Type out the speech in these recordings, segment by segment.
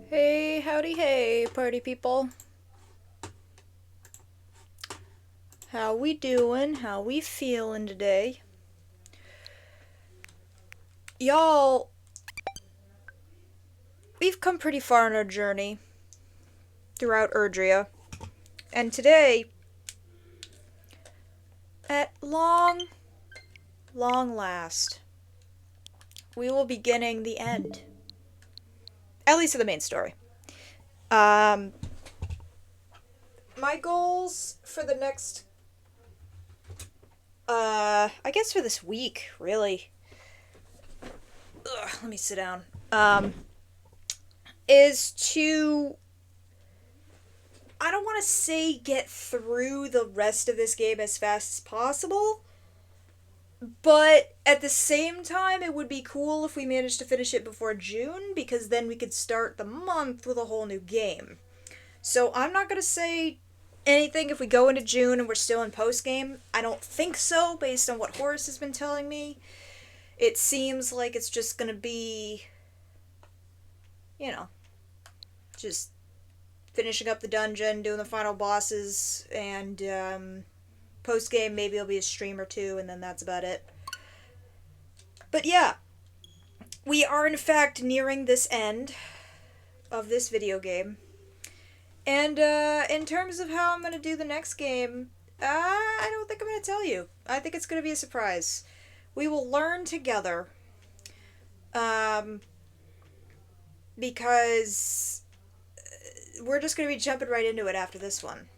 Hey, howdy, hey, party people. How we doing? How we feeling today? Y'all, we've come pretty far on our journey throughout Erdrea. And today, at long last, we will be beginning the end. At least of the main story. Um, my goals for the next, I guess for this week, really. Ugh, let me sit down. Is to, I don't want to say get through the rest of this game as fast as possible, but at the same time, it would be cool if we managed to finish it before June, because then we could start the month with a whole new game. So I'm not going to say anything if we go into June and we're still in post-game. I don't think so, based on what Horace has been telling me. It seems like it's just going to be, you know, just finishing up the dungeon, doing the final bosses, and post game maybe it'll be a stream or two, and then that's about it. But yeah, we are in fact nearing this end of this video game. And in terms of how I'm going to do the next game, I don't think I'm going to tell you. I think it's going to be a surprise. We will learn together. Because we're just going to be jumping right into it after this one.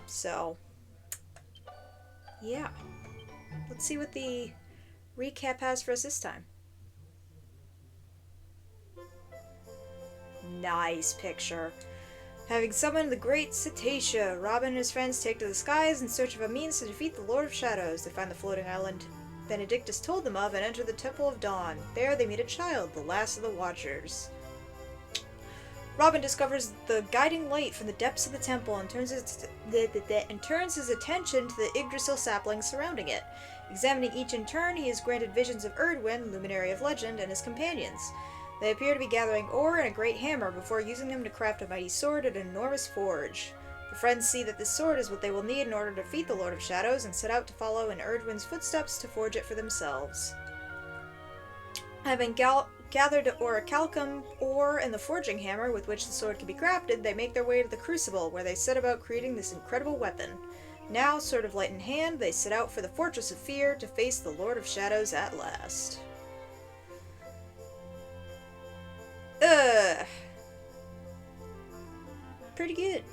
So, yeah. Let's see what the recap has for us this time. Nice picture. Having summoned the great Cetacea, Robin and his friends take to the skies in search of a means to defeat the Lord of Shadows. They find the floating island Benedictus told them of and enter the Temple of Dawn. There they meet a child, the last of the Watchers. Robin discovers the guiding light from the depths of the temple and turns his attention to the Yggdrasil saplings surrounding it. Examining each in turn, he is granted visions of Erdwin, luminary of legend, and his companions. They appear to be gathering ore and a great hammer before using them to craft a mighty sword at an enormous forge. The friends see that this sword is what they will need in order to defeat the Lord of Shadows and set out to follow in Erdwin's footsteps to forge it for themselves. Having gathered orichalcum ore and the forging hammer with which the sword can be crafted, they make their way to the Crucible, where they set about creating this incredible weapon. Now, sword of light in hand, they set out for the Fortress of Fear to face the Lord of Shadows at last. Pretty good.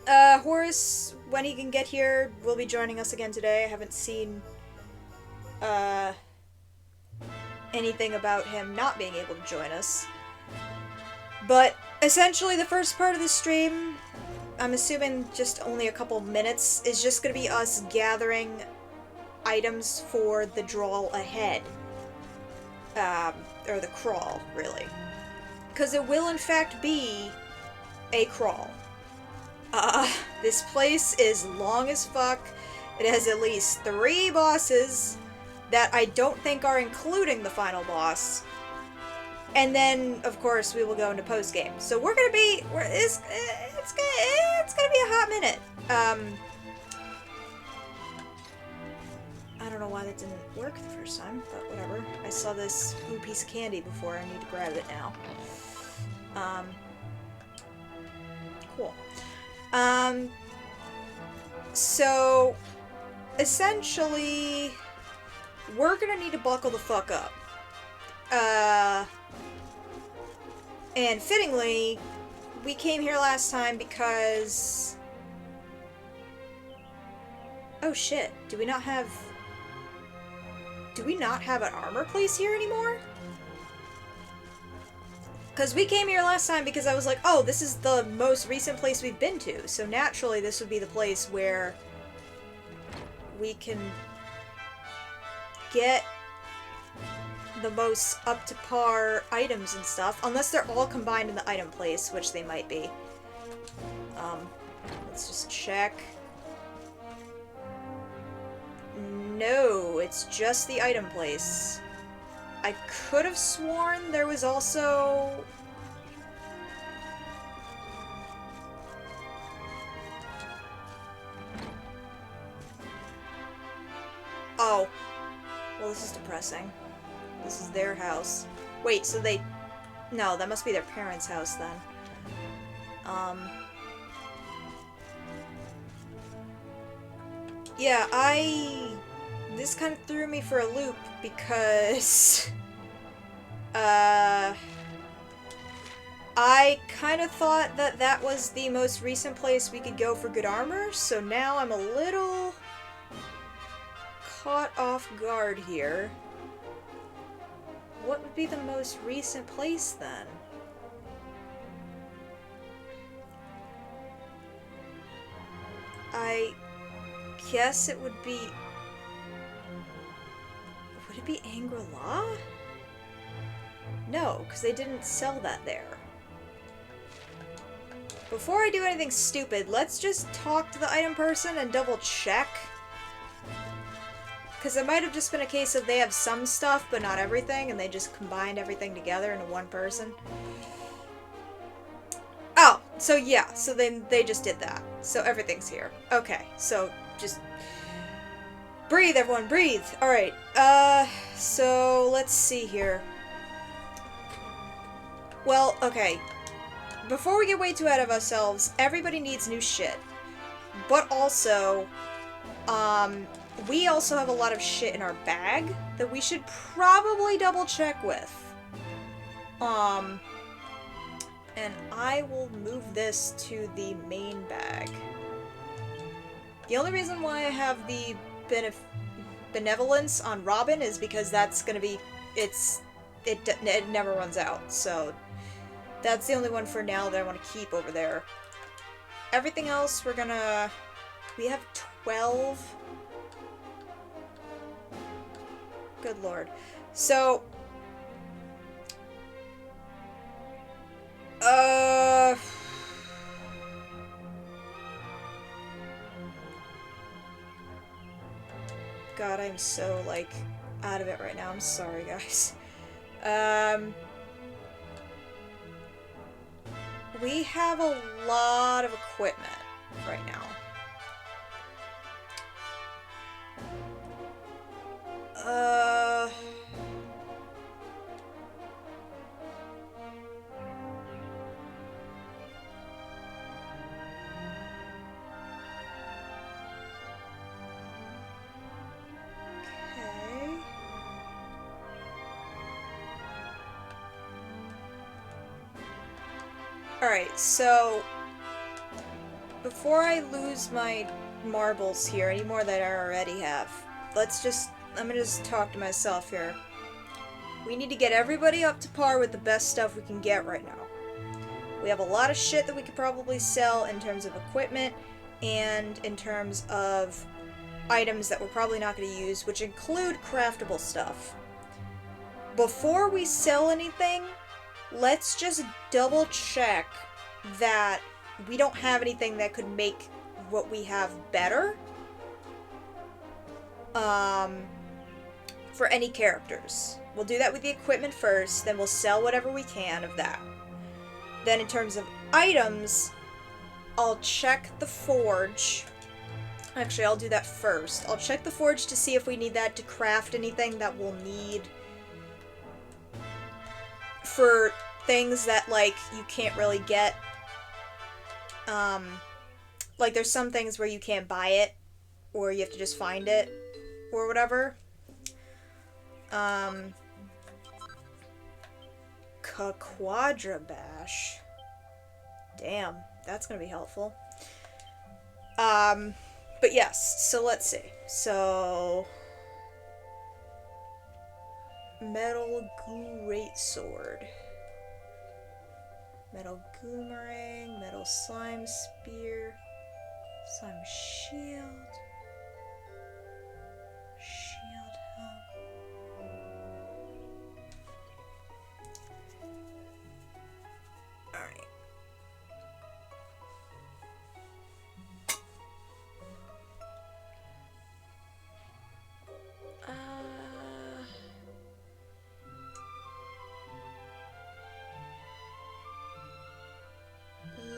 Horace, when he can get here, will be joining us again today. I haven't seen, anything about him not being able to join us. But, essentially, the first part of the stream, I'm assuming just only a couple minutes, is just gonna be us gathering items for the draw ahead. Or the crawl, really. Because it will, in fact, be a crawl. This place is long as fuck. It has at least 3 bosses that I don't think are including the final boss. And then, of course, we will go into post-game. So we're gonna be... it's gonna be a hot minute. I don't know why that didn't work the first time, but whatever. I saw this blue piece of candy before. I need to grab it now. Cool. So, essentially, we're gonna need to buckle the fuck up. And fittingly, we came here last time because... Oh shit, do we not have an armor place here anymore? Because we came here last time because I was like, oh, this is the most recent place we've been to, so naturally this would be the place where we can get the most up-to-par items and stuff, unless they're all combined in the item place, which they might be. Let's just check. No, it's just the item place. I could have sworn there was also... Oh. Well, this is depressing. This is their house. Wait, so they... No, that must be their parents' house then. Yeah, this kind of threw me for a loop because... I kind of thought that that was the most recent place we could go for good armor, so now I'm a little caught off guard here. What would be the most recent place then? I guess it would be... Would it be Angri-La? No, because they didn't sell that there. Before I do anything stupid, let's just talk to the item person and double check. Because it might have just been a case of they have some stuff, but not everything, and they just combined everything together into one person. Oh, so yeah, so they just did that. So everything's here. Okay, so just... Breathe, everyone, breathe! Alright, so let's see here. Well, okay. Before we get way too ahead of ourselves, everybody needs new shit. But also, we also have a lot of shit in our bag that we should probably double check with. And I will move this to the main bag. The only reason why I have the benevolence on Robin is because that's gonna be, it never runs out, so that's the only one for now that I want to keep over there. Everything else we have 12. Good lord. So, God, I'm so, like, out of it right now. I'm sorry, guys. We have a lot of equipment right now. Alright, so before I lose my marbles here, any more that I already have, I'm gonna just talk to myself here. We need to get everybody up to par with the best stuff we can get right now. We have a lot of shit that we could probably sell in terms of equipment and in terms of items that we're probably not going to use, which include craftable stuff. Before we sell anything, let's just double check that we don't have anything that could make what we have better. For any characters. We'll do that with the equipment first, then we'll sell whatever we can of that. Then in terms of items, I'll check the forge. Actually, I'll do that first. I'll check the forge to see if we need that to craft anything that we'll need for things that, like, you can't really get. Like, there's some things where you can't buy it, or you have to just find it, or whatever. Quadra Bash. Damn, that's gonna be helpful. But yes, so let's see. So, metal greatsword, metal boomerang, metal slime spear, slime shield, shield helm. Alright.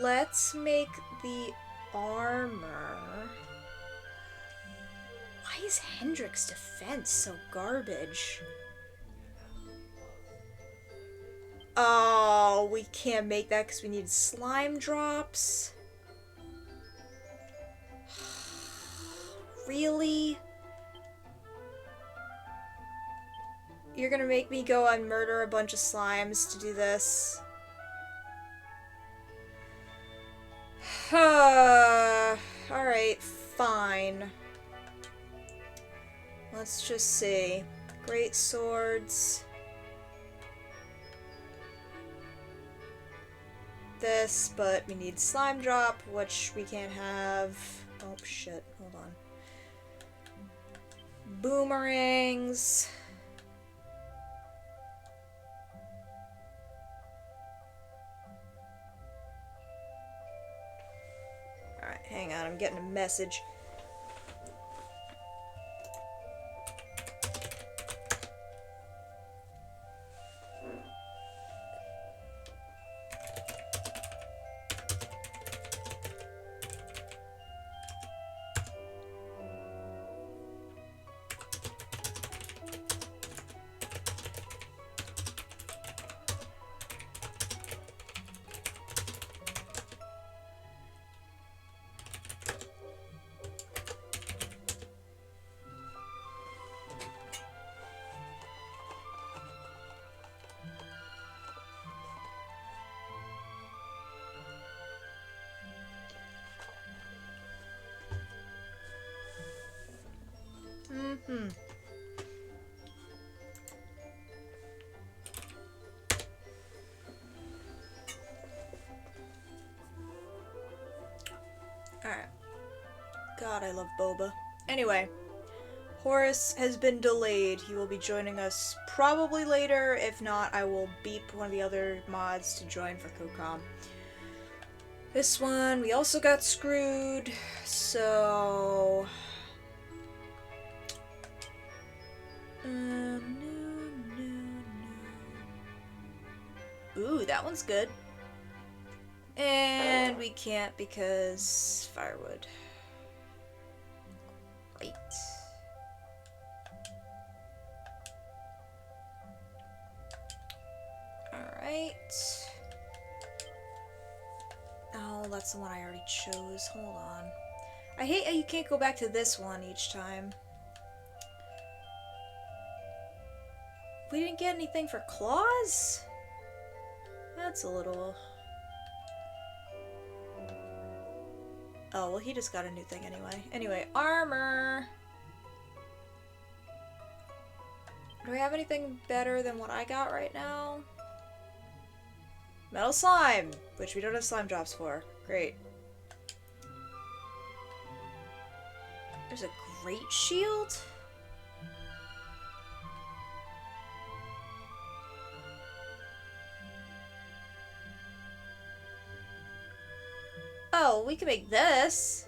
Let's make the armor. Why is Hendrick's defense so garbage? Oh, we can't make that because we need slime drops. Really? You're gonna make me go and murder a bunch of slimes to do this? Alright, fine. Let's just see. Great swords. This, but we need slime drop, which we can't have. Oh shit, hold on. Boomerangs. Alright, hang on, I'm getting a message. Alright. God, I love boba. Anyway, Horus has been delayed. He will be joining us probably later. If not, I will beep one of the other mods to join for COCOM. This one, we also got screwed, so... no. Ooh, that one's good. And we can't because firewood. Right. Alright. Oh, that's the one I already chose. Hold on. I hate how you can't go back to this one each time. We didn't get anything for claws? That's a little... Oh, well, he just got a new thing anyway. Anyway, armor. Do we have anything better than what I got right now? Metal slime, which we don't have slime drops for. Great. There's a great shield? Oh, we can make this.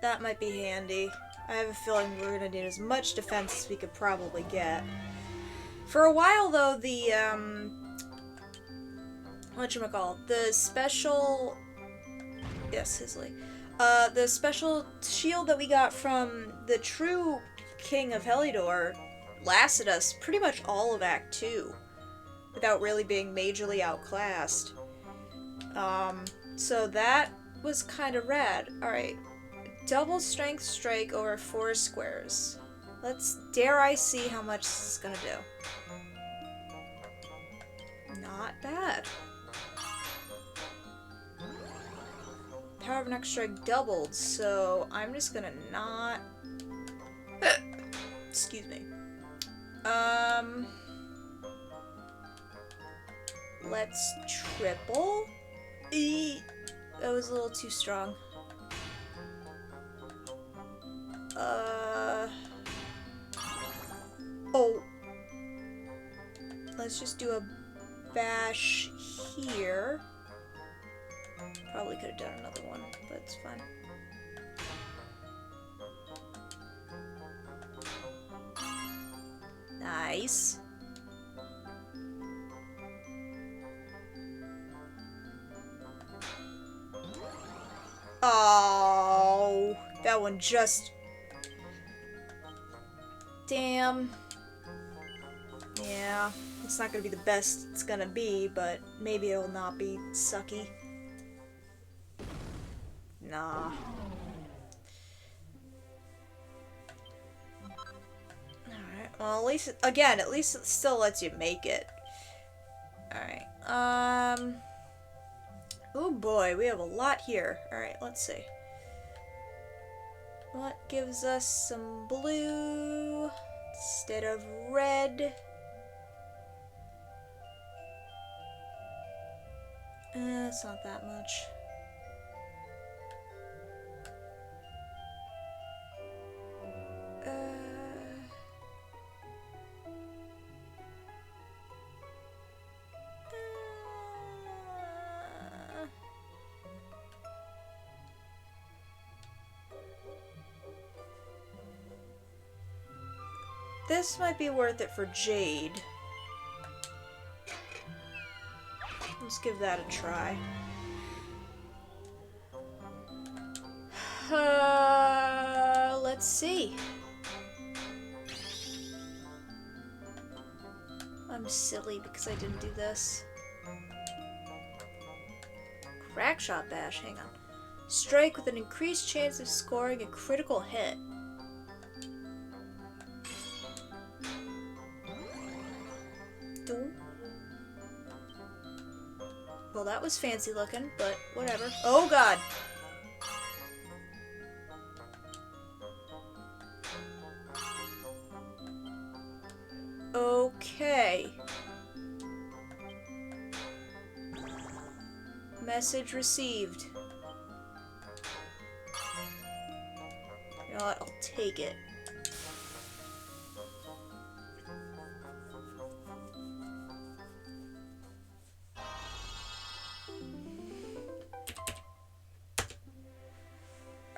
That might be handy. I have a feeling we're gonna need as much defense as we could probably get. For a while, though, the, whatchamacallit, the special... Yes, Hisley. The special shield that we got from the true King of Helidor lasted us pretty much all of Act 2 without really being majorly outclassed. So that was kind of rad. Alright. Double strength strike over 4 squares. Dare I see how much this is gonna do. Not bad. Power of next strike doubled, so I'm just gonna not... Excuse me. Let's triple. That was a little too strong. Oh. Let's just do a bash here. Probably could have done another one, but it's fine. Nice. Oh, that one just... Damn. Yeah, it's not gonna be the best it's gonna be, but maybe it'll not be sucky. Nah. Alright, well, at least it still lets you make it. Alright, oh boy, we have a lot here. Alright, let's see. What gives us some blue instead of red? It's not that much. This might be worth it for Jade. Let's give that a try. Let's see. I'm silly because I didn't do this. Crackshot bash, hang on. Strike with an increased chance of scoring a critical hit. Well, that was fancy looking, but whatever. Oh god! Okay. Message received. You know what? I'll take it.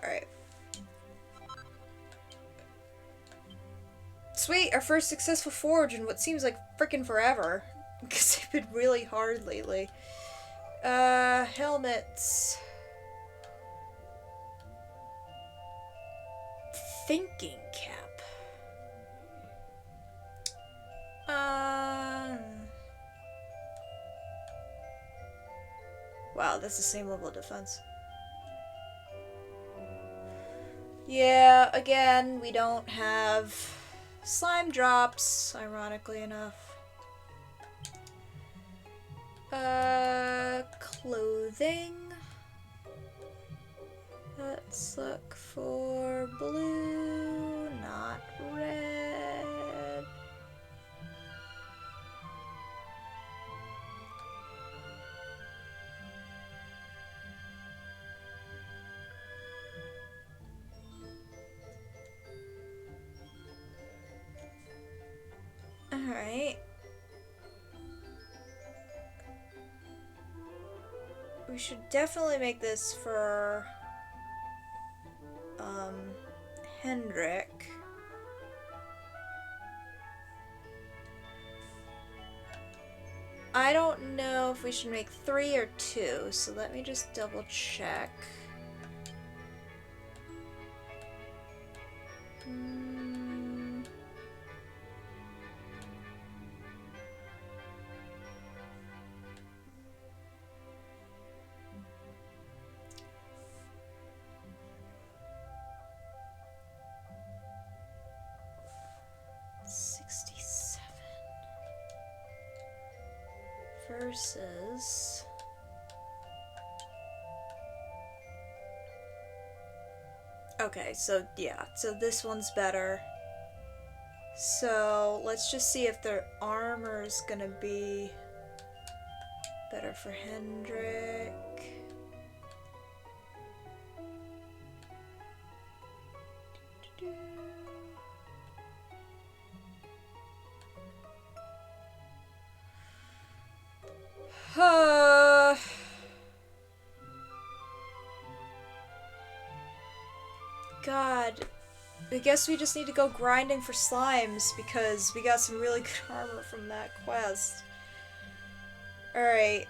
Alright. Sweet, our first successful forge in what seems like frickin' forever. Because they've been really hard lately. Helmets. Thinking cap. Wow, that's the same level of defense. Yeah, again, we don't have Slime drops, ironically enough. Clothing. Let's look for blue, not red. Alright. We should definitely make this for Hendrik. I don't know if we should make 3 or 2, so let me just double check. Versus okay, so yeah, so this one's better. So let's just see if their armor's gonna be better for Hendrik. God, I guess we just need to go grinding for slimes because we got some really good armor from that quest. Alright.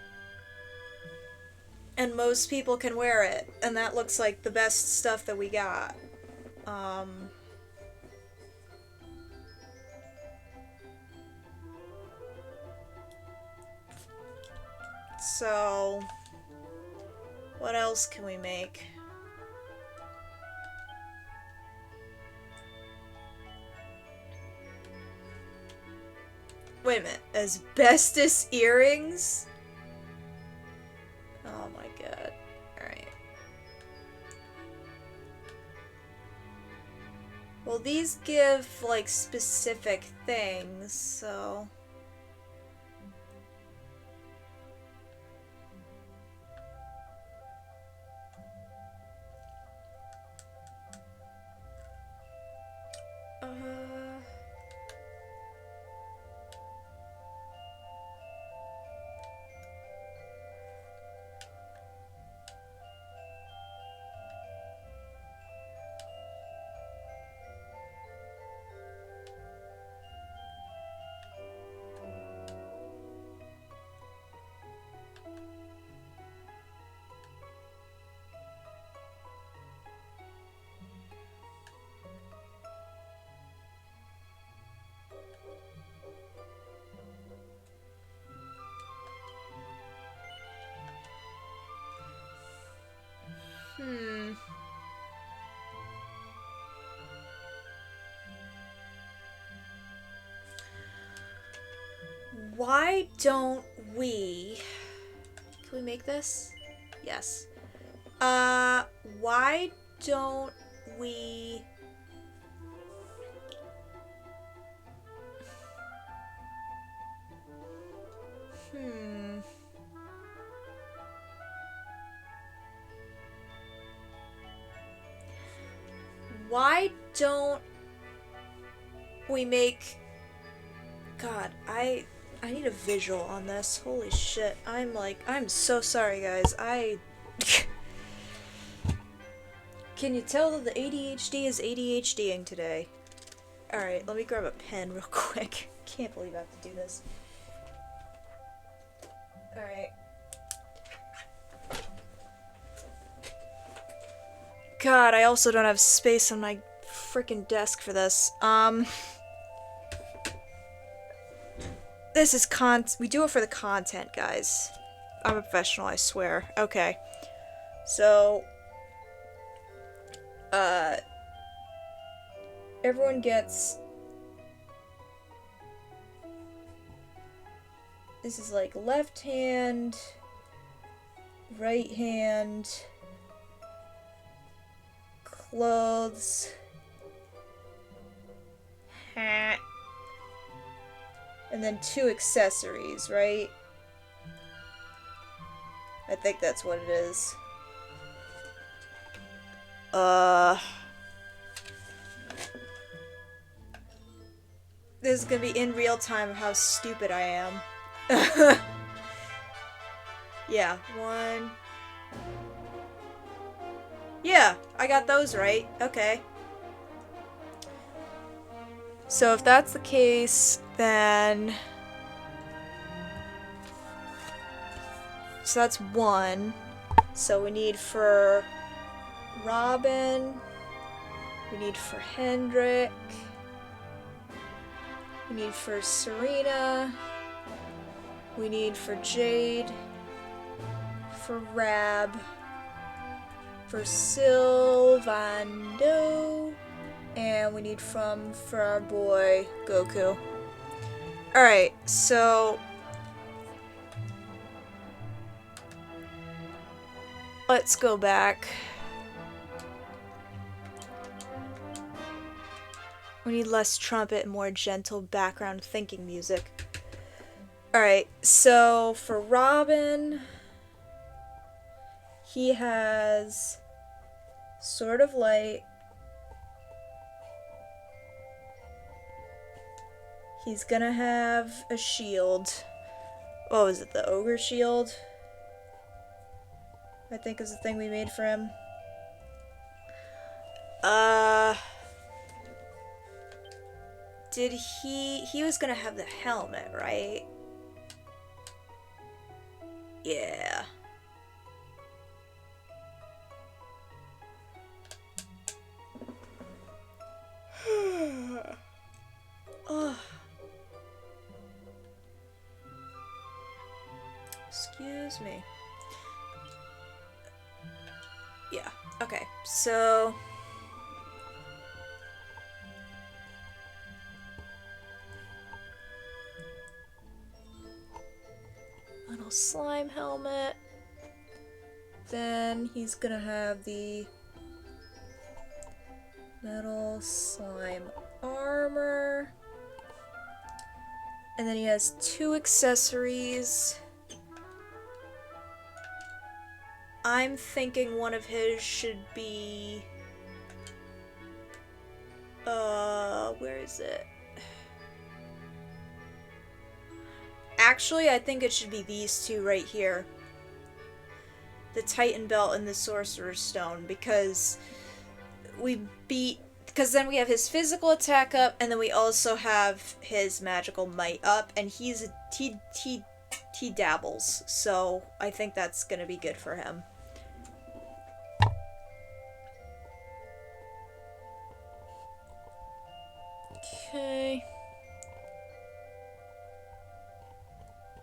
And most people can wear it, and that looks like the best stuff that we got. So, what else can we make? Wait a minute, asbestos earrings? Oh my god. Alright. Well, these give, like, specific things, so... Why don't we... Can we make this? Yes. Why don't we... Why don't we make... God, I need a visual on this. Holy shit. I'm so sorry, guys. Can you tell that the ADHD is ADHDing today? Alright, let me grab a pen real quick. Can't believe I have to do this. Alright. God, I also don't have space on my freaking desk for this. This is we do it for the content, guys. I'm a professional, I swear. Okay. So, everyone gets This is like left hand, right hand, clothes, hat, and then 2 accessories, right? I think that's what it is. This is gonna be in real time of how stupid I am. Yeah, 1. Yeah, I got those right. Okay. So if that's the case, then... So that's 1. So we need for Robin, we need for Hendrik, we need for Serena, we need for Jade, for Rab, for Sylvando, and we need for our boy Goku. Alright, so let's go back. We need less trumpet and more gentle background thinking music. Alright, so for Robin, he has Sword of Light. He's gonna have a shield. What was it, the Ogre Shield? I think is the thing we made for him. Did he was gonna have the helmet, right? Yeah. Oh. Excuse me. Yeah, okay, so... Little slime helmet. Then he's gonna have the metal slime armor. And then he has 2 accessories. I'm thinking one of his should be... where is it? Actually, I think it should be these 2 right here. The Titan Belt and the Sorcerer's Stone, because then we have his physical attack up, and then we also have his magical might up, and he dabbles, so I think that's gonna be good for him. Okay.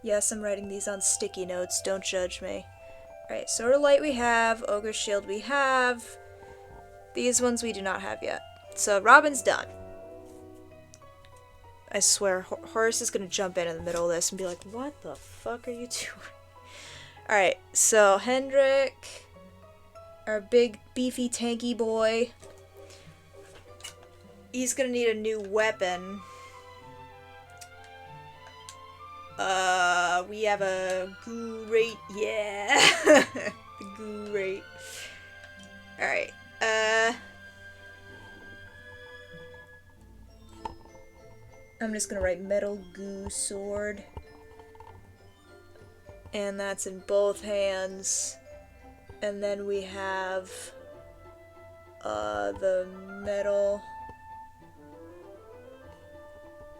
Yes, I'm writing these on sticky notes, don't judge me. Alright, Sword of Light we have, Ogre Shield we have. These ones we do not have yet. So Robin's done. I swear, Horace is gonna jump in the middle of this and be like, what the fuck are you doing? Alright, so Hendrik, our big, beefy, tanky boy. He's gonna need a new weapon. We have a great, yeah. The great. Alright, I'm just gonna write Metal Goo Sword. And that's in both hands. And then we have the metal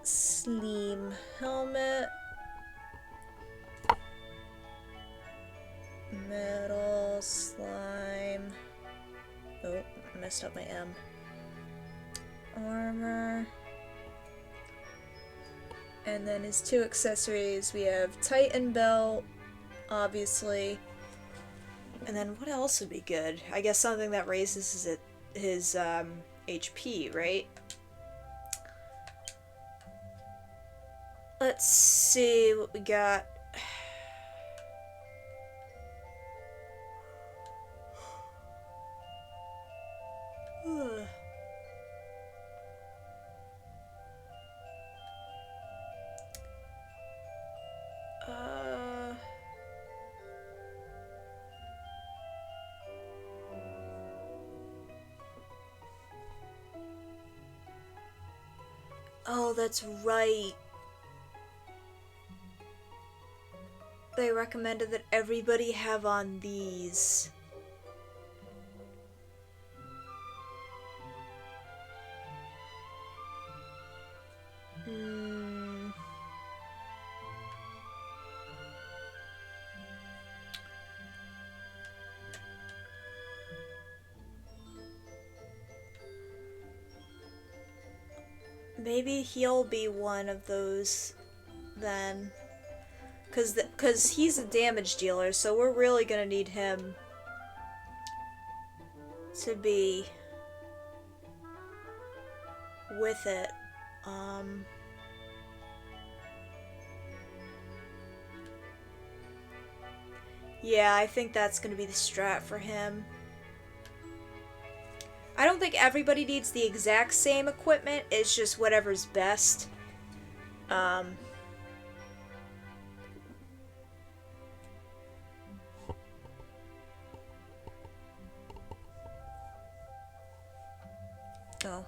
Sleem helmet. Metal slime. Oh, I messed up my M. Armor. And then his 2 accessories, we have Titan Belt, obviously. And then what else would be good? I guess something that raises his HP, right? Let's see what we got. Oh, that's right. They recommended that everybody have on these. Maybe he'll be one of those then. Cause he's a damage dealer, so we're really gonna need him to be with it. Yeah, I think that's gonna be the strat for him. I don't think everybody needs the exact same equipment, it's just whatever's best. Oh,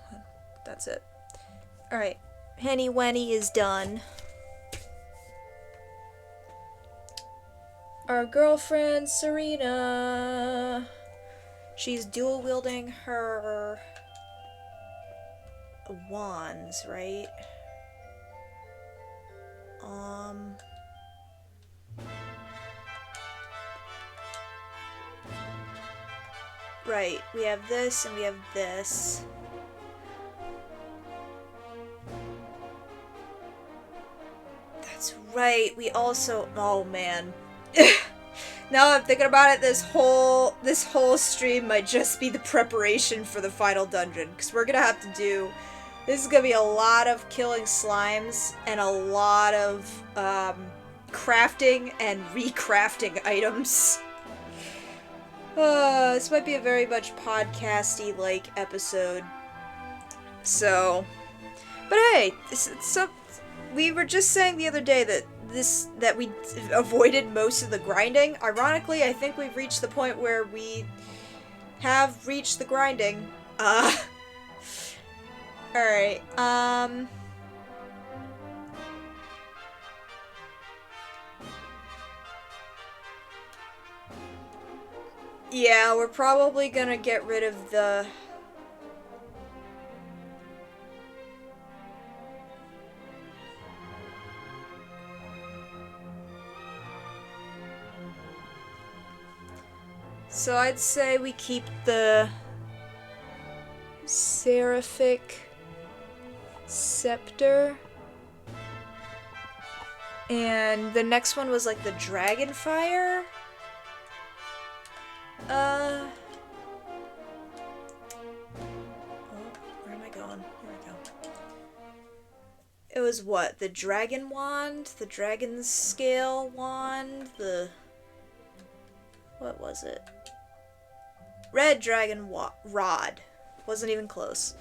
that's it. Alright, Henny Wenny is done. Our girlfriend, Serena. She's dual wielding her wands, right? Right, we have this and we have this. That's right, we also, oh man. Now I'm thinking about it, this whole stream might just be the preparation for the final dungeon, because we're gonna have to do, this is gonna be a lot of killing slimes and a lot of crafting and recrafting items. This might be a very much podcasty like episode. So, but hey, we were just saying the other day that we avoided most of the grinding. Ironically, I think we've reached the point where we have reached the grinding. Alright, yeah, we're probably gonna get rid of the... So I'd say we keep the Seraphic Scepter. And the next one was like the Dragonfire. Oh, where am I going? Here we go. It was what? The Dragon Wand? The Dragon Scale Wand? What was it? Red Dragon Rod. Wasn't even close.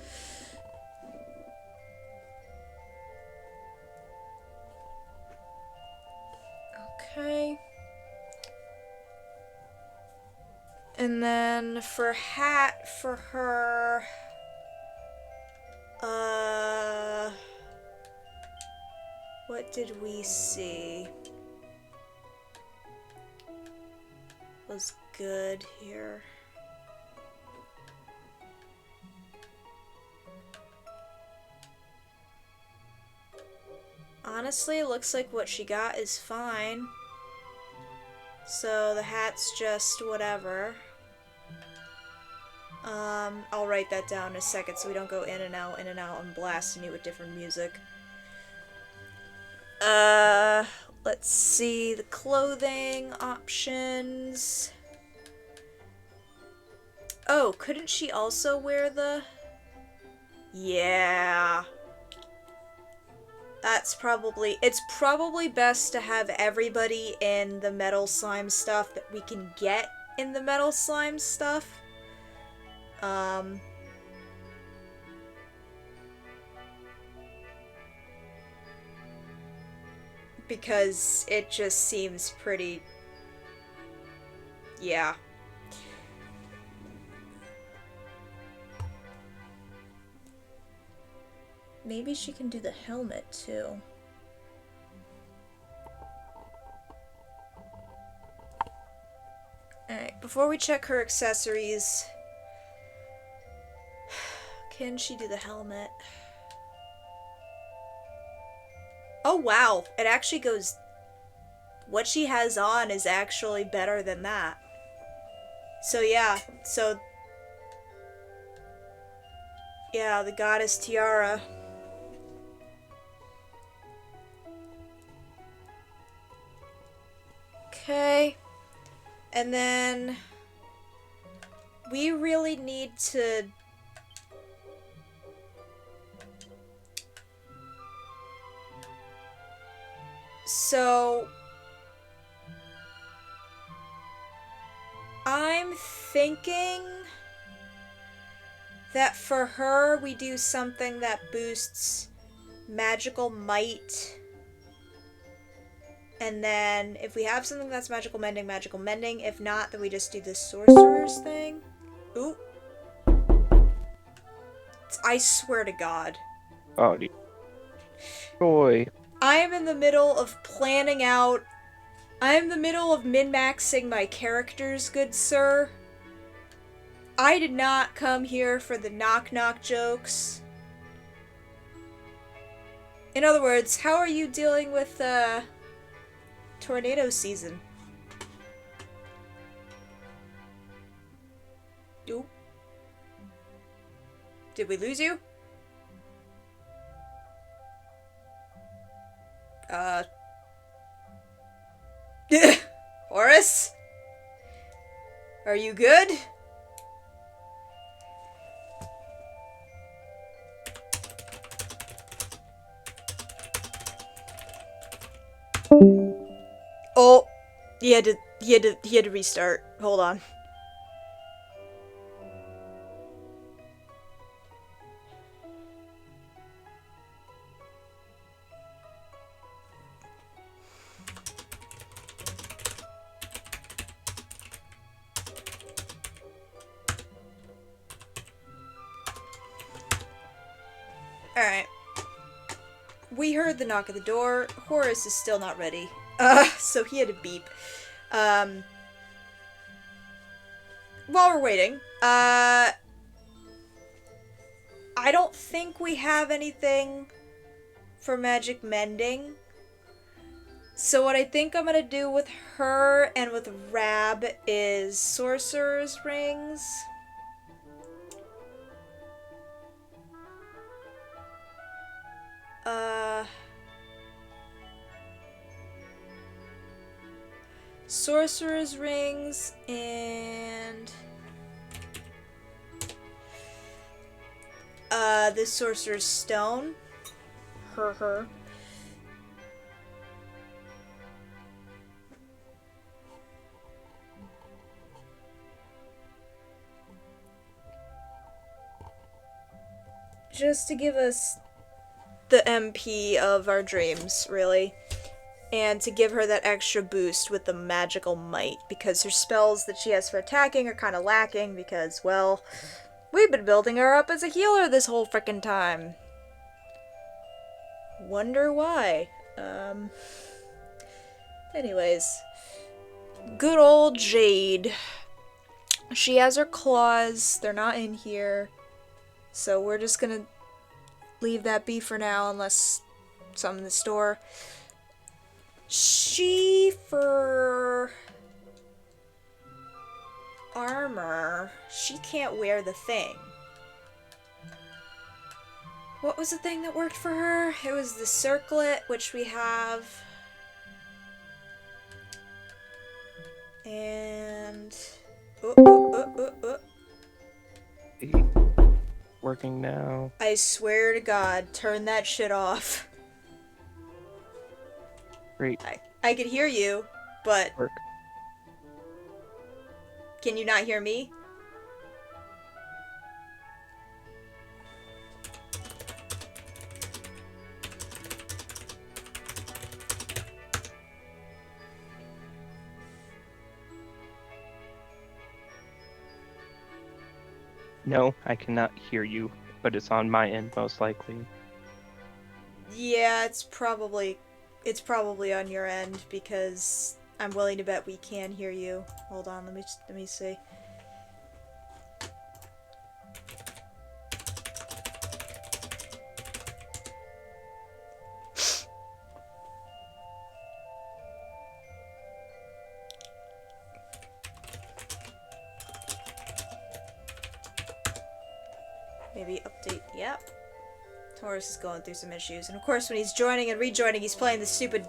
Okay. And then for hat for her, what did we see? Was good here. Honestly, looks like what she got is fine. So the hat's just whatever. I'll write that down in a second so we don't go in and out, and blasting you with different music. Let's see the clothing options. Oh, couldn't she also wear the... Yeah. It's probably best to have everybody in the metal slime stuff that we can get in the metal slime stuff. Because it just seems pretty... yeah. Maybe she can do the helmet, too. Alright, before we check her accessories... can she do the helmet? Oh wow, it actually goes... what she has on is actually better than that. So yeah, yeah, the goddess tiara. Okay. And then... we really need to... so... I'm thinking that for her we do something that boosts magical might. And then if we have something that's magical mending, magical mending. If not, then we just do the sorcerer's thing. Ooh. I swear to God. Oh, boy. I am in the middle of planning out... I am in the middle of min-maxing my characters, good sir. I did not come here for the knock-knock jokes. In other words, how are you dealing with, tornado season? Oop. Did we lose you? Horace? Are you good? Oh, he had to restart. Hold on. Alright. We heard the knock at the door. Horace is still not ready. So he had to beep. While we're waiting, I don't think we have anything for magic mending. So what I think I'm gonna do with her and with Rab is sorcerer's rings. Sorcerer's rings and the sorcerer's stone. Her. Just to give us the MP of our dreams, really. And to give her that extra boost with the magical might, because her spells that she has for attacking are kind of lacking because, well, we've been building her up as a healer this whole frickin' time. Wonder why. Anyways. Good old Jade. She has her claws. They're not in here. So we're just gonna leave that be for now, unless something in the store. She, for armor, she can't wear the thing. What was the thing that worked for her? It was the circlet, which we have. And... Working now. I swear to God, turn that shit off. Great I could hear you, but work. can you not hear me? No, I cannot hear you, but it's on my end most likely. Yeah, it's probably on your end because I'm willing to bet we can hear you. Hold on, let me see. Maybe update. Yep. Taurus is going through some issues, and of course, when he's joining and rejoining, he's playing this stupid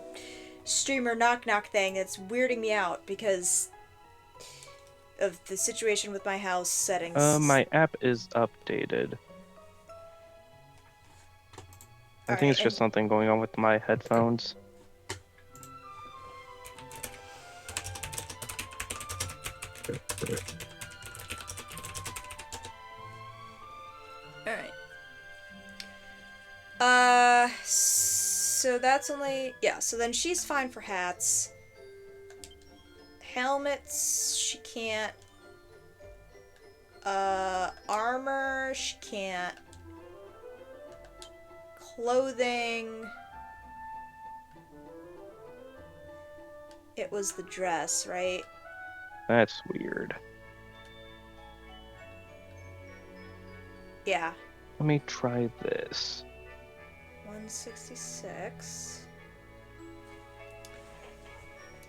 streamer knock knock thing that's weirding me out because of the situation with my house settings. My app is updated. I All think right, it's just and something going on with my headphones. all right. So that's only yeah. So then she's fine for hats. Helmets, she can't. Armor, she can't. Clothing. It was the dress, right? That's weird. Yeah. Let me try this. 166.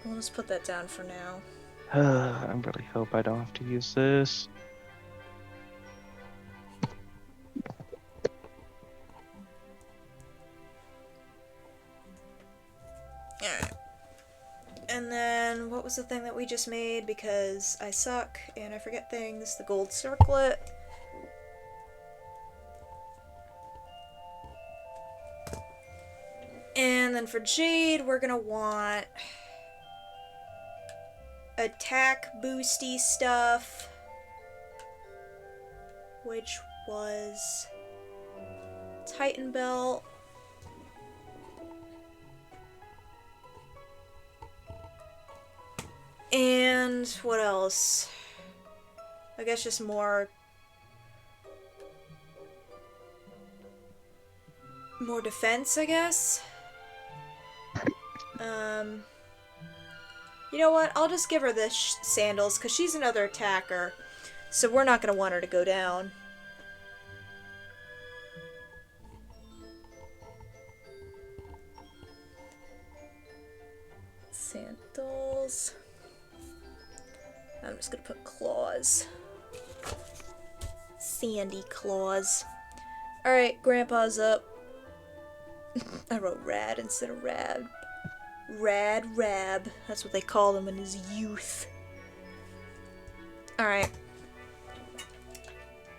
We'll just put that down for now. I really hope I don't have to use this. Alright. And then, what was the thing that we just made? Because I suck and I forget things. The gold circlet. And then for Jade, we're gonna want attack boosty stuff, which was Titan Belt. And what else? I guess just more defense, I guess. You know what? I'll just give her the sandals because she's another attacker, so we're not gonna want her to go down. Sandals. I'm just gonna put claws. Sandy claws. Alright, Grandpa's up. I wrote rad instead of rad. Rad Rab. That's what they called him in his youth. Alright.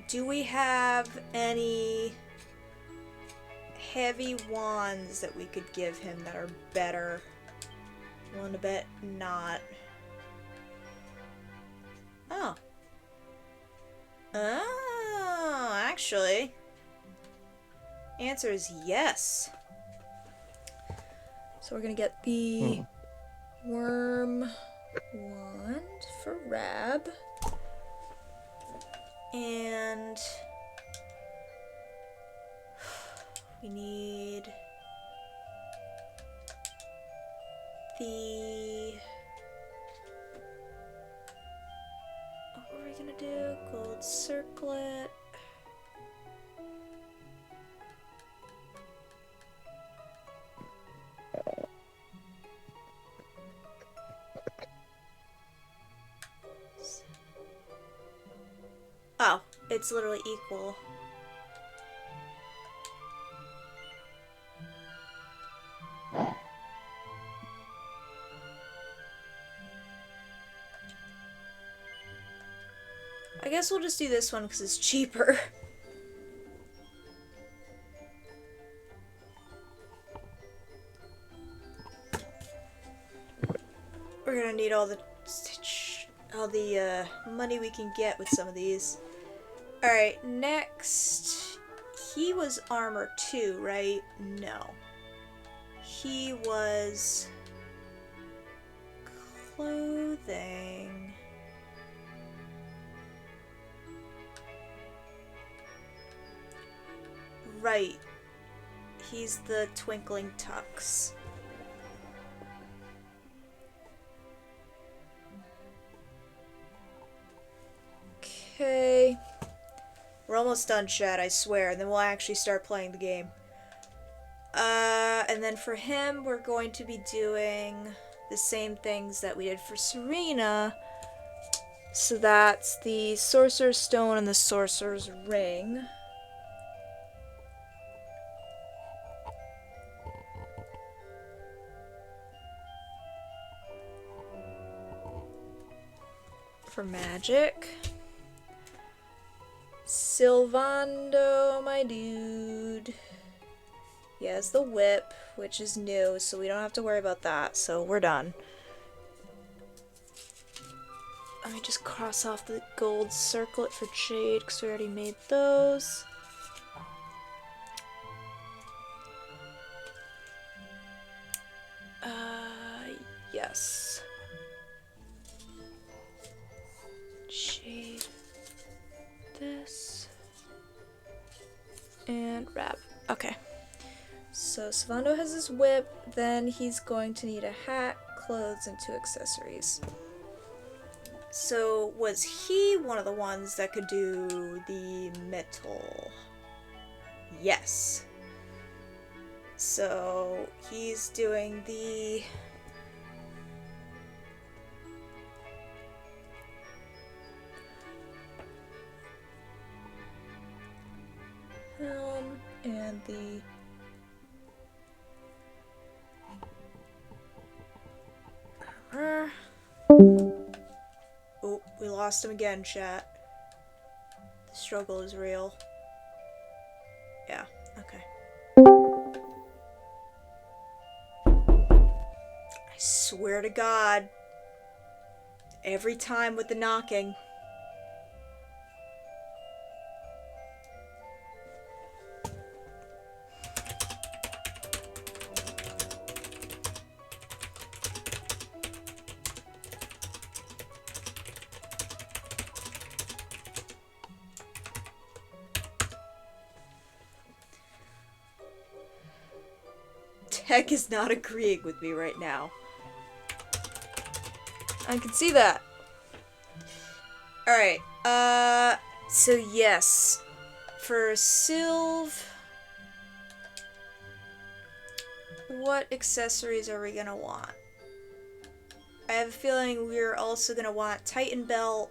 Do we have any heavy wands that we could give him that are better? Willing to bet not. Oh. Oh, actually. Answer is yes. So we're gonna get the worm wand for Rab. And we need the... What were we gonna do? Gold circlet. Oh, it's literally equal. I guess we'll just do this one because it's cheaper. We're gonna need all the money we can get with some of these. Alright, next. He was armor 2, right? No. He was clothing. Right. He's the Twinkling Tux. Okay. We're almost done, chat, I swear, and then we'll actually start playing the game. And then for him, we're going to be doing the same things that we did for Serena. So that's the Sorcerer's Stone and the Sorcerer's Ring. For magic. Sylvando, my dude. He has the whip, which is new, so we don't have to worry about that, so we're done. Let me just cross off the gold circlet for Jade, because we already made those. Yes. Jade. This. And Rab. Okay. So Sylvando has his whip, then he's going to need a hat, clothes, and 2 accessories. So was he one of the ones that could do the metal? Yes. So he's doing the helm and the armor. Oh, we lost him again, chat. The struggle is real. Yeah, okay. I swear to God. Every time with the knocking. Tech is not agreeing with me right now. I can see that. Alright, so yes. For Sylv, what accessories are we gonna want? I have a feeling we're also gonna want Titan Belt.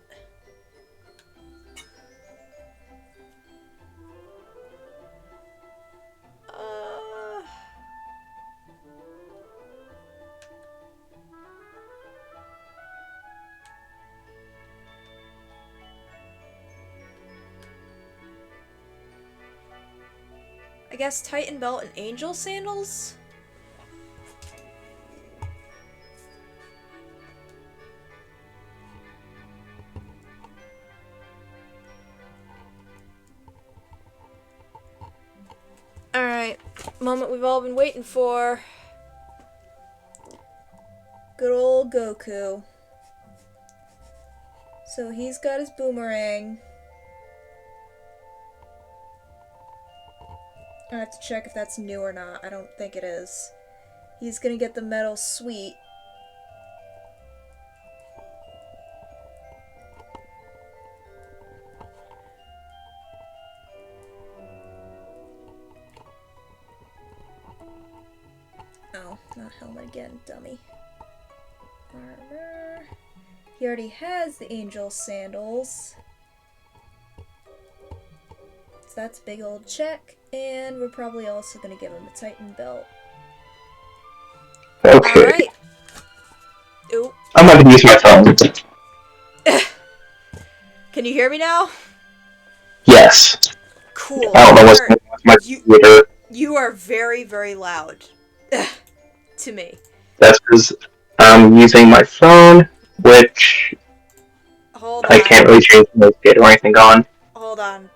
I guess Titan Belt and Angel Sandals? Alright, moment we've all been waiting for. Good old Goku. So he's got his boomerang. I have to check if that's new or not. I don't think it is. He's gonna get the metal sweet. Oh, not helmet again, dummy. Armor. He already has the angel sandals. So that's a big old check. And we're probably also going to give him a Titan belt. Okay. Alright. Ooh. I'm not gonna use my phone. Can you hear me now? Yes. Cool. I don't know what's going on with my computer. You are very, very loud. To me. That's because I'm using my phone, which Hold I on. can't really change the note gate or anything on. Hold on.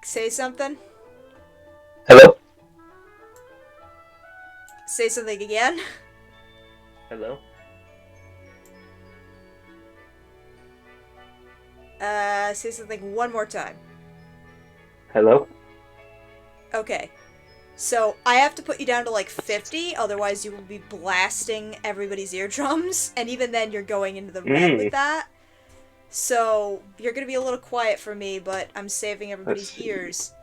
Say something. Hello? Say something again. Hello? Say something one more time. Hello? Okay. So, I have to put you down to like 50, otherwise you will be blasting everybody's eardrums, and even then you're going into the red with that. So, you're gonna be a little quiet for me, but I'm saving everybody's ears.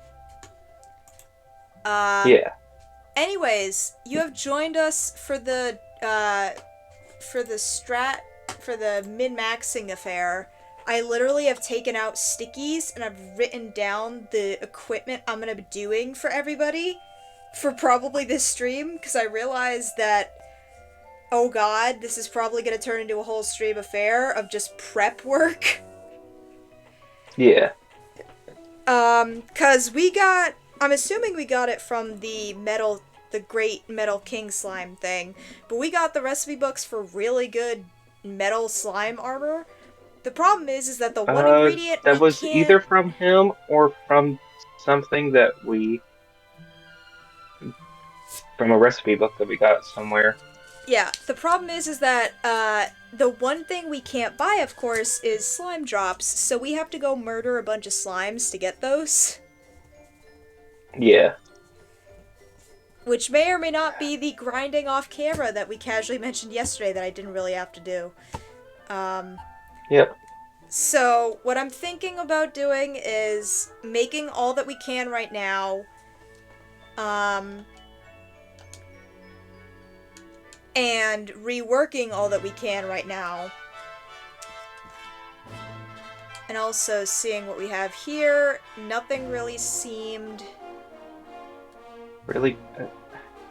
Yeah. Anyways, you have joined us for the min-maxing affair. I literally have taken out stickies and I've written down the equipment I'm gonna be doing for everybody for probably this stream, because I realized that, oh god, this is probably gonna turn into a whole stream affair of just prep work. Yeah. Cause I'm assuming we got it from the Great Metal King Slime thing, but we got the recipe books for really good metal slime armor. The problem is that the one ingredient that was can't... either from him or from something that from a recipe book that we got somewhere. Yeah, the problem is that, the one thing we can't buy, of course, is slime drops, so we have to go murder a bunch of slimes to get those. Yeah. Which may or may not be the grinding off camera that we casually mentioned yesterday that I didn't really have to do. Yep. So, what I'm thinking about doing is making all that we can right now, and reworking all that we can right now. And also seeing what we have here. Nothing really seemed... Really?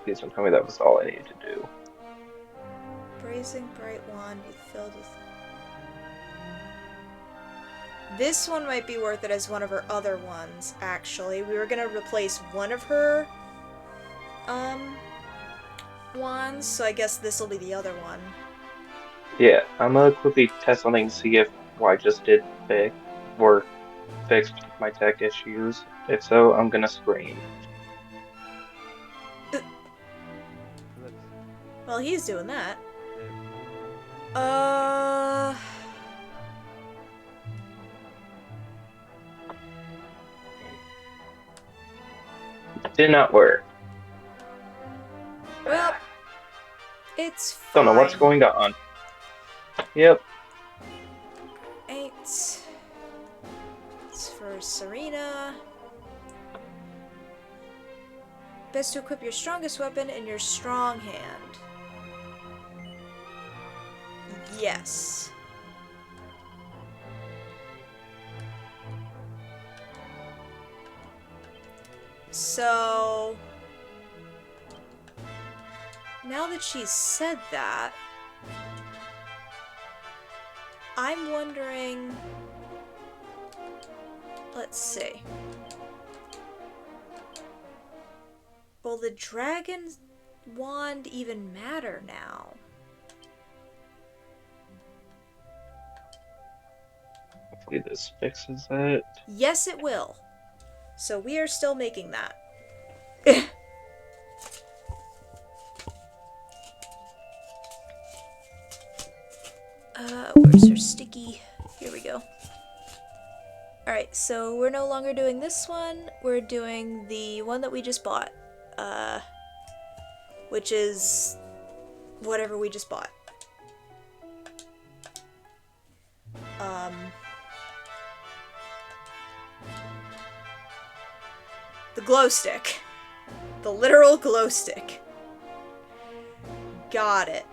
Please don't tell me that was all I needed to do. Brazen bright wand filled with... This one might be worth it as one of her other ones, actually. We were gonna replace one of her, wands, so I guess this will be the other one. Yeah, I'm gonna quickly test something to see if what I just did fixed my tech issues. If so, I'm gonna scream. Well, he's doing that. Did not work. Well, it's fine. Don't know what's going on. Yep. 8. It's for Serena. Best to equip your strongest weapon in your strong hand. Yes. So... now that she's said that, I'm wondering... let's see. Will the dragon wand even matter now? Hopefully this fixes it. Yes, it will. So we are still making that. Where's her sticky? Here we go. Alright, so we're no longer doing this one. We're doing the one that we just bought. Which is whatever we just bought. The glow stick. The literal glow stick. Got it.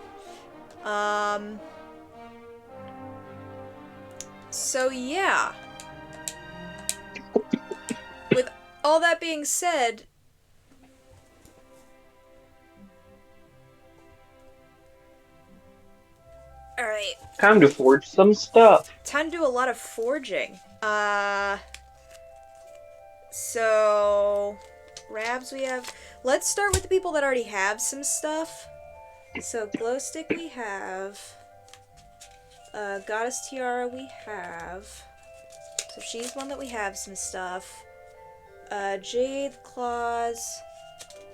So yeah. With all that being said, alright. Time to forge some stuff. Time to do a lot of forging. So... Rabs we have... Let's start with the people that already have some stuff. So glow stick we have. Goddess tiara we have. So she's one that we have some stuff. Jade claws.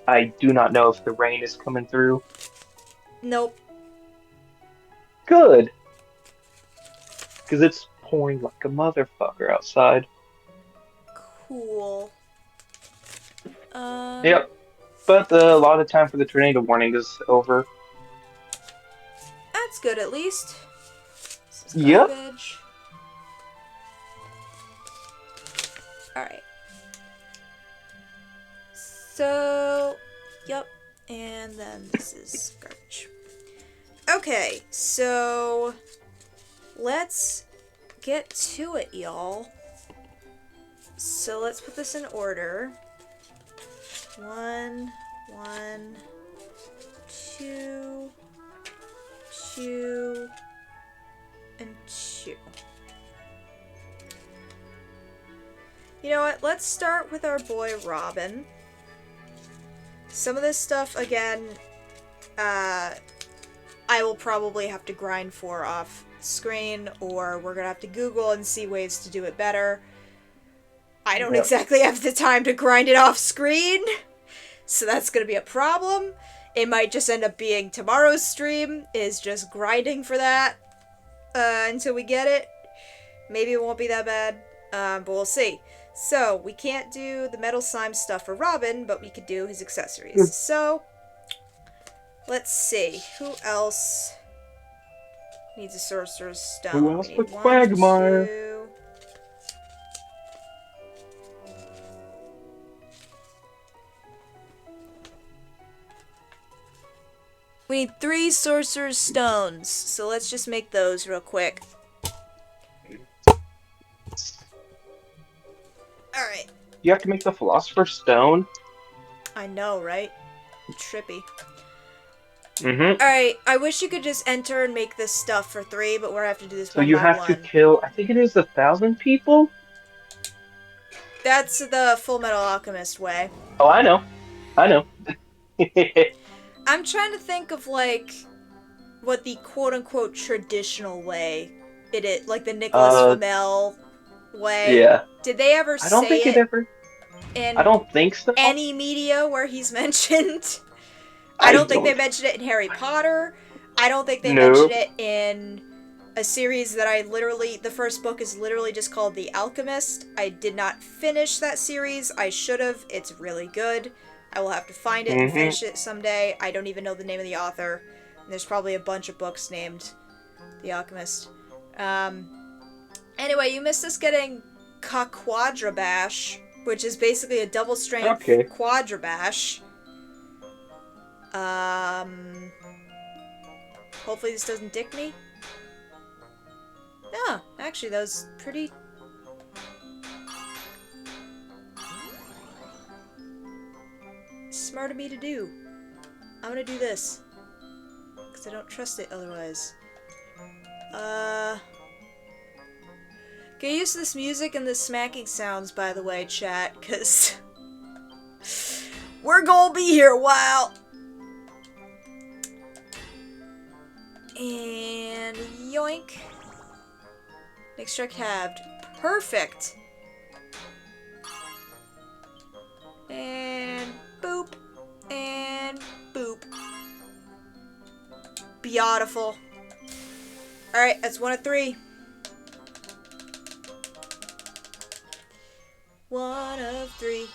I do not know if the rain is coming through. Nope. Good. Because it's pouring like a motherfucker outside. Cool. Yep. But a lot of the time for the tornado warning is over. That's good at least. This is Yep. garbage. Alright. So, yep. And then this is garbage. Okay, so let's get to it, y'all. So let's put this in order. 1, 1, 2, 2, and 2. You know what? Let's start with our boy Robin. Some of this stuff, again, I will probably have to grind for off screen, or we're gonna have to Google and see ways to do it better. I don't exactly have the time to grind it off screen, so that's gonna be a problem. It might just end up being tomorrow's stream is just grinding for that until we get it. Maybe it won't be that bad, but we'll see. So, we can't do the metal slime stuff for Robin, but we could do his accessories. So, let's see. Who else needs a Sorcerer's Stone? Who else We but need 1, Quagmire? 2. We need 3 Sorcerer's Stones, so let's just make those real quick. Alright. You have to make the Philosopher's Stone? I know, right? Trippy. Mm-hmm. Alright, I wish you could just enter and make this stuff for 3, but we're gonna have to do this So one you by have one. to kill, I think it is 1,000 people? That's the Full Metal Alchemist way. Oh, I know. I know. I'm trying to think of, like, what the quote-unquote traditional way it is, like the Nicholas Flamel way. Yeah. Did they ever I don't say think it ever... in I don't think so. any media where he's mentioned? I don't think they mentioned it in Harry Potter. I don't think they mentioned it in a series that I literally... The first book is literally just called The Alchemist. I did not finish that series. I should have. It's really good. I will have to find it and finish it someday. I don't even know the name of the author. And there's probably a bunch of books named The Alchemist. Anyway, you missed us getting Quadrabash, which is basically a double-strength Quadrabash. Hopefully this doesn't dick me. No, actually that was pretty... smart of me to do. I'm gonna do this. Because I don't trust it otherwise. Get used to this music and the smacking sounds, by the way, chat, because we're gonna be here a while. And yoink. Extract halved. Perfect. And boop. And boop. Beautiful. Alright, that's 1 of 3. 1 of 3.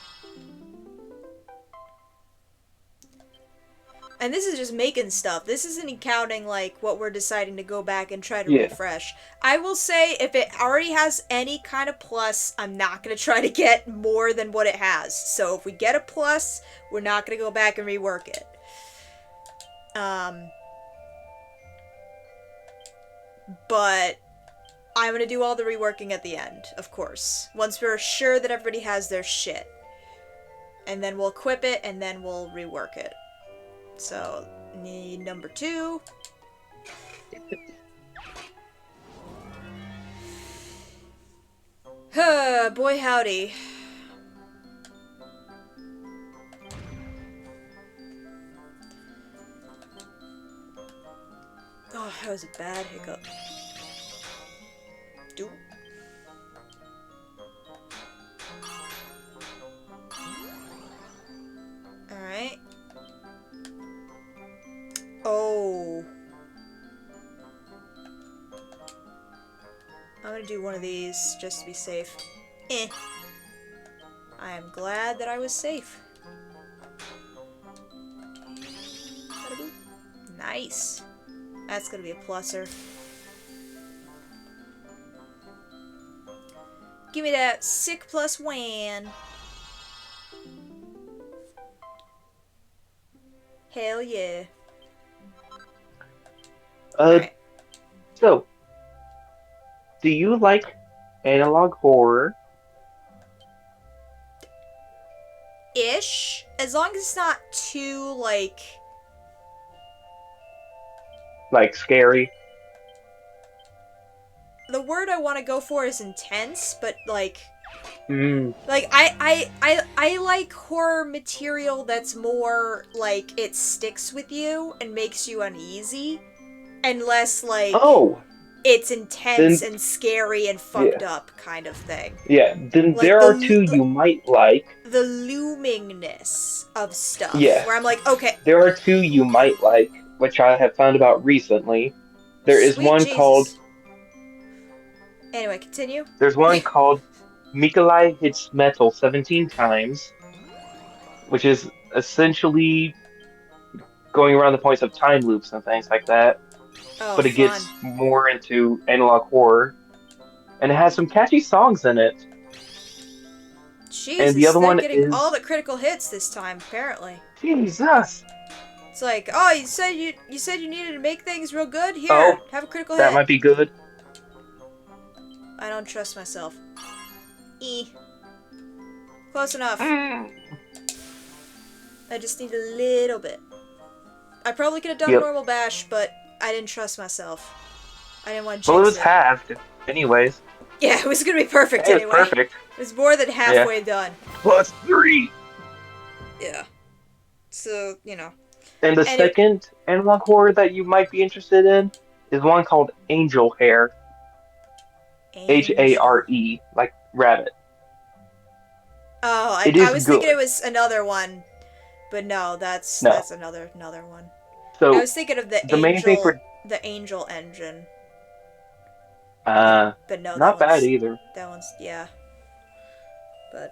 And this is just making stuff. This isn't even counting, like, what we're deciding to go back and try to refresh. I will say, if it already has any kind of plus, I'm not going to try to get more than what it has. So if we get a plus, we're not going to go back and rework it. But I'm going to do all the reworking at the end, of course. Once we're sure that everybody has their shit. And then we'll equip it, and then we'll rework it. So, need number 2. Boy howdy. that was a bad hiccup. Doop. Alright. Oh. I'm gonna do one of these just to be safe. Eh. I am glad that I was safe. Nice. That's gonna be a pluser. Give me that sick plus one. Hell yeah. Alright. So, do you like analog horror? Ish. As long as it's not too, like Scary? the word I want to go for is intense, but like Mm. I like horror material that's more like it sticks with you and makes you uneasy, and less like Oh! it's intense Then- and scary and fucked up kind of thing. Yeah, then Like there the- are two you might like. The loomingness of stuff. Yeah. Where I'm like, okay. There are two you might like, which I have found about recently. There is Sweet one Jesus. called Anyway, continue. There's one called Mikolai Hits Metal 17 Times, which is essentially going around the points of time loops and things like that, Oh, but it fun. gets more into analog horror, and it has some catchy songs in it. Jesus, and the other they're one getting is- all the critical hits this time, apparently. Jesus! It's like, oh, you said you needed to make things real good? Here, Oh, have a critical That hit. might be good. I don't trust myself. Close enough. Mm. I just need a little bit. I probably could have done Yep. normal bash, but I didn't trust myself. I didn't want to Well, it jinx was halved. Anyways, Yeah, it was gonna be perfect it was anyway. perfect. It was more than halfway done. +3! Yeah. So, you know. And the And second analog horror that you might be interested in is one called Angel Hair. Hare, like rabbit. Oh, It is I was thinking good. it was another one. But no, that's No. another one. I So was thinking of the main thing for the Angel Engine. uh, But no, not that bad one's, either. That one's yeah. But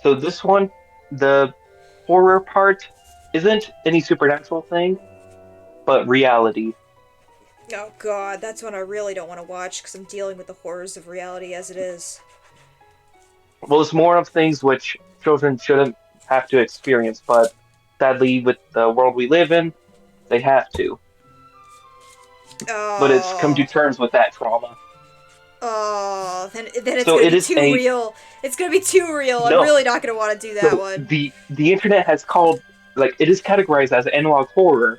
So this one, the horror part isn't any supernatural thing, but reality. oh god, that's one I really don't want to watch because I'm dealing with the horrors of reality as it is. Well, it's more of things which children shouldn't have to experience, but sadly, with the world we live in, they have to. Oh. But it's come to terms with that trauma. Oh, then it's So gonna it be is too a- real. It's gonna be too real. No. I'm really not gonna want to do that So one. the internet has called, like, it is categorized as analog horror,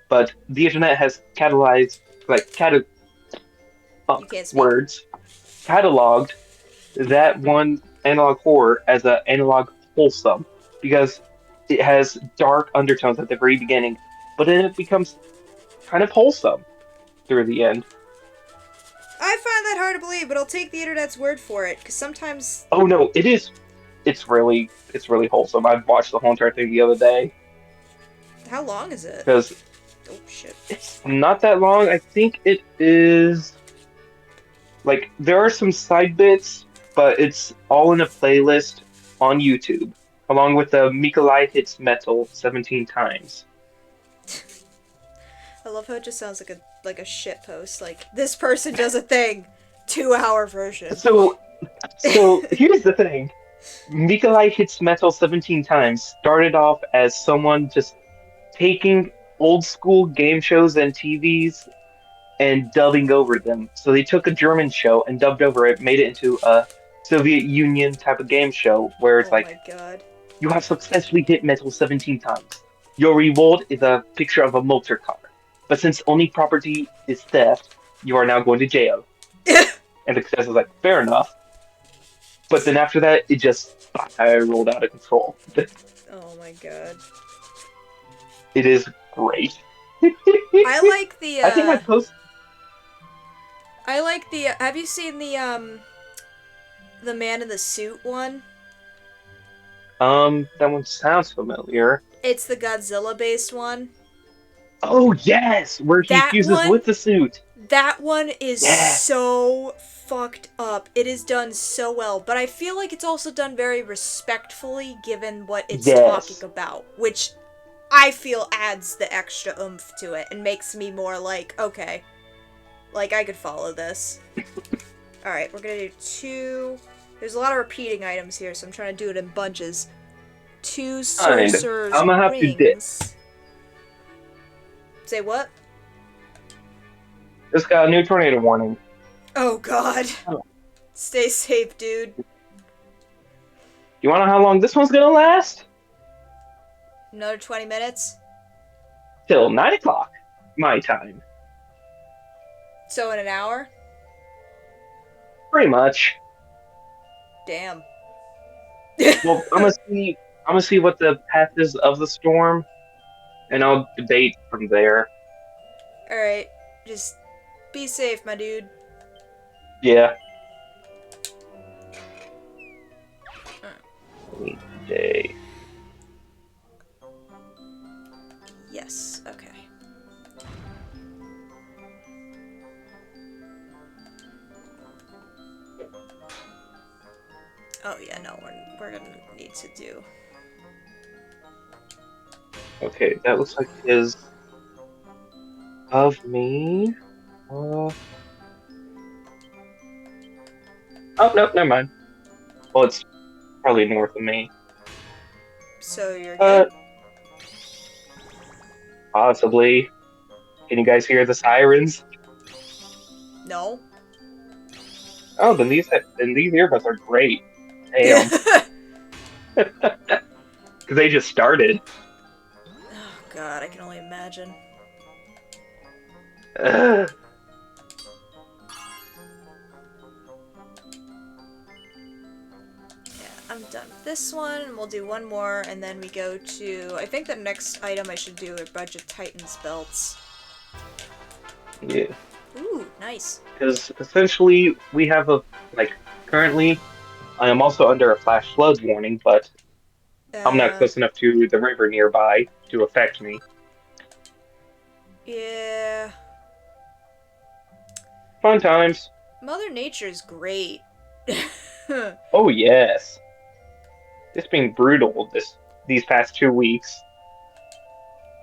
but the internet has cataloged, like, You can't speak. words, cataloged that one analog horror as an analog wholesome, because it has dark undertones at the very beginning, but then it becomes kind of wholesome through the end. I find that hard to believe, but I'll take the internet's word for it because sometimes. Oh no, it is. It's really wholesome. I watched the whole entire thing the other day How long is it? because Oh shit. it's not that long. I think it is. Like, there are some side bits, but it's all in a playlist on YouTube, along with the Mikolai Hits Metal 17 Times. I love how it just sounds like a shit post. Like this person does a thing, 2-hour version. So here's the thing. Mikolai Hits Metal 17 Times started off as someone just taking old school game shows and TVs and dubbing over them. So they took a German show and dubbed over it, made it into a Soviet Union type of game show where it's Oh like, my god. you have successfully hit metal 17 times. Your reward is a picture of a motor car. But since only property is theft, you are now going to jail. And the contestant was like, fair enough. But then after that, it just rolled out of control. Oh my god. It is great. I like the. I think my post. I like the. Have you seen the man in the suit one? That one sounds familiar. It's the Godzilla based one. Oh yes, where he That fuses with one, the suit. that one is Yes, so fucked up. It is done so well, but I feel like it's also done very respectfully given what it's talking yes. about, which I feel adds the extra oomph to it and makes me more like, okay, like I could follow this. Alright, we're gonna do 2. There's a lot of repeating items here, so I'm trying to do it in bunches. 2 Kind. sorcerer's I'm gonna have to dip. rings. Say what? Just got a new tornado warning. Oh god. Oh. Stay safe, dude. You wanna know how long this one's gonna last? Another 20 minutes? Till 9 o'clock, my time. So in an hour? Pretty much. Damn. Well, I'm gonna see what the path is of the storm, and I'll debate from there. Alright, just be safe, my dude. Yeah. Day. Yes, okay. Oh yeah, no, we're gonna need to do. Okay, that looks like it is of me. Oh no, never mind. Well, it's probably north of me. So you're Uh, good? possibly. Can you guys hear the sirens? No? Oh, then these earbuds are great. Damn, because they just started. Oh god, I can only imagine. Ugh. Yeah, I'm done with this one, and we'll do one more, and then we go to... I think the next item I should do are Budget Titans belts. Yeah, Ooh, nice. because essentially we have currently I am also under a flash flood warning, but I'm not close enough to the river nearby to affect me. Yeah. Fun times. Mother Nature's great. Oh yes. It's been brutal these past 2 weeks.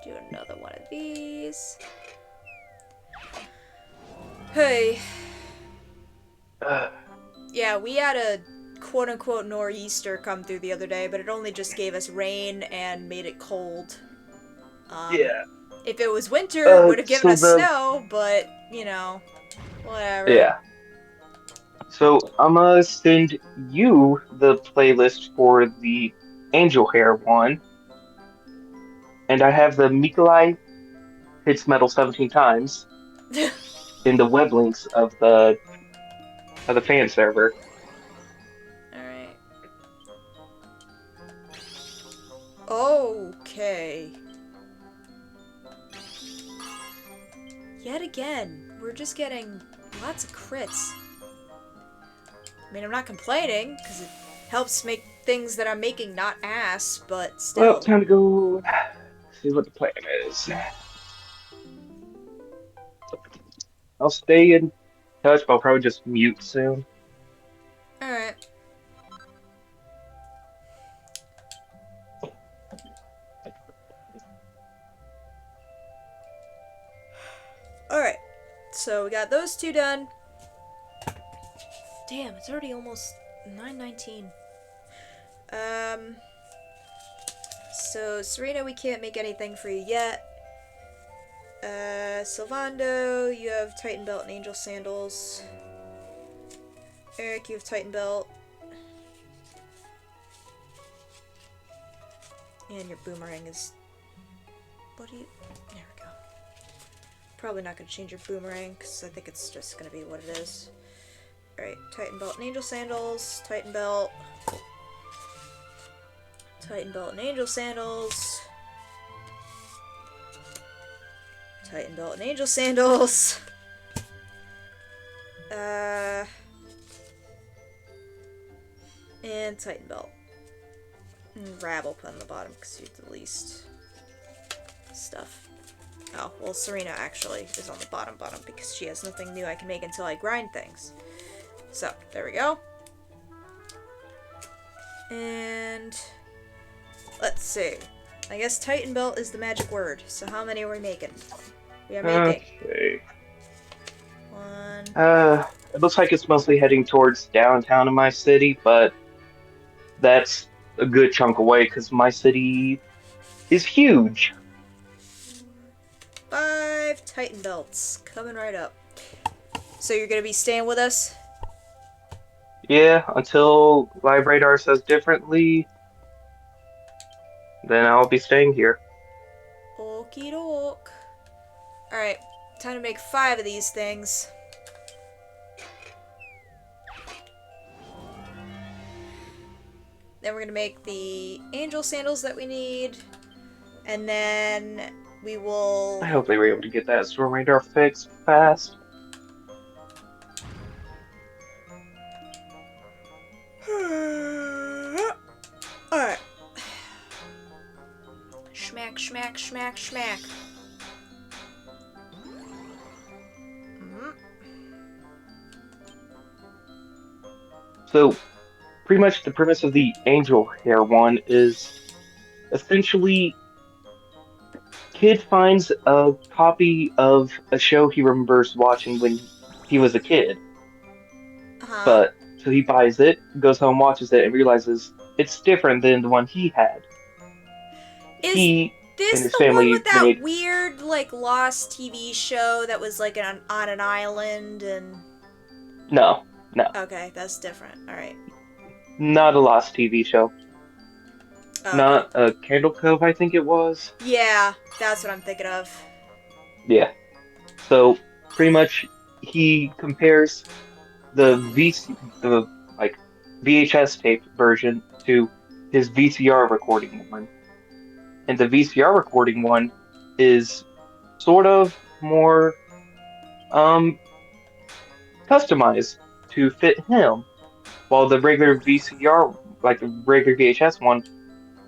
Do another one of these. Hey. Ugh. Yeah, we had a quote-unquote nor'easter come through the other day, but it only just gave us rain and made it cold. Yeah. If it was winter, it would have given So us snow, but, you know, whatever. yeah. So I'm gonna send you the playlist for the Angel Hair one, and I have the Mikolai hits metal 17 times in the web links of the fan server. Alright. Okay. Yet again, we're just getting lots of crits. I mean, I'm not complaining, because it helps make things that I'm making not ass, but still. Well, time to go see what the plan is. I'll stay in touch, but I'll probably just mute soon. Alright. Alright. So we got those 2 done. Damn, it's already almost 9:19. So Serena, we can't make anything for you yet. Sylvando, you have Titan Belt and Angel Sandals. Eric, you have Titan Belt. And your boomerang is... What do you... There we go. Probably not going to change your boomerang, because I think it's just going to be what it is. Alright, Titan Belt and Angel Sandals. Titan Belt. Titan Belt and Angel Sandals. Titan Belt and Angel Sandals. And Titan Belt. And Rab will put on the bottom because you have the least stuff. Oh, well, Serena actually is on the bottom because she has nothing new I can make until I grind things. So, there we go. And let's see. I guess Titan Belt is the magic word. So how many are we making? We are making Okay. 1. It looks like it's mostly heading towards downtown in my city, but that's a good chunk away because my city is huge. 5 Titan Belts coming right up. So you're gonna be staying with us? Yeah, until LiveRadar says differently, then I'll be staying here. Okie doke. Alright, time to make 5 of these things. Then we're gonna make the angel sandals that we need. And then we will... I hope they were able to get that storm radar fixed fast. Alright. Schmack, schmack, schmack, schmack. So, pretty much the premise of the angel hair one is essentially kid finds a copy of a show he remembers watching when he was a kid. Uh-huh. But so he buys it, goes home, watches it, and realizes it's different than the one he had. Is He this and his the family one with that made weird, like, lost TV show that was, like, on an island and... no, Okay, that's different. Alright. not a Lost TV show. Okay. Not a Candle Cove, I think it was. Yeah, that's what I'm thinking of. Yeah. So pretty much he compares the like VHS tape version to his VCR recording one. And the VCR recording one is sort of more customized to fit him, while the regular VCR, like the regular VHS one,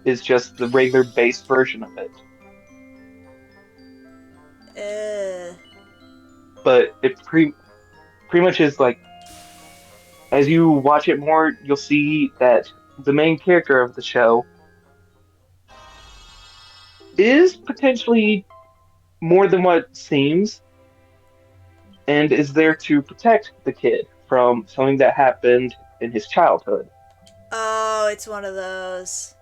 is just the regular base version of it. But it pretty much is like, as you watch it more, you'll see that the main character of the show is potentially more than what it seems, and is there to protect the kid from something that happened in his childhood. Oh, it's one of those.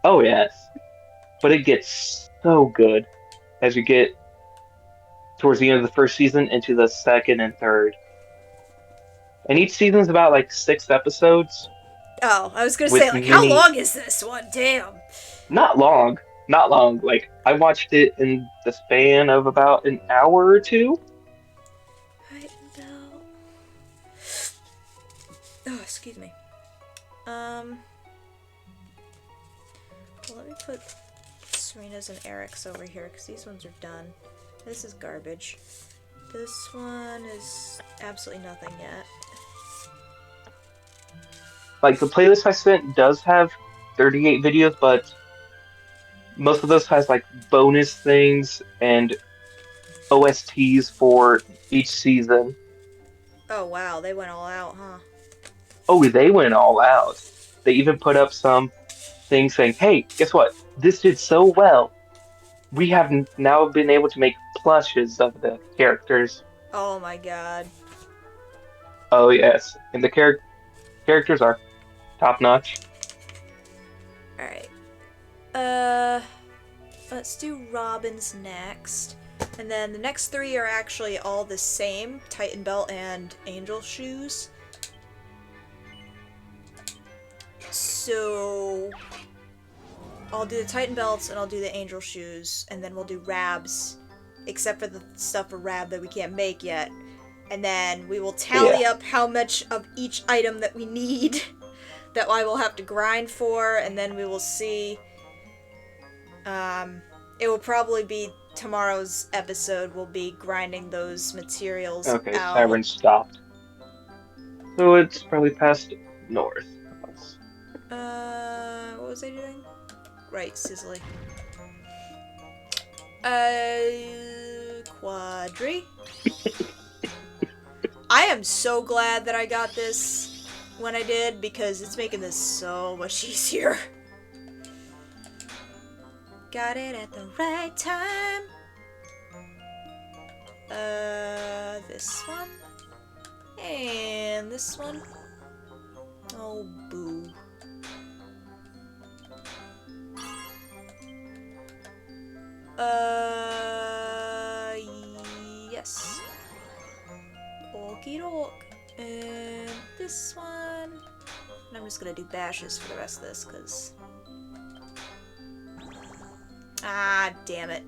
Oh yes, but it gets so good as you get towards the end of the first season into the second and third. And each season's about like 6 episodes. Oh, I was gonna With say, like, how mini- long is this one? Damn. Not long. Not long. Like, I watched it in the span of about an hour or two. Right now. Oh, excuse me. Well, let me put Serena's and Eric's over here, because these ones are done. This is garbage. This one is absolutely nothing yet. Like, the playlist I sent does have 38 videos, but most of those has, like, bonus things and OSTs for each season. Oh, wow, they went all out, huh? Oh, they went all out. They even put up some things saying, hey, guess what? This did so well. We have now been able to make plushes of the characters. Oh my god. Oh, yes. And the characters are top-notch. Alright. Let's do Robin's next. And then the next 3 are actually all the same. Titan Belt and Angel Shoes. So... I'll do the Titan Belts and I'll do the Angel Shoes. And then we'll do Rabs. Except for the stuff for Rab that we can't make yet. And then we will tally up how much of each item that we need. That I will have to grind for. And then we will see... it will probably be tomorrow's episode will be grinding those materials Okay, out. siren stopped. So it's probably past north. What was I doing? Right, Sizzly. Quadri. I am so glad that I got this when I did, because it's making this so much easier. Got it at the right time. This one. And this one. Oh, boo. Yes. Okie doke. And this one. And I'm just gonna do bashes for the rest of this, because... Ah, damn it.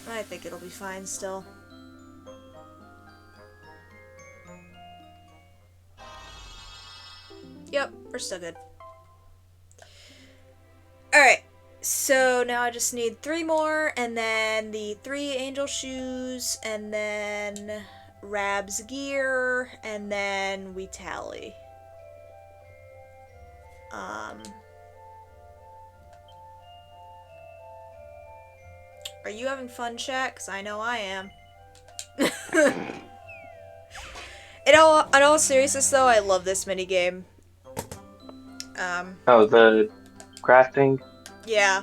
I think it'll be fine still. Yep, we're still good. Alright, so now I just need 3 more, and then the 3 angel shoes, and then Rab's gear, and then we tally. Are you having fun, chat? 'Cause I know I am. In all seriousness, though, I love this minigame. Oh, the crafting? Yeah.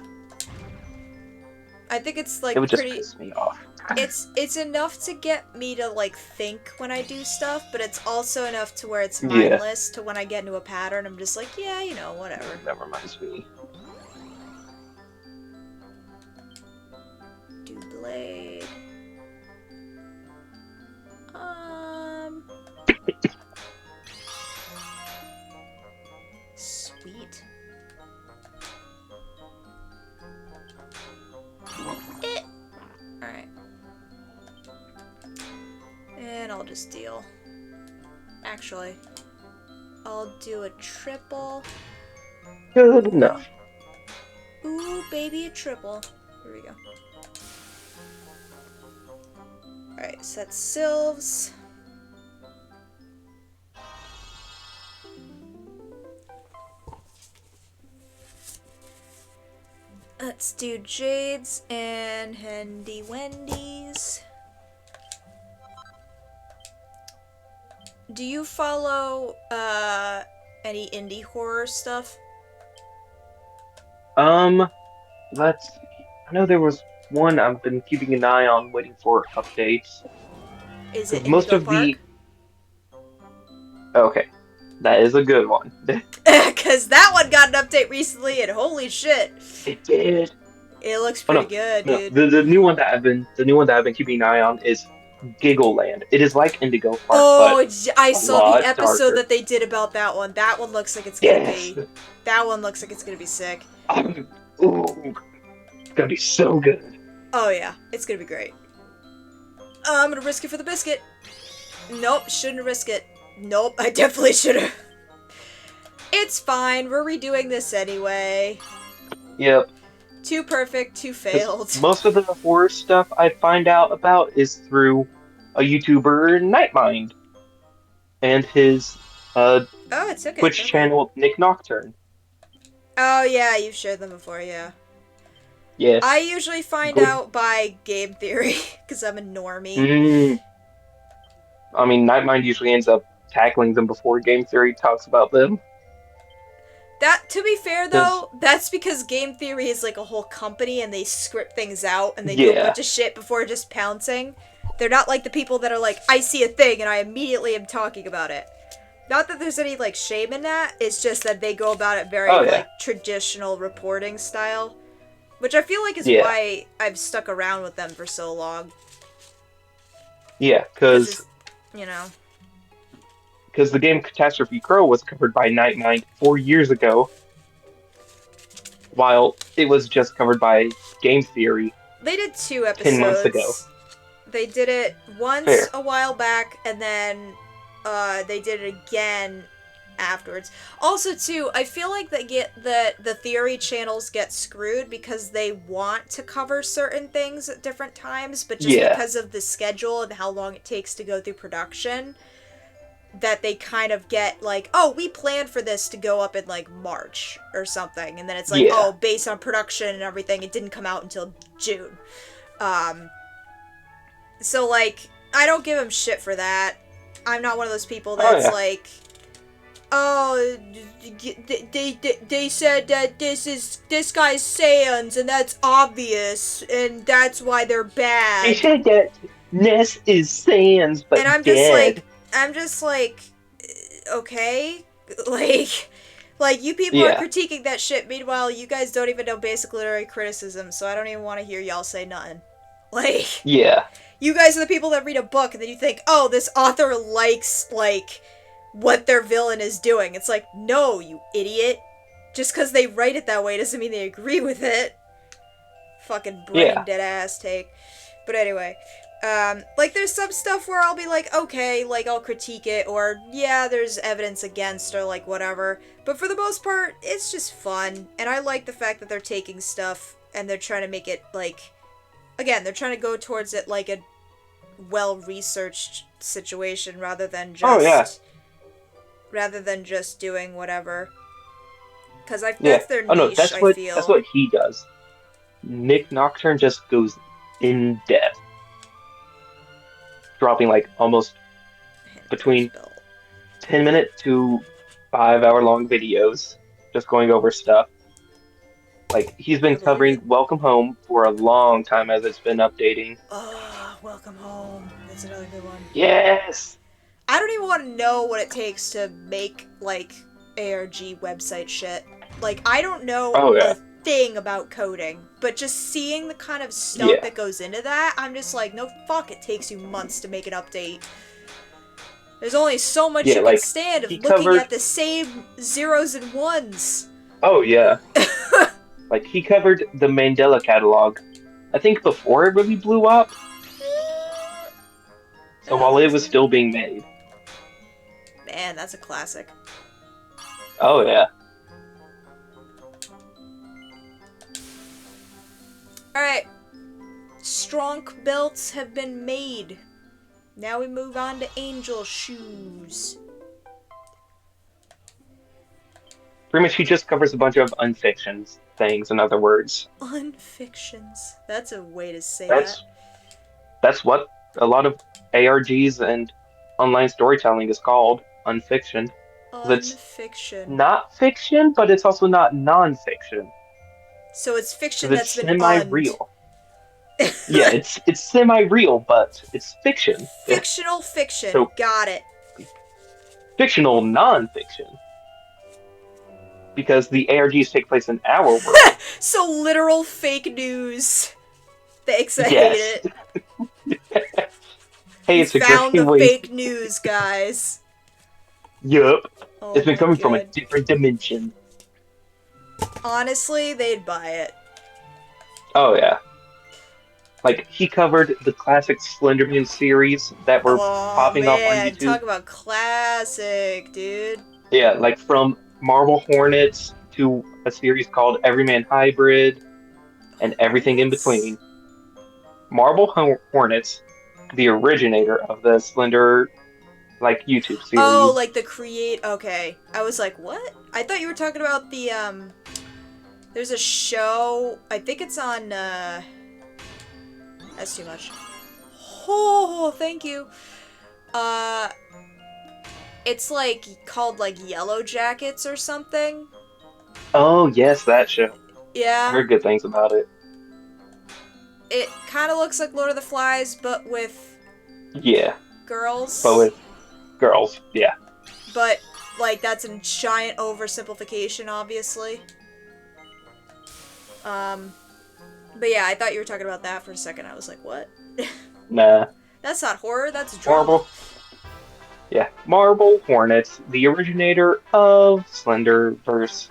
I think it's, like, It would just pretty... piss me off. It's enough to get me to, like, think when I do stuff, but it's also enough to where it's Yeah. mindless to when I get into a pattern, I'm just like, yeah, you know, whatever. That reminds me. Do blade. Sweet. Alright. And I'll just deal. Actually, I'll do a triple. Good enough. Ooh, baby, a triple. Here we go. Alright, so that's Sylves. Let's do Jades and Hendy Wendy's. Do you follow any indie horror stuff? Let's see. I know there was one I've been keeping an eye on, waiting for updates. Is it Most Indigo of Park? Okay, that is a good one. Because that one got an update recently, and holy shit, It did. it looks Oh, no, pretty good, No, dude. the new one that I've been keeping an eye on is Giggle Land. It is like Indigo Park, Oh, but I saw lot the episode darker. that they did about that one. That one looks like it's gonna yes. be. That one looks like it's gonna be sick. Ooh, it's gonna be so good. Oh yeah, it's gonna be great. I'm gonna risk it for the biscuit. Nope, shouldn't risk it. Nope, I definitely should've. It's fine, we're redoing this anyway. Yep. 2 perfect, 2 failed. Most of the horror stuff I find out about is through a YouTuber, Nightmind, and his Oh, it's okay. Twitch channel, Nick Nocturne. Oh yeah, you've shared them before, yeah. Yeah. I usually find Good. out by game theory, because I'm a normie. I mean, Nightmind usually ends up tackling them before Game Theory talks about them. That, to be fair though, that's because Game Theory is like a whole company and they script things out and they do a Yeah. bunch of shit before just pouncing. They're not like the people that are like, I see a thing and I immediately am talking about it. Not that there's any like shame in that, it's just that they go about it very like traditional reporting style. Which I feel like is why I've stuck around with them for so long. Yeah, because you know. Because the game Catastrophe Crow was covered by Nightmind 4 years ago, while it was just covered by Game Theory. They did 2 episodes. 10 months ago. They did it once Fair. a while back, and then they did it again afterwards. Also, too, I feel like the theory channels get screwed because they want to cover certain things at different times, but just Yeah. because of the schedule and how long it takes to go through production, that they kind of get like, oh, we planned for this to go up in like March or something, and then it's like, Yeah. oh, based on production and everything, it didn't come out until June. So like, I don't give him shit for that. I'm not one of those people that's yeah. like, oh, they said that this guy's Saiyans and that's obvious and that's why they're bad. They said that Ness is Sans, but and dead. I'm just like, okay, like you people are Yeah. critiquing that shit. Meanwhile, you guys don't even know basic literary criticism, so I don't even want to hear y'all say nothing. Like, Yeah. you guys are the people that read a book and then you think, oh, this author likes, like, what their villain is doing. It's like, no, you idiot. Just because they write it that way doesn't mean they agree with it. Fucking brain dead ass take. But anyway, like, there's some stuff where I'll be like, okay, like, I'll critique it, or, yeah, there's evidence against, or, like, whatever. But for the most part, it's just fun. And I like the fact that they're taking stuff and they're trying to make it, like, again, they're trying to go towards it like a well-researched situation rather than just rather than just doing whatever. Because that's their niche, no, that's what feel. that's what he does. Nick Nocturne just goes in depth, dropping like almost between 10-minute to 5-hour long videos, just going over stuff. Like, he's been covering Welcome Home for a long time as it's been updating. Oh, Welcome Home. That's another good one. Yes! I don't even want to know what it takes to make, like, ARG website shit. Like, I don't know a thing about coding, but just seeing the kind of stuff that goes into that, I'm just like, no fuck, it takes you months to make an update. There's only so much you can stand of looking at the same zeros and ones. Oh, yeah. Like, he covered the Mandela catalog, I think before it really blew up. So while it was still being made. Man, that's a classic. Oh, yeah. Alright. Strong belts have been made. Now we move on to angel shoes. Pretty much he just covers a bunch of unfictions things, in other words. Unfictions. That's a way to say that. That's what a lot of ARGs and online storytelling is called, unfiction. Unfiction. It's not fiction, but it's also not non-fiction. So it's fiction that's been semi-real. Yeah, it's semi-real, but it's fiction. Fictional fiction. So, got it. Fictional non-fiction. Because the ARGs take place in our world. So literal fake news. Thanks, I hate it. Hey, it's found the fake news, guys. Yup. Oh, it's been coming from a different dimension. Honestly, they'd buy it. Oh, yeah. Like, he covered the classic Slenderman series that were popping up on YouTube. Talk about classic, dude. Yeah, like from Marble Hornets to a series called Everyman Hybrid and everything in between. Marble Hornets, the originator of the Slender, like, YouTube series. Oh, like the okay. I was like, what? I thought you were talking about the, there's a show, I think it's on, that's too much. Oh, thank you. It's like called like Yellow Jackets or something. Oh yes, that show. Yeah. I heard good things about it. It kind of looks like Lord of the Flies, but with girls. But with girls, yeah. But like that's a giant oversimplification, obviously. But yeah, I thought you were talking about that for a second. I was like, what? Nah. That's not horror, that's drama. Marble Hornets, the originator of Slenderverse,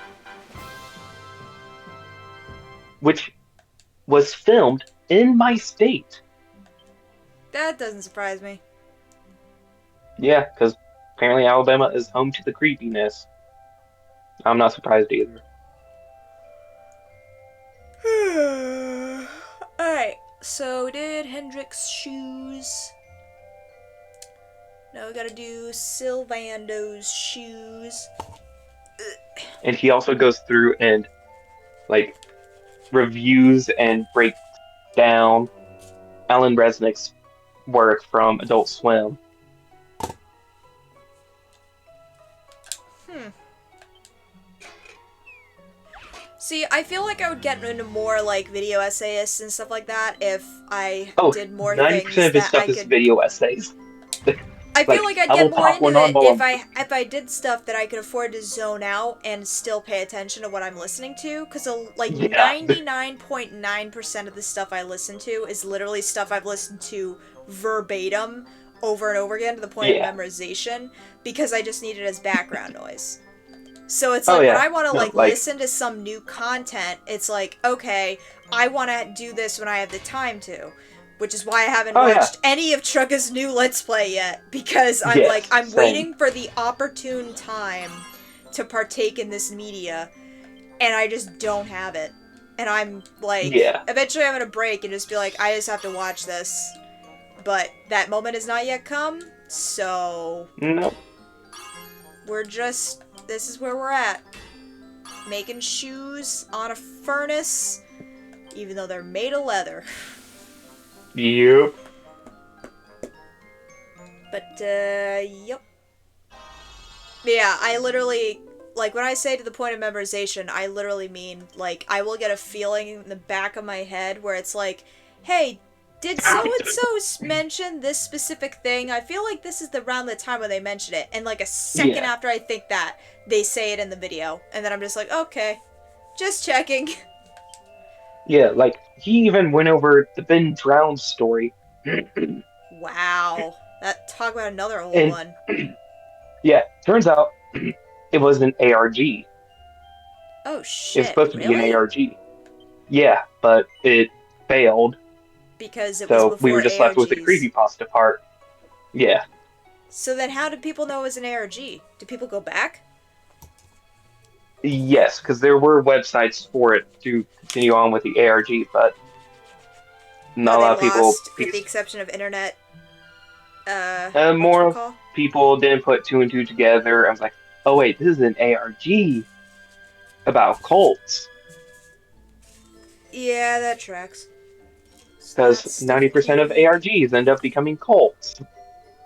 which was filmed in my state. That doesn't surprise me. Yeah, because Apparently, Alabama is home to the creepiness. I'm not surprised either. Alright, so we did Hendrix shoes. Now we gotta do Sylvando's shoes. And he also goes through and like reviews and breaks down Alan Resnick's work from Adult Swim. See, I feel like I would get into more like video essayists and stuff like that if I did more 90% things of his that stuff I is could. video essays. I feel like I'd I will get more pop one into on it while if I did stuff that I could afford to zone out and still pay attention to what I'm listening to. Because like Yeah. 99.9% of the stuff I listen to is literally stuff I've listened to verbatim over and over again to the point Yeah. of memorization because I just need it as background noise. So it's Oh, like when yeah. I want to No, like like- listen to some new content, it's like, okay, I want to do this when I have the time to. Which is why I haven't Oh, yeah. watched any of Trucka's new Let's Play yet. Because I'm Yes, like, I'm same. waiting for the opportune time to partake in this media. And I just don't have it. And I'm like, Yeah. eventually I'm going to break and just be like, I just have to watch this. But that moment has not yet come. So No. this is where we're at. Making shoes on a furnace. Even though they're made of leather. Yep. But, yep. Yeah, I literally, like, when I say to the point of memorization, I literally mean, like, I will get a feeling in the back of my head where it's like, hey, did so-and-so mention this specific thing? I feel like this is around the time when they mentioned it. And, like, a second Yeah. after I think that, they say it in the video. And then I'm just like, okay, just checking. Yeah, like, he even went over the Ben Drowned story. Wow. Talk about another old And- one. Yeah, turns out it was an ARG. Oh, It shit, was supposed to be really? an ARG. Yeah, but it failed, Because it was so before we were just left with the ARGs. creepypasta part. Yeah. So then how did people know it was an ARG? Did people go back? Yes, because there were websites for it to continue on with the ARG, but not a lot of people. With the exception of internet. More whatchamacall? people didn't put two and two together. I was like, oh wait, this is an ARG about cults. Yeah, that tracks. Because That's 90% of sticky. ARGs end up becoming cults.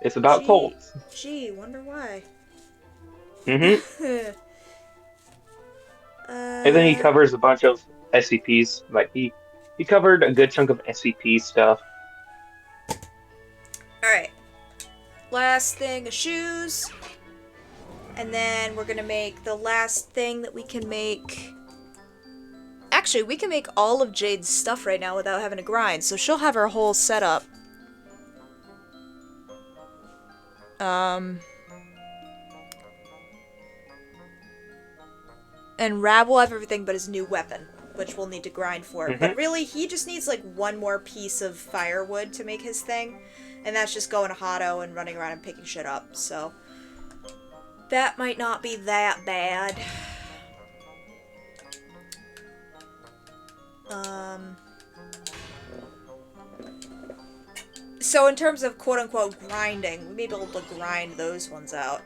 It's about Gee. cults. Gee, wonder why. Mm-hmm. And then he covers a bunch of SCPs. Like he covered a good chunk of SCP stuff. Alright. Last thing of shoes. And then we're gonna make the last thing that we can make. Actually, we can make all of Jade's stuff right now without having to grind, so she'll have her whole setup. And Rab will have everything but his new weapon, which we'll need to grind for. But really, he just needs like one more piece of firewood to make his thing. And that's just going to Hotto and running around and picking shit up, so that might not be that bad. So in terms of quote-unquote grinding, we may be able to grind those ones out.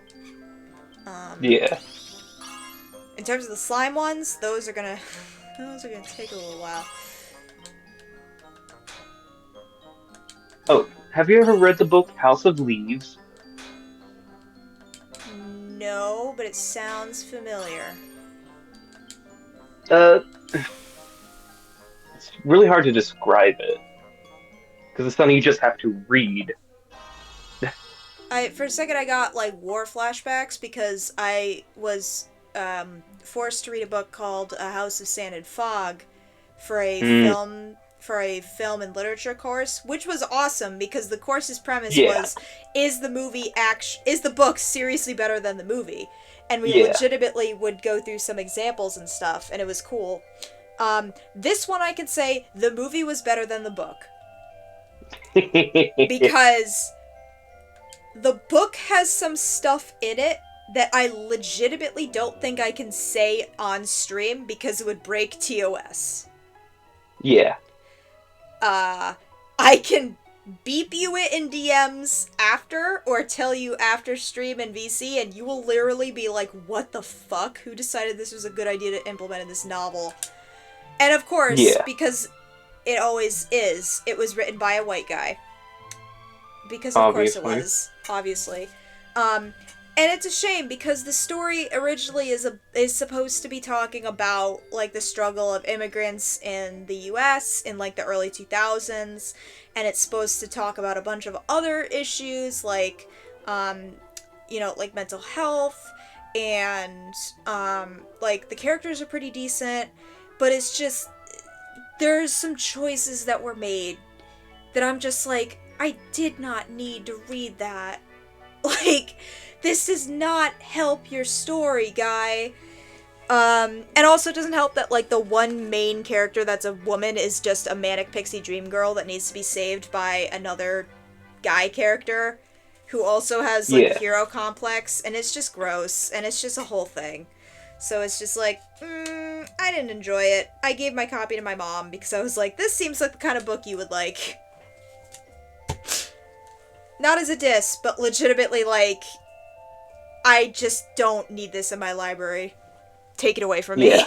Yeah. In terms of the slime ones, those are gonna take a little while. Oh, have you ever read the book House of Leaves? No, but it sounds familiar. It's really hard to describe it. Because it's something you just have to read. For a second I got like war flashbacks because I was forced to read a book called A House of Sand and Fog for a film and literature course, which was awesome because the course's premise was, is the book seriously better than the movie? And we legitimately would go through some examples and stuff, and it was cool. This one I can say the movie was better than the book. Because the book has some stuff in it that I legitimately don't think I can say on stream because it would break TOS. Yeah. I can beep you it in DMs after, or tell you after stream in VC, and you will literally be like, what the fuck? Who decided this was a good idea to implement in this novel? And of course, Yeah. because it always is, it was written by a white guy. Because of course it was, obviously. And it's a shame because the story originally is supposed to be talking about like the struggle of immigrants in the US in like the early 2000s, and it's supposed to talk about a bunch of other issues like like mental health, and like the characters are pretty decent, but it's just there's some choices that were made that I'm just like, I did not need to read that. Like, this does not help your story, guy. And also it doesn't help that, like, the one main character that's a woman is just a manic pixie dream girl that needs to be saved by another guy character who also has, like, a hero complex, and it's just gross, and it's just a whole thing. So it's just like, I didn't enjoy it. I gave my copy to my mom because I was like, this seems like the kind of book you would like. Not as a diss, but legitimately, like, I just don't need this in my library. Take it away from me.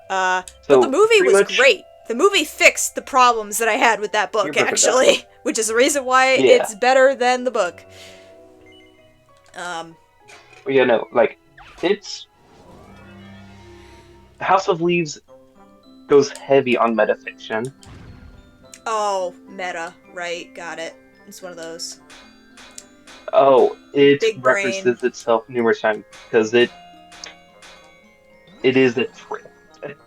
But the movie was great. The movie fixed the problems that I had with that book, actually. Which is the reason why it's better than the book. It's... House of Leaves goes heavy on metafiction. Oh, meta. Right, got it. It's one of those. Oh, it references itself numerous times because it is a trip.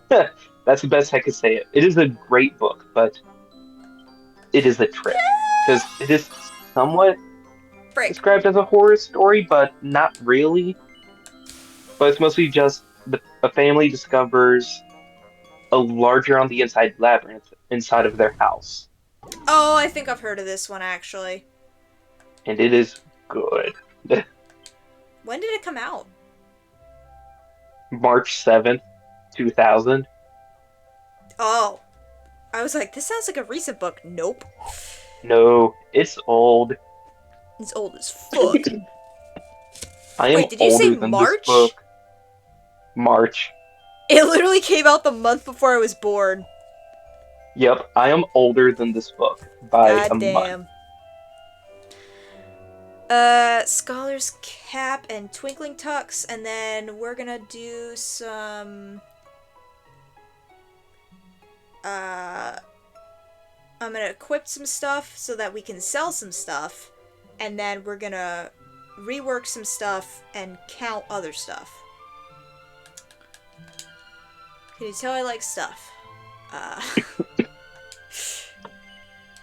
That's the best I could say it. It is a great book, but it is a trip because it is somewhat described as a horror story, but not really. But it's mostly just a family discovers a larger on the inside labyrinth inside of their house. Oh, I think I've heard of this one, actually. And it is good. When did it come out? March 7th, 2000. Oh. I was like, this sounds like a recent book. Nope. No, it's old. It's old as fuck. Wait, did you say March? March. It literally came out the month before I was born. Yep, I am older than this book by a month. Scholar's Cap and Twinkling Tux, and then we're gonna do some... I'm gonna equip some stuff so that we can sell some stuff, and then we're gonna rework some stuff and count other stuff. Can you tell I like stuff?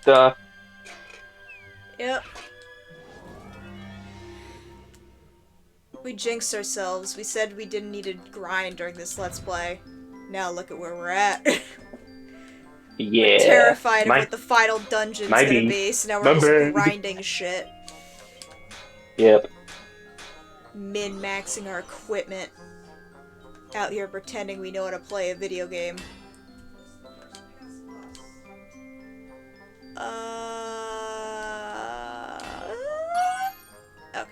Duh. Yep. We jinxed ourselves. We said we didn't need to grind during this Let's Play. Now look at where we're at. Yeah. We're terrified of what the final dungeon's gonna be, so now we're just grinding shit. Yep. Min-maxing our equipment. Out here pretending we know how to play a video game. Okay.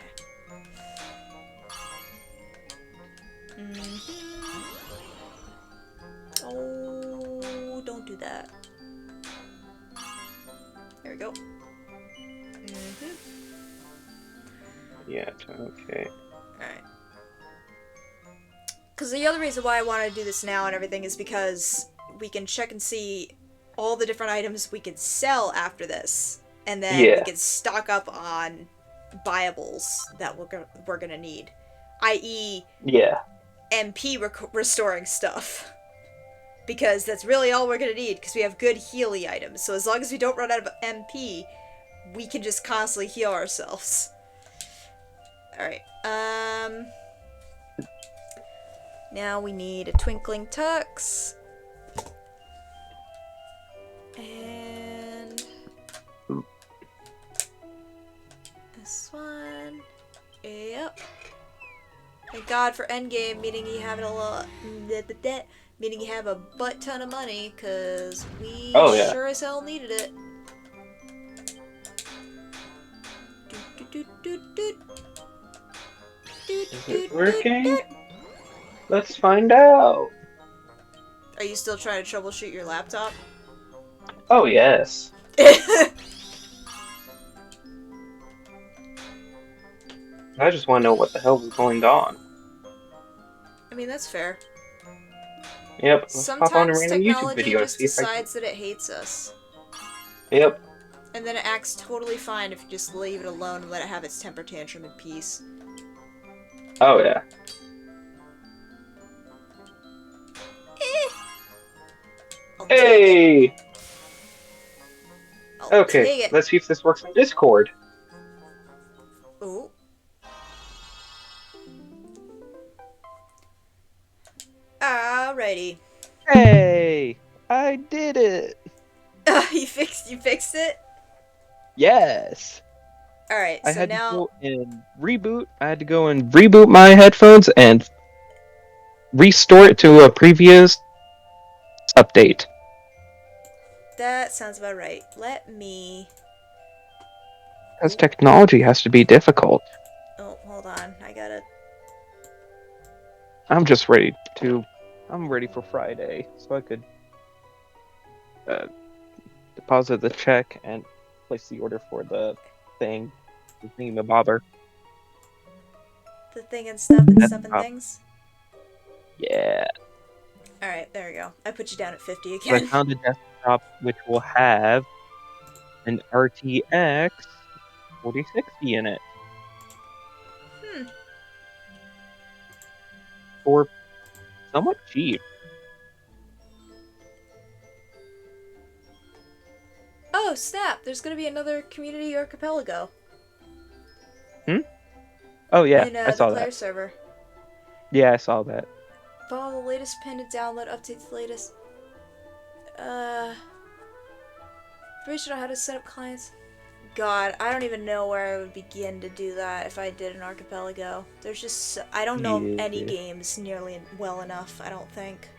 Oh, don't do that. There we go. Yeah, okay. Alright. Because the other reason why I want to do this now and everything is because we can check and see all the different items we can sell after this. And then we can stock up on buyables that we're gonna need. I.e. MP restoring stuff. Because that's really all we're gonna need, because we have good healy items. So as long as we don't run out of MP, we can just constantly heal ourselves. Alright, now we need a Twinkling Tux. And This one. Yep. Thank God for endgame, meaning you have meaning you have a butt ton of money, cause we Oh, yeah. sure as hell needed it. Is it working? Let's find out. Are you still trying to troubleshoot your laptop? Oh, yes. I just want to know what the hell is going on. I mean, that's fair. Yep, let's pop on a Sometimes random YouTube technology video and just see if I can... decides that it hates us. Yep. And then it acts totally fine if you just leave it alone and let it have its temper tantrum in peace. Oh, yeah. I'll take it. Hey! I'll Okay, take it. let's see if this works on Discord. Ooh. Alrighty. Hey, I did it. You fixed it? Yes. Alright, I so had now to go and reboot. I had to go and reboot my headphones and restore it to a previous update. that sounds about right. Let me Because technology has to be difficult. oh, hold on. I gotta I'm just ready to. I'm ready for Friday, so I could deposit the check and place the order for the thing. The thingamabobber. the thing and stuff and That's stuff and up. things. Yeah. Alright, there we go. I put you down at 50 I again. found a desktop which will have an RTX 4060 in it. For somewhat cheap. Oh, snap! There's gonna be another community archipelago Oh yeah, in I the saw player that. server. Yeah, I saw that. Follow the latest pin to download, update the latest. Information on how to set up clients. God, I don't even know where I would begin to do that if I did an archipelago. There's just I don't know any Yeah. games nearly well enough, I don't think,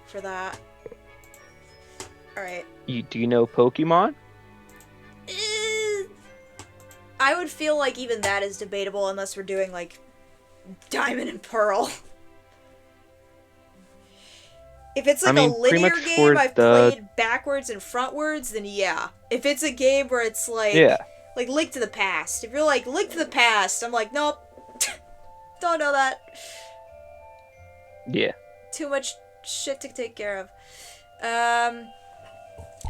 for that. Alright. Do you know Pokemon? I would feel like even that is debatable unless we're doing, like, Diamond and Pearl. If it's like I mean, a pretty linear much game for I've the- played backwards and frontwards, then yeah. If it's a game where it's like, Yeah. like Link to the Past. If you're like, Link to the Past, I'm like, nope. Don't know that. Yeah. Too much shit to take care of.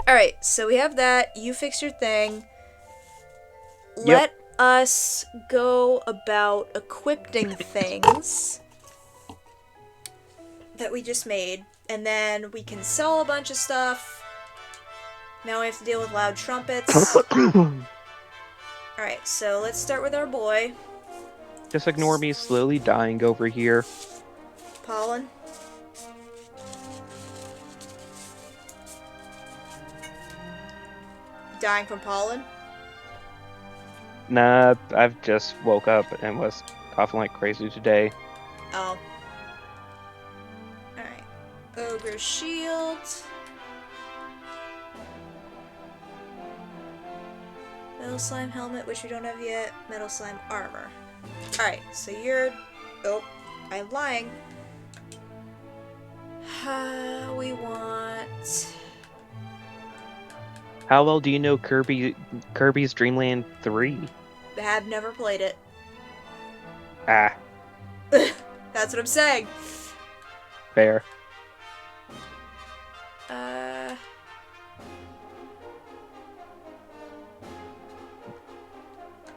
Alright, so we have that. You fix your thing. Let us go about equipping things that we just made. And then we can sell a bunch of stuff. Now we have to deal with loud trumpets. Alright, so let's start with our boy, Just ignore me slowly dying over here. Pollen. Dying from pollen? Nah, I've just woke up and was coughing like crazy today. Oh. Alright. Ogre shield. Metal slime helmet, which we don't have yet. Metal slime armor. Alright, so you're... Oh, I'm lying. We want... How well do you know Kirby's Dream Land 3? I have never played it. Ah, That's what I'm saying. fair.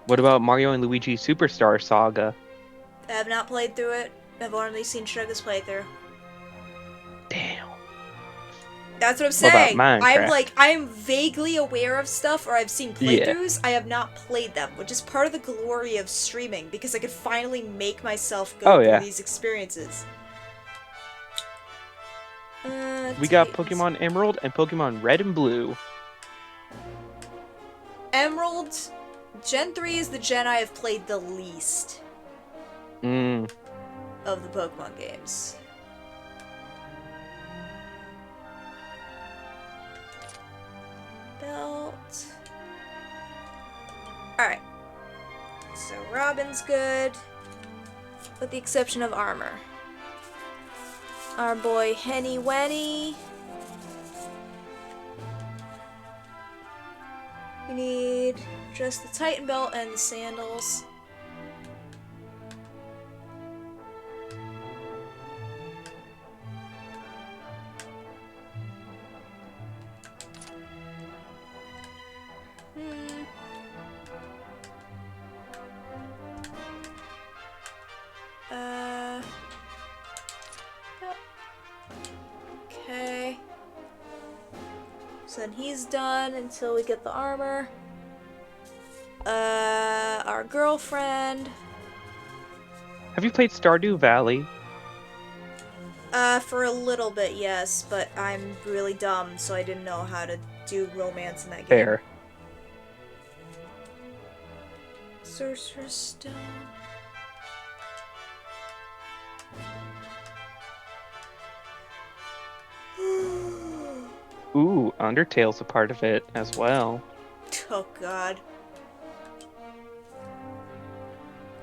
What about Mario and Luigi Superstar Saga? I have not played through it. I've only seen Sugar's playthrough. Damn. That's what I'm What about saying. Minecraft? I'm vaguely aware of stuff, or I've seen Yeah. playthroughs. I have not played them, which is part of the glory of streaming, because I could finally make myself go Oh, through yeah. these experiences. We got Titans. Pokemon Emerald and Pokemon Red and Blue. Emerald Gen 3 is the gen I have played the least Mm. of the Pokemon games. Belt. Alright. So Robin's good, with the exception of armor. Our boy Henny Wenny. We need just the Titan belt and the sandals. Okay. So then he's done until we get the armor. Our girlfriend. Have you played Stardew Valley? For a little bit, yes, but I'm really dumb, so I didn't know how to do romance in that game. Fair. Sorcerer's Stone. Ooh, Undertale's a part of it as well. Oh god.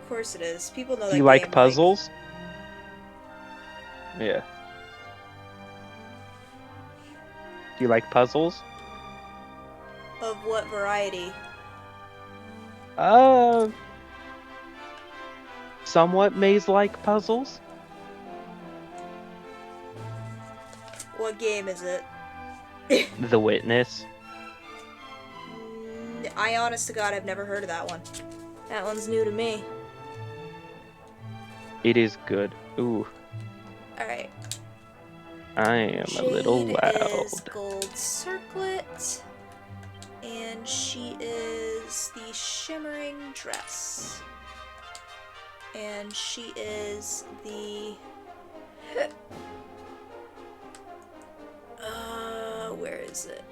Of course it is. People know that Do you game, like puzzles? Yeah. Do you like puzzles? Of what variety? Somewhat maze-like puzzles? What game is it? The Witness. I honest to god, I've never heard of that one. That one's new to me. It is good. Ooh, Alright. I am a little Jade loud. is Gold Circlet. And she is the Shimmering Dress. And she is the... where is it?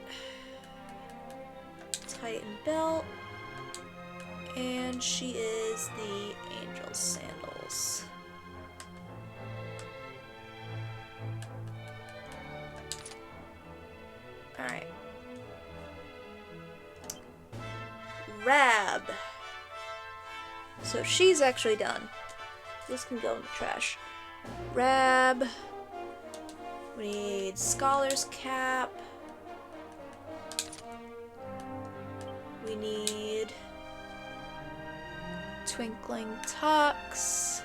Titan Belt. And she is the Angel Sandals. Alright. Rab. So she's actually done. This can go in the trash. Rab. We need Scholar's Cap. We need Twinkling Tux.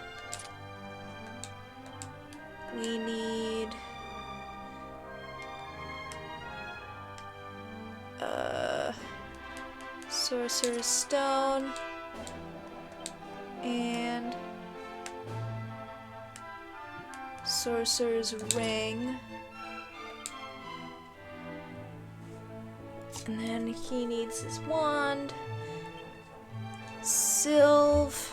We need Sorcerer's Stone and Sorcerer's Ring. And then he needs his wand. Sylve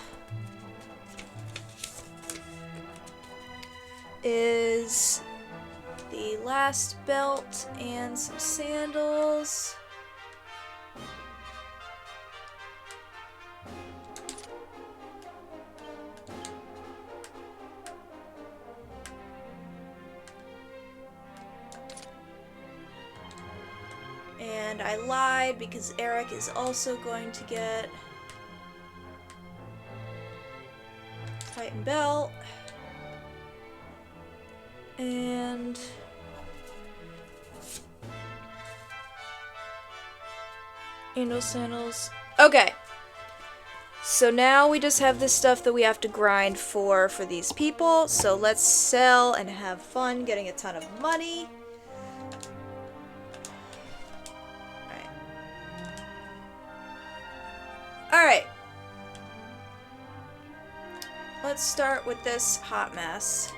is the last belt and some sandals. And I lied because Eric is also going to get Titan Belt. And Angel Sandals. Okay. So now we just have this stuff that we have to grind for these people. So let's sell and have fun getting a ton of money. Alright. Let's start with this hot mess.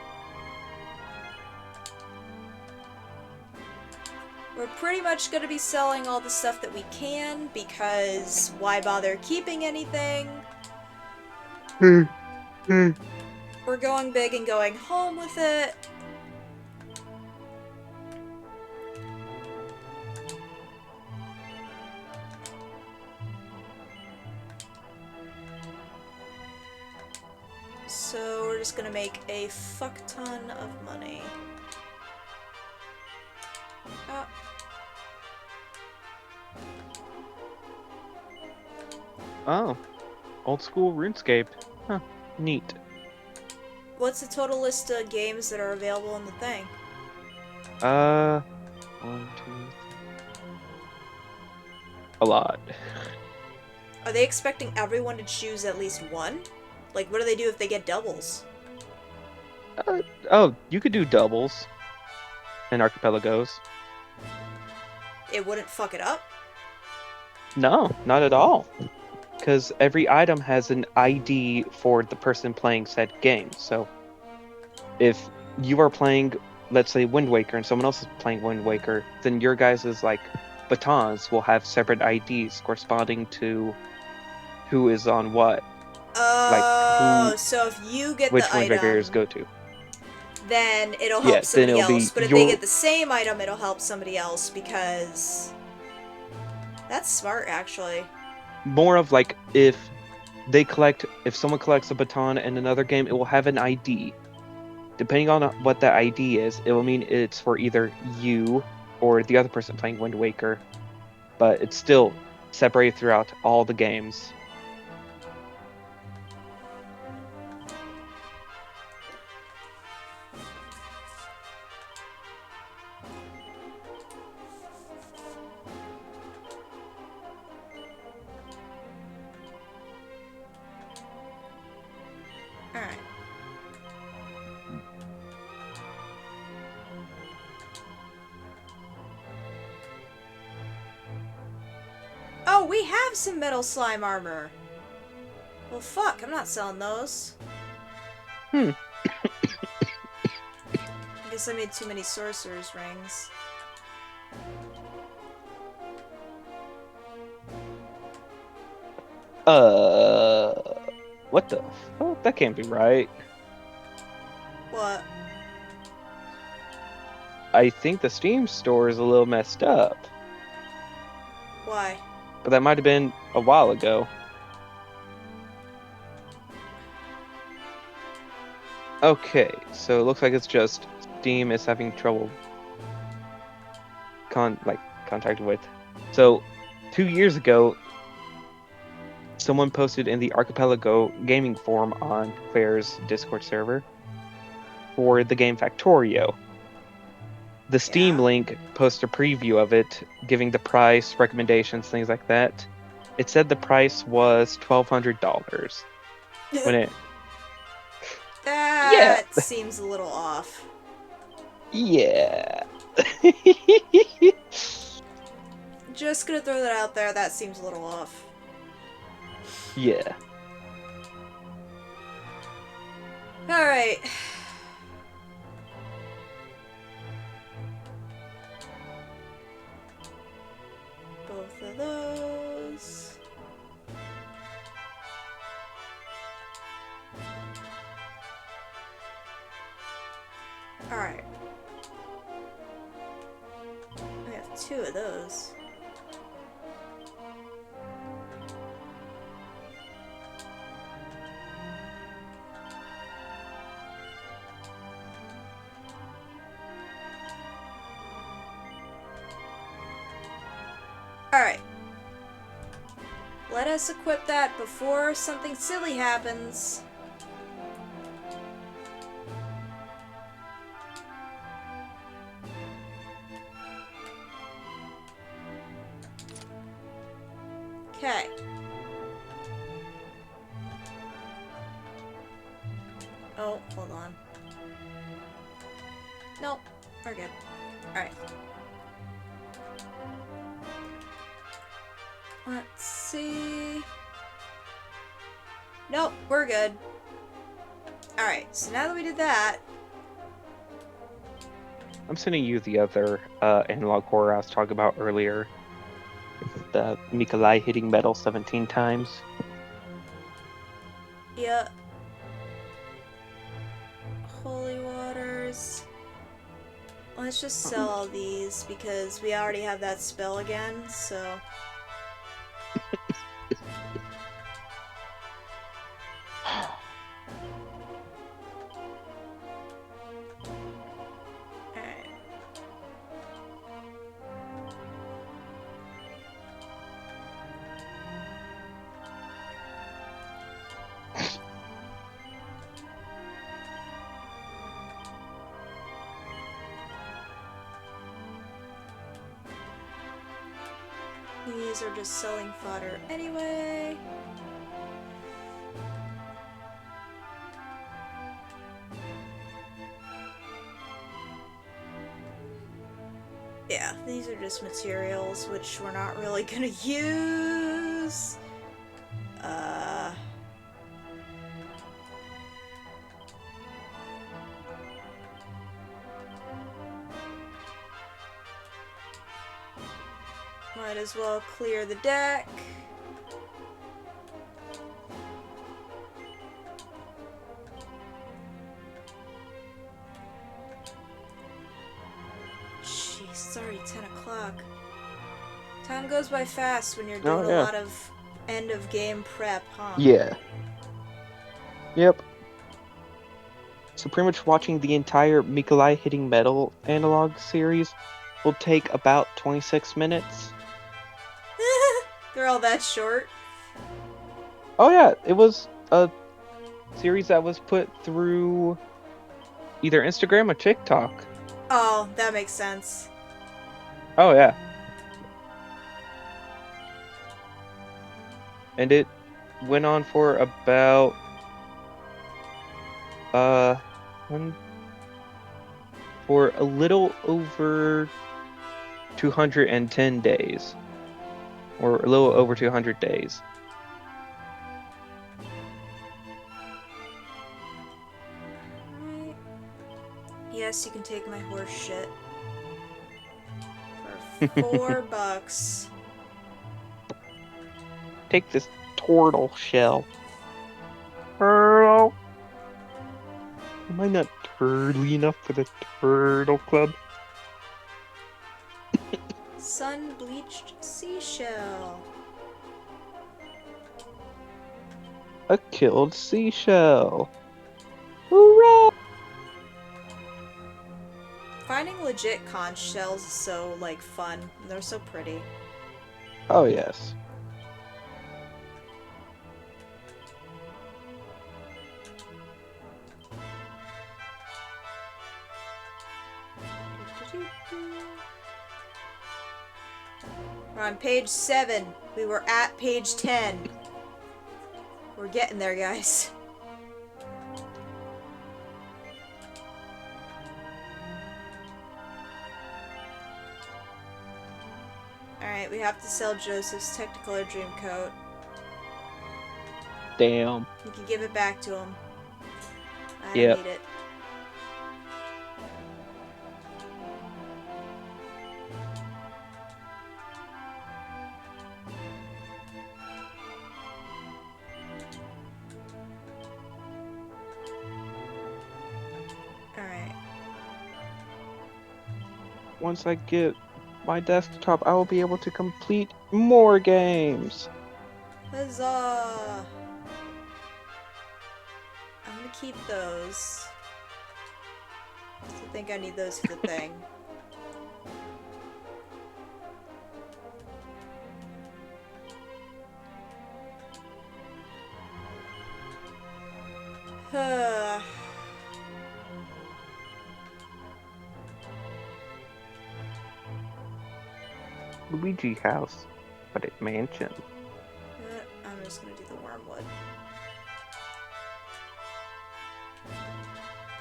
We're pretty much going to be selling all the stuff that we can, because why bother keeping anything? We're going big and going home with it. So we're just gonna make a fuck ton of money. Oh. Oh, old school RuneScape. Huh, neat. What's the total list of games that are available in the thing? 1, 2, a lot. Are they expecting everyone to choose at least one? Like, what do they do if they get doubles? Oh, you could do doubles and archipelagos. It wouldn't fuck it up? No, not at all. Because every item has an ID for the person playing said game. So if you are playing, let's say, Wind Waker, and someone else is playing Wind Waker, then your guys' like batons will have separate IDs corresponding to who is on what. Oh, so if you get Which the Wind Wakers item, go to. then it'll Yeah, help then somebody it'll be else. But if they your- get the same item, it'll help somebody else because... That's smart, actually. More of like if someone collects a baton in another game, it will have an ID. Depending on what that ID is, it will mean it's for either you or the other person playing Wind Waker. But it's still separated throughout all the games. Alright. Oh, we have some metal slime armor. Well, fuck, I'm not selling those. Hmm. I guess I made too many sorcerer's rings. What the fuck? That can't be right. What? I think the Steam store is a little messed up. Why? But that might have been a while ago. Okay, so it looks like it's just Steam is having trouble contacting with. So 2 years ago, someone posted in the Archipelago gaming forum on Claire's Discord server for the game Factorio. The Steam Yeah. link posts a preview of it, giving the price, recommendations, things like that. It said the price was $1,200 when it. That seems a little off. Yeah. Just gonna throw that out there, that seems a little off. Yeah. Alright. Both of those. Alright. We have 2 of those. Alright. Let us equip that before something silly happens. Okay. Oh, hold on. Nope, we're good. Alright. Let's see. Nope, we're good. Alright, so now that we did that, I'm sending you the other analog horror I was talking about earlier. The Mikolai hitting metal 17 times. yeah. Holy waters. Let's just sell all these because we already have that spell again, so. these are just selling fodder anyway. Yeah, these are just materials which we're not really gonna use. Might as well clear the deck. Jeez, it's already 10 o'clock. Time goes by fast when you're doing a lot of end of game prep, huh? Yeah. Yep. So pretty much watching the entire Mikolai Hitting Metal analog series will take about 26 minutes. They're all that short. Oh yeah, it was a series that was put through either Instagram or TikTok. Oh, that makes sense. Oh yeah. And it went on for about for a little over 210 days. Or a little over 200 days. Right. Yes, you can take my horse shit. For $4. Take this turtle shell. Turtle. Am I not turtly enough for the turtle club? Sun-bleached seashell. A killed seashell. Hooray! Finding legit conch shells is so, like, fun. They're so pretty. Oh, yes. We're on page 7. We were at page 10. We're getting there, guys. Alright, we have to sell Joseph's Technicolor Dreamcoat. Damn. We can give it back to him. I Yep. don't need it. Alright. Once I get my desktop, I will be able to complete more games. Huzzah! I'm gonna keep those. I think I need those for the thing. Luigi house, but a mansion. I'm just gonna do the wormwood.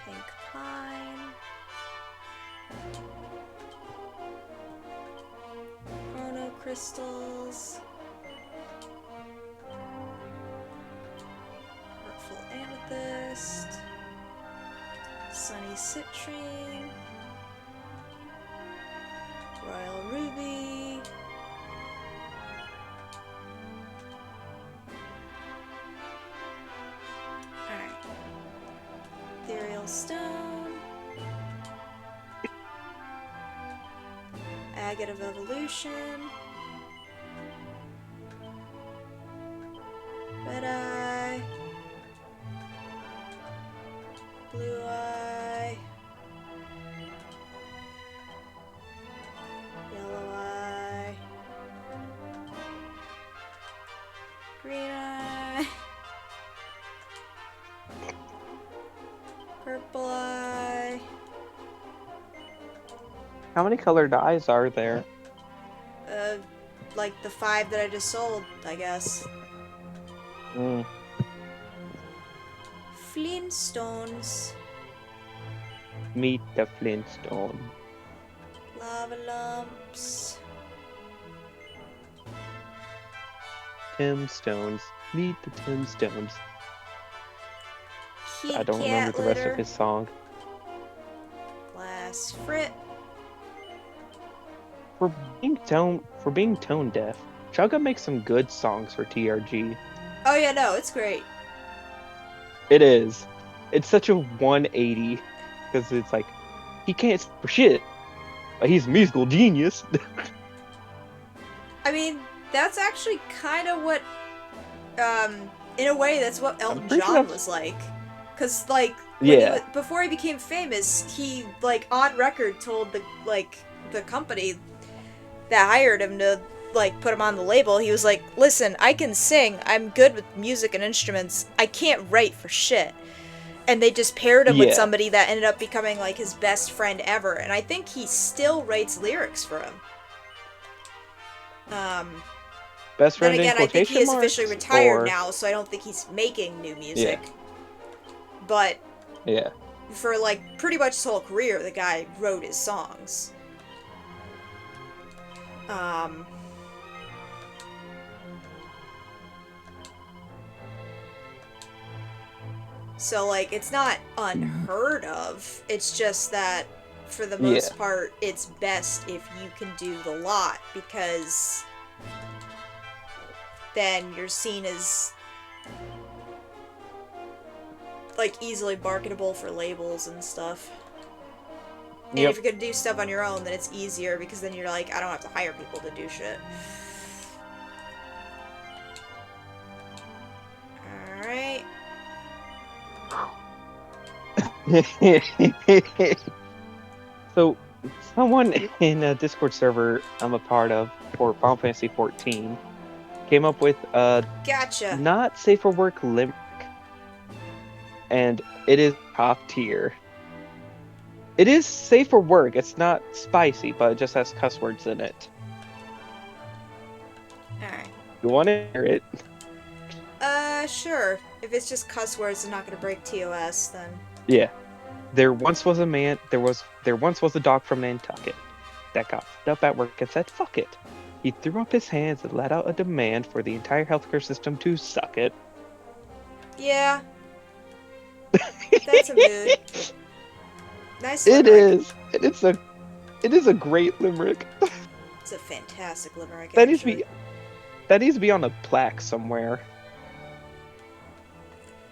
Pink pine. Chrono crystals. Hurtful amethyst. Sunny citrine. Royal ruby. Alright. Ethereal stone. Agate of evolution. Red eye. Blue eye. Yellow eye. Green eye. Purple eye. How many colored eyes are there? like the 5 that I just sold, I guess. Mm. Flintstones. Meet the Flintstone. Lava lumps. Timstones. Meet the Timstones. Kitty I don't cat remember the rest litter. of his song. Glass frit. For being tone deaf, Chugga makes some good songs for TRG. Oh yeah, no, it's great. It is. It's such a 180 because it's like he can't sing for shit, but he's a musical genius. I mean, that's actually kind of what, in a way, that's what Elton pretty sure John that's- was like. Cause like, Yeah. before he became famous, he like on record told the company that hired him to like put him on the label. He was like, "Listen, I can sing. I'm good with music and instruments. I can't write for shit." And they just paired him with Yeah. somebody that ended up becoming like his best friend ever. And I think he still writes lyrics for him. Best Then friend again, in I think quotation he is marks, officially retired or- now, so I don't think he's making new music. But Yeah. for like pretty much his whole career, the guy wrote his songs. So like it's not unheard of. It's just that for the most Yeah. part, it's best if you can do the lot because then you're seen as like easily marketable for labels and stuff. And Yep. if you're gonna do stuff on your own, then it's easier because then you're like, I don't have to hire people to do shit. Alright. So, someone in a Discord server I'm a part of for Final Fantasy 14 came up with a Gotcha. not safe for work limerick, and it is top tier. It is safe for work. It's not spicy, but it just has cuss words in it. Alright. You want to hear it? Sure. If it's just cuss words and not gonna break TOS, then... Yeah. There once was a dog from Nantucket that got fed up at work and said, "Fuck it." He threw up his hands and let out a demand for the entire healthcare system to suck it. Yeah. That's a mood. Nice It limerick. is. It is a great limerick. It's a fantastic limerick, That needs to actually. be on a plaque somewhere.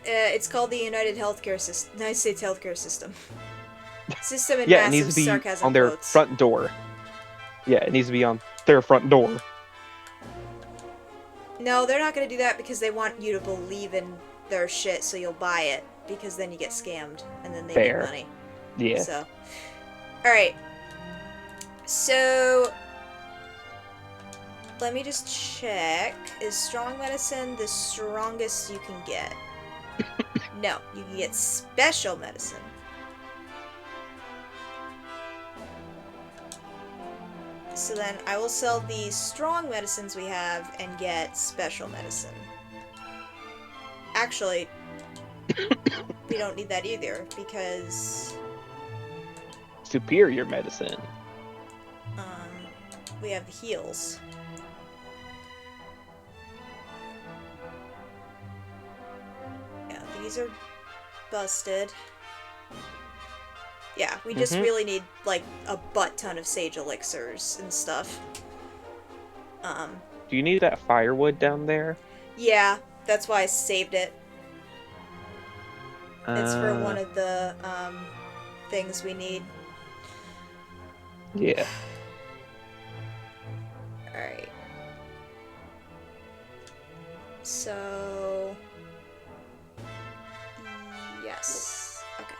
It's called the United States Healthcare System. System in Yeah, it massive needs to be sarcasm on their quotes. front door. Yeah, it needs to be on their front door. No, they're not gonna do that because they want you to believe in their shit so you'll buy it, because then you get scammed, and then they Fair. make money. Yeah. So, alright. So, let me just check. Is strong medicine the strongest you can get? No, you can get special medicine. So then I will sell the strong medicines we have and get special medicine. Actually, we don't need that either because Superior medicine. we have the heals. Yeah, these are busted. Yeah, we just Mhm. really need like a butt ton of sage elixirs and stuff. Do you need that firewood down there? Yeah, that's why I saved it. It's for Uh, one of the things we need. Yeah. Alright. So... Yes. Okay.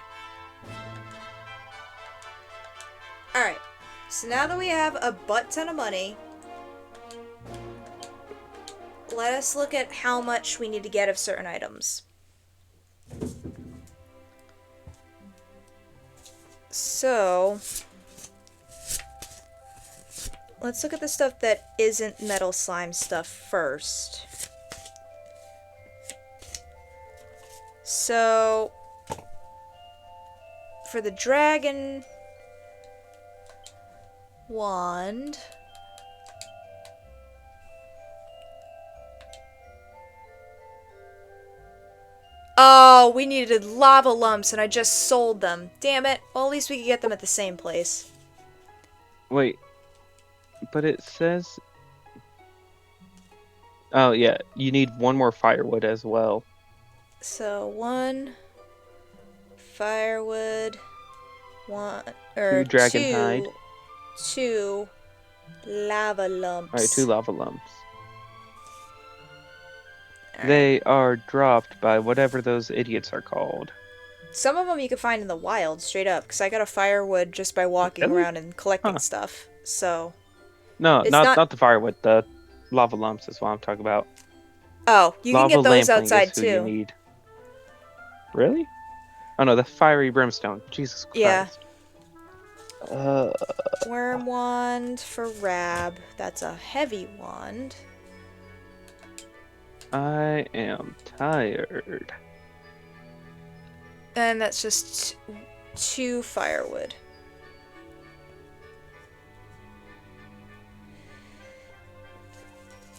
Alright. So now that we have a butt ton of money, let us look at how much we need to get of certain items. So... let's look at the stuff that isn't metal slime stuff first. So, for the dragon wand, oh, we needed lava lumps and I just sold them. Damn it. Well, at least we could get them at the same place. Wait, but it says. Oh yeah, you need one more firewood as well. So, 1 firewood, 1 2 or dragon 2, hide. 2 lava lumps. All right, 2 lava lumps. All right. They are dropped by whatever those idiots are called. Some of them you can find in the wild, straight up, because I got a firewood just by walking Really? around and collecting Huh. stuff. So, No, It's not not- the firewood. The lava lumps is what I'm talking about. oh, you can Lava get those lampling outside is who you too. need. Really? Oh no, the fiery brimstone. Jesus Christ. Yeah. Uh, Worm wand for Rab. That's a heavy wand. I am tired. And that's just 2 firewood.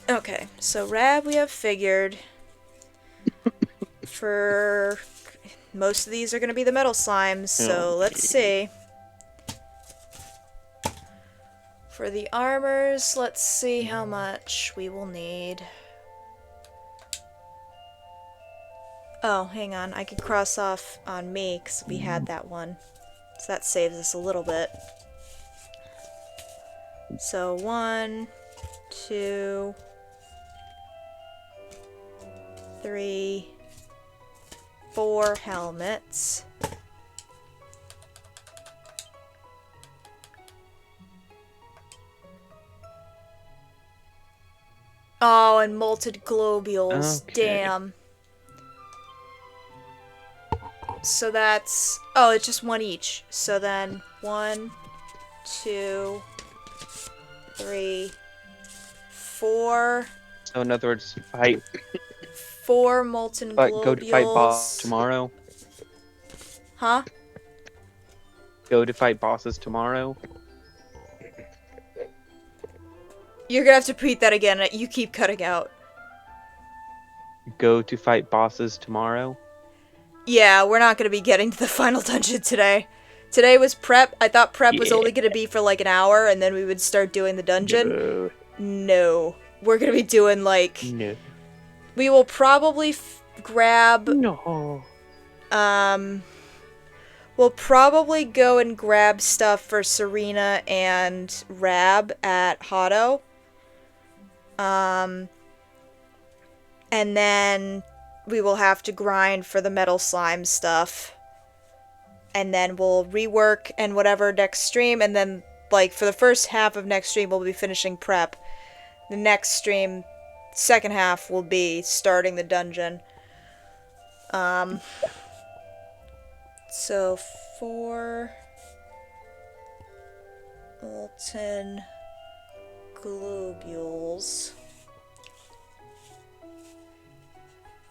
Okay, so Rab we have figured. For most of these are going to be the metal slimes, so let's see. For the armors, let's see how much we will need. Oh, hang on. I could cross off on me because we had that one. So that saves us a little bit. So 1, 2, 3, 4 helmets. Oh, and molten globules. Okay. Damn. So that's... oh, it's just 1 each. So then 1, 2, 3, 4. So in other words, fight. 4 molten globules. Go to fight boss tomorrow. Huh? Go to fight bosses tomorrow. You're gonna have to repeat that again. You keep cutting out. Go to fight bosses tomorrow. Yeah, we're not gonna be getting to the final dungeon today. Today was prep. I thought prep was only gonna be for like an hour and then we would start doing the dungeon. No. We're gonna be doing like... No. we will probably grab... No. We'll probably go and grab stuff for Serena and Rab at Hotto. And then we will have to grind for the metal slime stuff. And then we'll rework and whatever next stream. And then, like, for the first half of next stream, we'll be finishing prep. The next stream, second half, will be starting the dungeon. So 4 molten globules,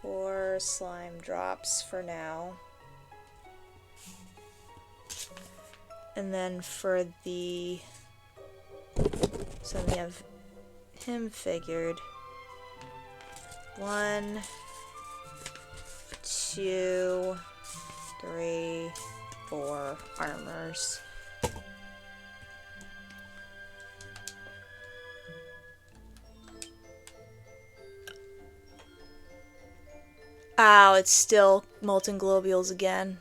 4 slime drops for now, and then for the, so we have him figured, 1, 2, 3, 4 armors. Ow, it's still molten globules again.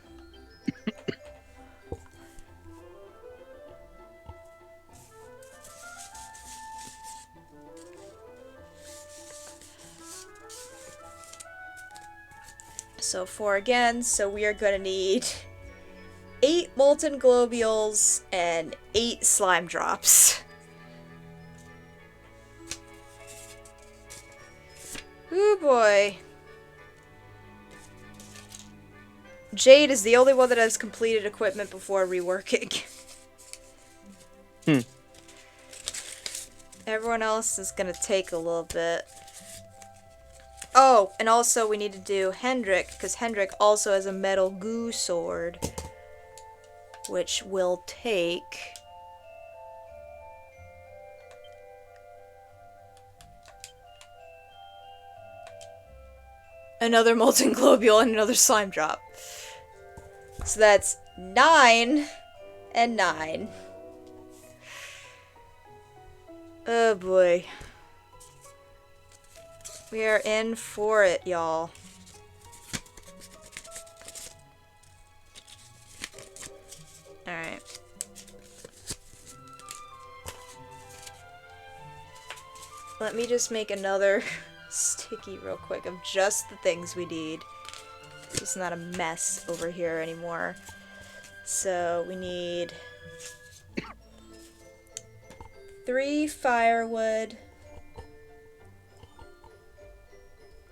So 4 again, so we are gonna need 8 molten globules and 8 slime drops. Ooh boy. Jade is the only one that has completed equipment before reworking. Everyone else is gonna take a little bit. Oh, and also we need to do Hendrik, because Hendrik also has a metal goo sword, which will take... another molten globule and another slime drop. So that's 9 and 9. Oh boy. We are in for it, y'all. Alright. Let me just make another sticky real quick of just the things we need. It's not a mess over here anymore. So we need 3 firewood.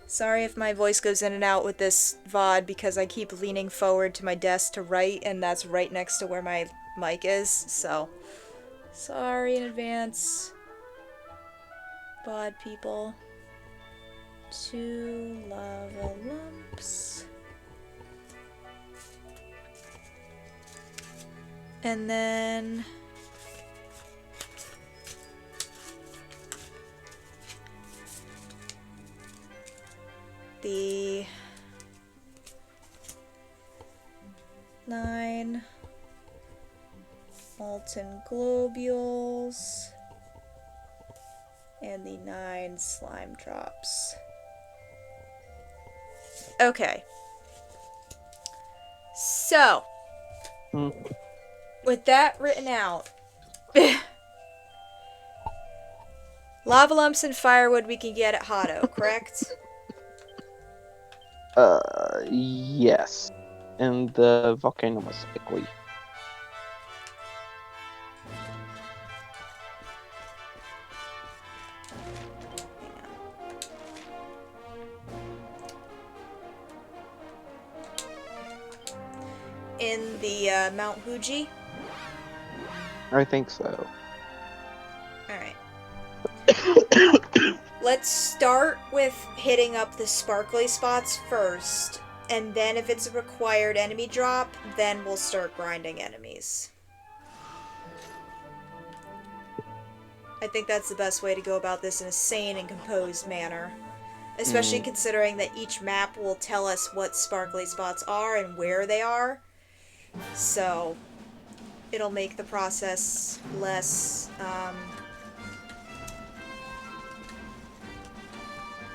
Sorry if my voice goes in and out with this VOD because I keep leaning forward to my desk to write, and that's right next to where my mic is, so sorry in advance, VOD people. 2 lava lumps. And then the 9 molten globules and the 9 slime drops. Okay. So, with that written out, lava lumps and firewood we can get at Hotto, correct? Yes. And the volcano was likely. In the Mount Fuji? I think so. Alright. Let's start with hitting up the sparkly spots first, and then if it's a required enemy drop, then we'll start grinding enemies. I think that's the best way to go about this in a sane and composed manner. Especially considering that each map will tell us what sparkly spots are and where they are. So, it'll make the process less,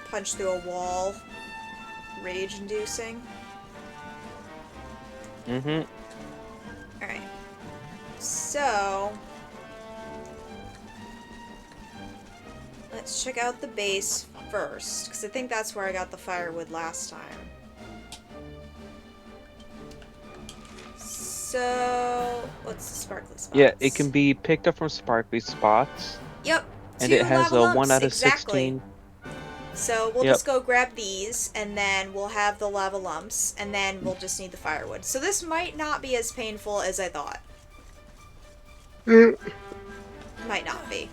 punch through a wall, rage-inducing. Mm-hmm. Alright. So, let's check out the base first, because I think that's where I got the firewood last time. So, what's the sparkly spots? Yeah, it can be picked up from sparkly spots. Yep. And 2 it has lava a lumps, 1 out of exactly. 16. So we'll Yep. just go grab these, and then we'll have the lava lumps, and then we'll just need the firewood. So this might not be as painful as I thought. Might not be.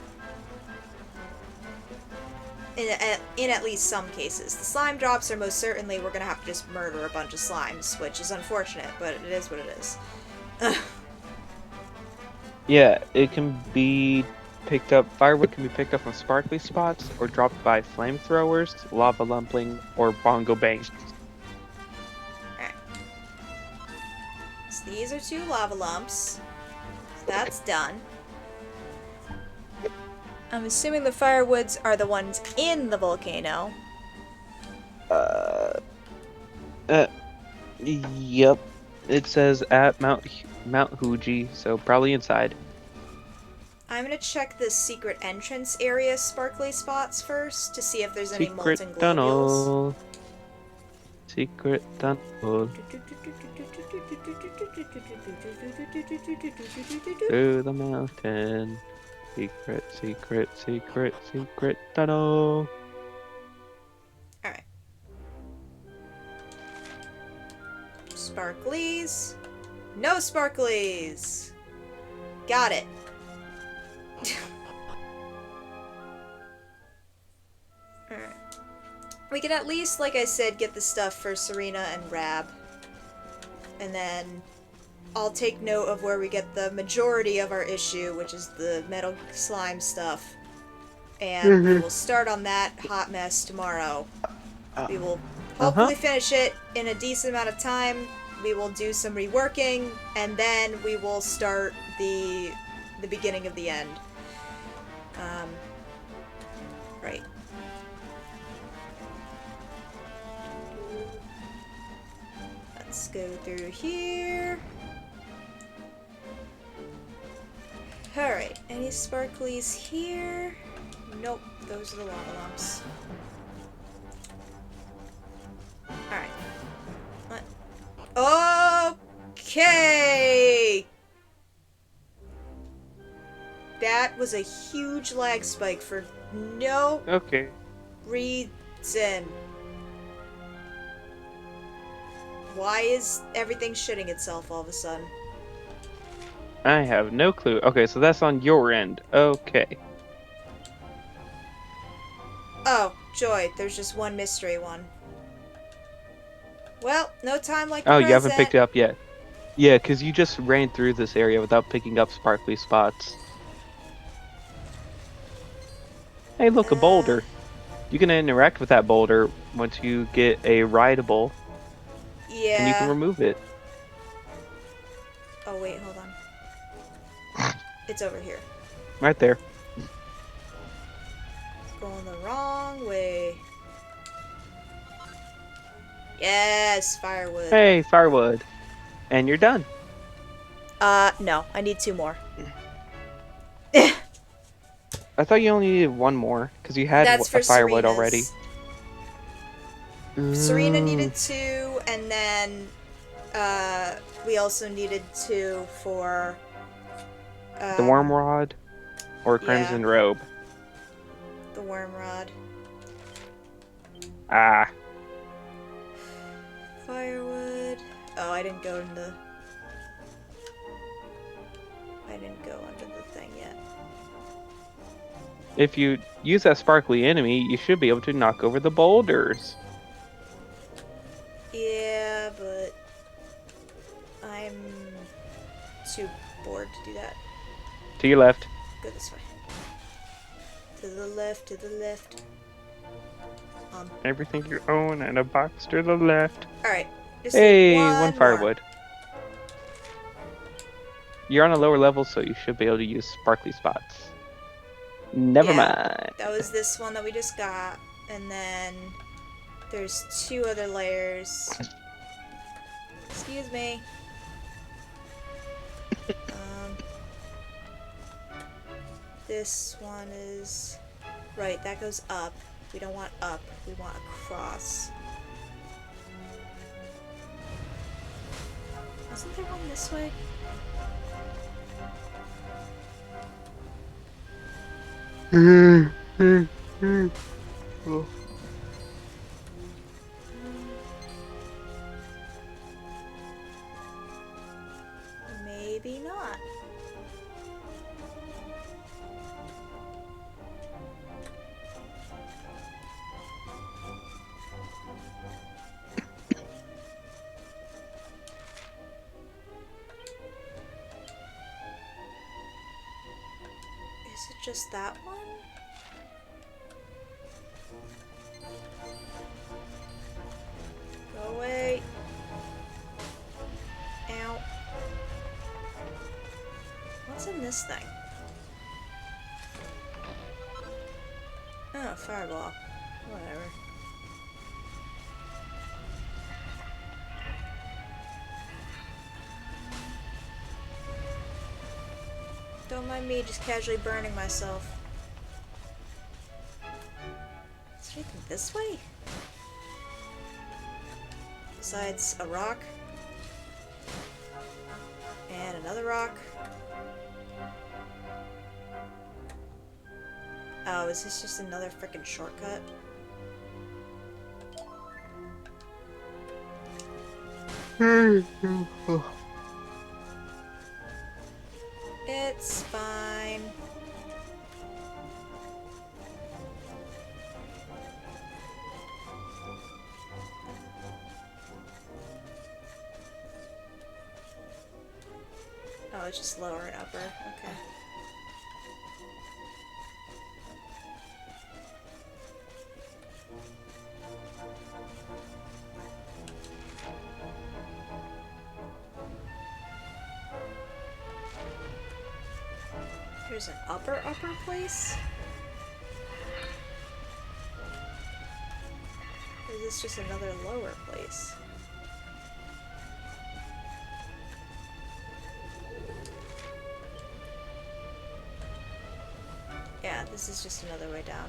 In at least some cases. The slime drops are most certainly we're gonna have to just murder a bunch of slimes, which is unfortunate, but it is what it is. Yeah, it can be picked up. Firewood can be picked up from sparkly spots or dropped by flamethrowers, lava lumping, or bongo bangs. Alright. So these are 2 lava lumps. So that's done. I'm assuming the firewoods are the ones in the volcano. Yep. It says at Mount Fuji, so probably inside. I'm gonna check the secret entrance area sparkly spots first to see if there's any Secret molten globules. tunnel. Secret tunnel. Through the mountain. Secret, secret, secret, secret tunnel. Alright. Sparklies. No sparklies! Got it. we can at least, like I said, get the stuff for Serena and Rab. And then I'll take note of where we get the majority of our issue, which is the metal slime stuff. And we will start on that hot mess tomorrow. We will hopefully finish it in a decent amount of time. We will do some reworking, and then we will start the beginning of the end. Right. Let's go through here. Alright, any sparklies here? Nope, those are the lava lumps. Alright. Okay! That was a huge lag spike for no reason. Why is everything shitting itself all of a sudden? I have no clue. Okay, so that's on your end. Okay. Oh, joy, there's just one mystery one. Well, no time like the Oh, present. you haven't picked it up yet. Yeah, because you just ran through this area without picking up sparkly spots. Hey, look, a boulder. You can interact with that boulder once you get a rideable. Yeah. And you can remove it. Oh, wait, hold on. It's over here. Right there. It's going the wrong way. Yes, firewood. Hey, firewood. And you're done. No, I need 2 more. I thought you only needed 1 more, because you had That's for a firewood Serena's. already. Serena needed 2, and then we also needed 2 for The worm rod or crimson robe. The worm rod. Ah. Firewood. Oh, I didn't go under the thing yet. If you use that sparkly enemy, you should be able to knock over the boulders. Yeah, but I'm too bored to do that. To your left. Go this way. To the left, to the left. Everything you own and a box to the left. Alright. Hey, one one more. firewood. You're on a lower level, so you should be able to use sparkly spots. Never mind. That was this one that we just got. And then there's 2 other layers. Excuse me. This one is... Right, that goes up. We don't want up. We want across. Wasn't there one this way? Maybe not. Is it just that one? Go away. Ow. What's in this thing? Oh, fireball. Whatever. Don't mind me just casually burning myself. Is there anything this way? Besides a rock. And another rock. Oh, is this just another frickin' shortcut? It's fine. it's just lower and upper. Okay. There's an upper place? Or is this just another lower place? Yeah, this is just another way down.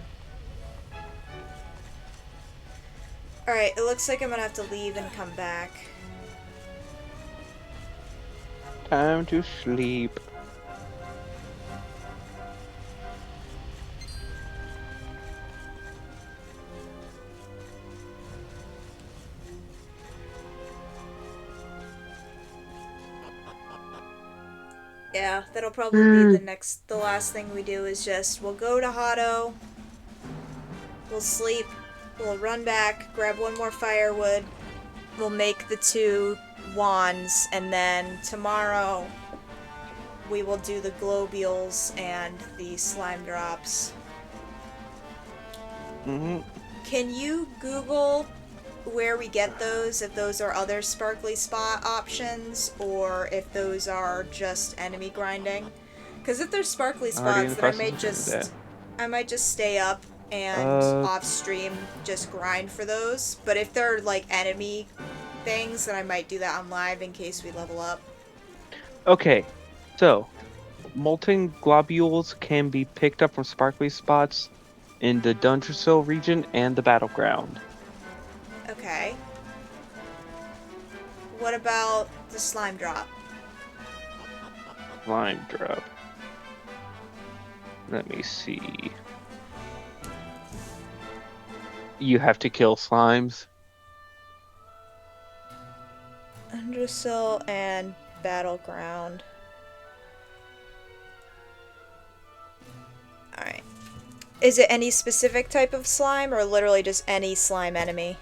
Alright, it looks like I'm gonna have to leave and come back. Time to sleep. Yeah, that'll probably be the last thing we do is just, we'll go to Hado, we'll sleep, we'll run back, grab one more firewood, we'll make the 2 wands, and then tomorrow we will do the globules and the slime drops. Mm-hmm. Can you Google where we get those, if those are other sparkly spot options, or if those are just enemy grinding? Because if they're sparkly Already in spots, the then process of I might just stay up and off stream just grind for those. But if they're like enemy things, then I might do that on live in case we level up. Okay, so molten globules can be picked up from sparkly spots in the Dungersville region and the battleground. Okay. What about the slime drop? Slime drop. Let me see. You have to kill slimes. Undersill and battleground. Alright. Is it any specific type of slime, or literally just any slime enemy?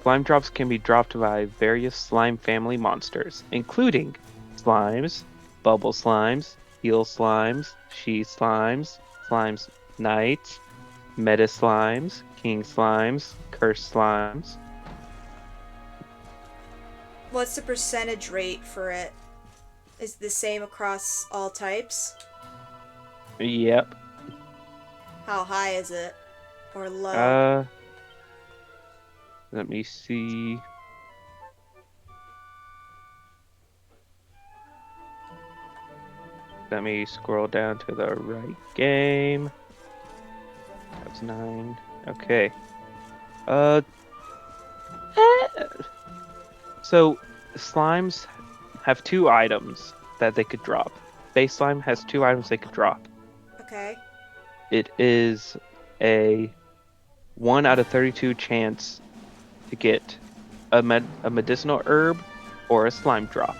Slime drops can be dropped by various slime family monsters, including slimes, bubble slimes, heal slimes, she slimes, slimes knights, meta slimes, king slimes, curse slimes. What's the percentage rate for it? Is it the same across all types? Yep. How high is it? Or low? Let me see. Let me scroll down to the right game. That's 9. Okay. So slimes have 2 items that they could drop. Base slime has 2 items they could drop. Okay. It is a 1 out of 32 chance to get a medicinal herb or a slime drop.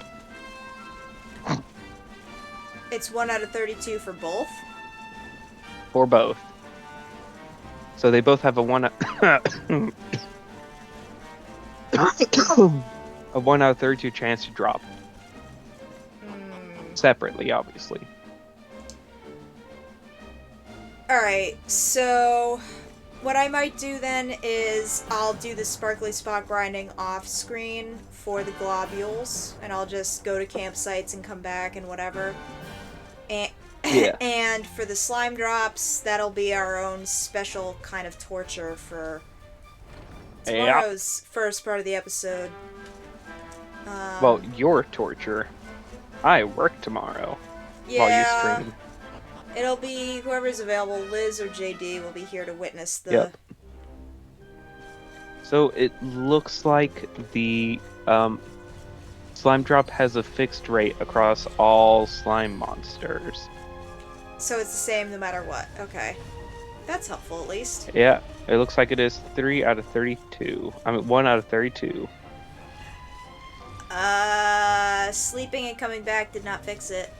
It's 1 out of 32 for both? For both. So they both have a 1 a 1 out of 32 chance to drop. Separately, obviously. Alright, so what I might do then is I'll do the sparkly spot grinding off screen for the globules, and I'll just go to campsites and come back and whatever. And, Yeah. and for the slime drops, that'll be our own special kind of torture for tomorrow's first part of the episode. Well, your torture. I work tomorrow while you stream. It'll be whoever's available. Liz or JD will be here to witness the... Yep. So it looks like the slime drop has a fixed rate across all slime monsters. So it's the same no matter what. Okay. That's helpful, at least. Yeah, it looks like it is 3 out of 32. I mean, 1 out of 32. Sleeping and coming back did not fix it.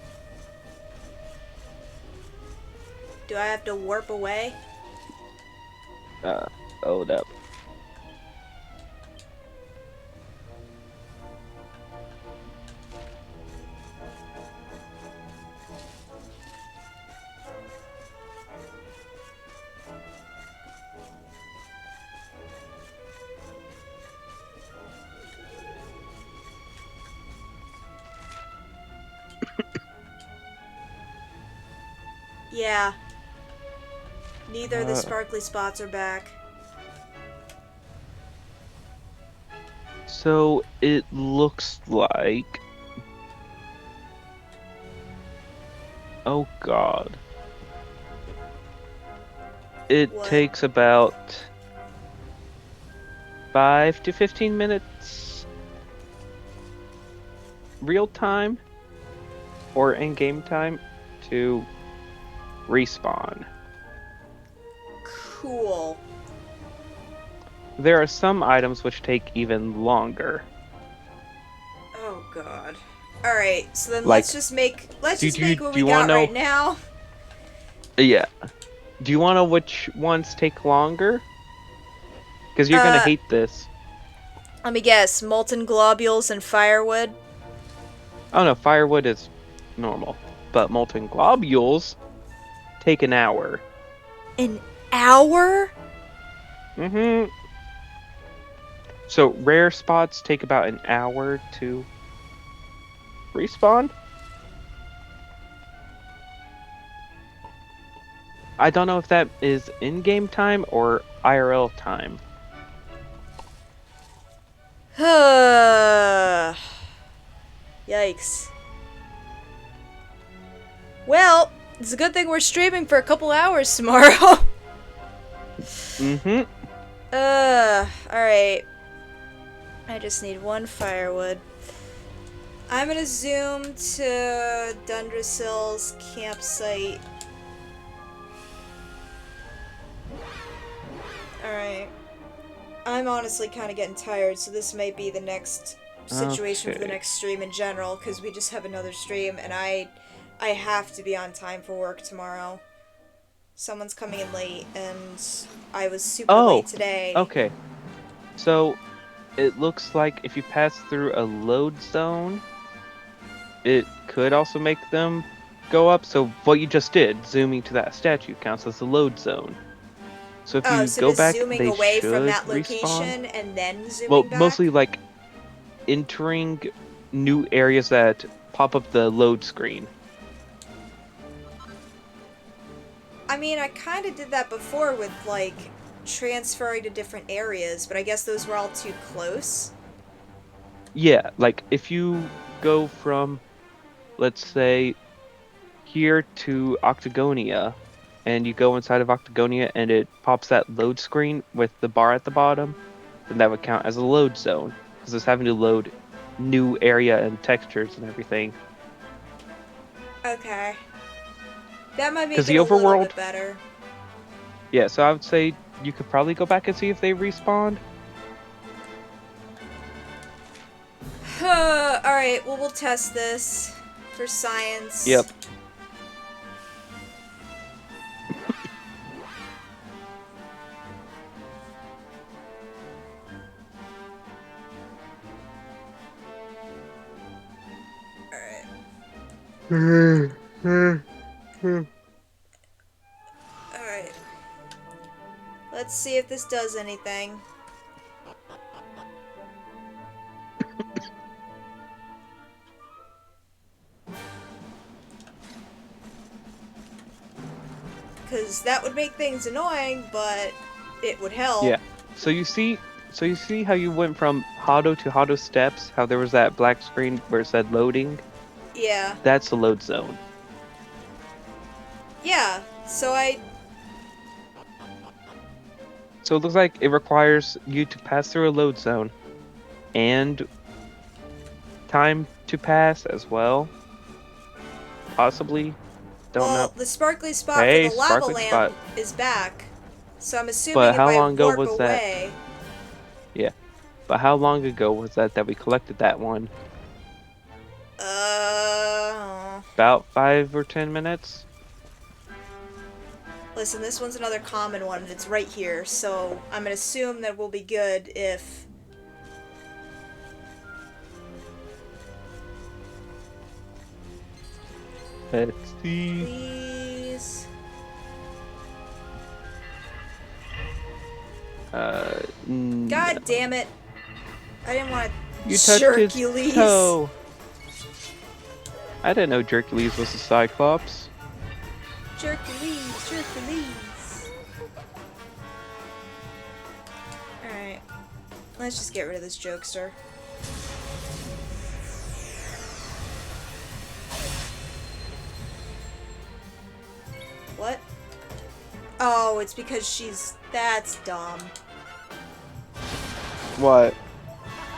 Do I have to warp away? Hold up. Yeah. Neither of the Uh. sparkly spots are back. So it looks like. Oh god. It What? takes about 5 to 15 minutes real time or in game time to respawn. Cool. There are some items which take even longer. Oh god. Alright, so then Like, let's just make what do we you got wanna know- right now. Yeah. Do you want to know which ones take longer? Because you're gonna hate this. Let me guess, molten globules and firewood. Oh no, firewood is normal, but molten globules take an hour. An hour? Mm-hmm. So rare spots take about an hour to respawn. I don't know if that is in-game time or IRL time. Yikes. Well, it's a good thing we're streaming for a couple hours tomorrow. Mm-hmm. Alright. I just need one firewood. I'm gonna zoom to Dundrasil's campsite. Alright. I'm honestly kind of getting tired, so this might be the next situation for the Okay. next stream in general, because we just have another stream, and I have to be on time for work tomorrow. Someone's coming in late, and I was super late today. Okay. So it looks like if you pass through a load zone, it could also make them go up. So what you just did, zooming to that statue, counts as a load zone. So if you So go just back, zooming they away should from that respawn. location and then zooming Well, back? mostly like entering new areas that pop up the load screen. I mean, I kind of did that before with, like, transferring to different areas, but I guess those were all too close. Yeah, like if you go from, let's say, here to Octagonia, and you go inside of Octagonia and it pops that load screen with the bar at the bottom, then that would count as a load zone, because it's having to load new area and textures and everything. Okay. That might make 'Cause it the a little overworld- bit better. Yeah, so I would say you could probably go back and see if they respawned. Alright, well, we'll test this for science. Yep. Alright. Alright. Let's see if this does anything. Because that would make things annoying, but it would help. Yeah. So you see how you went from Hado to Hado Steps, how there was that black screen where it said loading? Yeah. That's the load zone. Yeah. So So it looks like it requires you to pass through a load zone and time to pass as well. Possibly. Don't well, know. the sparkly spot Hey, for the lava sparkly lamp spot. is back. So I'm assuming But if how I long ago warp was that? away, But how long ago was that we collected that one? About 5 or 10 minutes? listen, this one's another common one, and it's right here, so I'm gonna assume that we'll be good if... Let's see. Please... No. God damn it. I didn't want You to touched his Hercules. toe. I didn't know Hercules was a Cyclops. Hercules, Hercules. Alright. Let's just get rid of this jokester. What? Oh, it's because she's... That's dumb. What?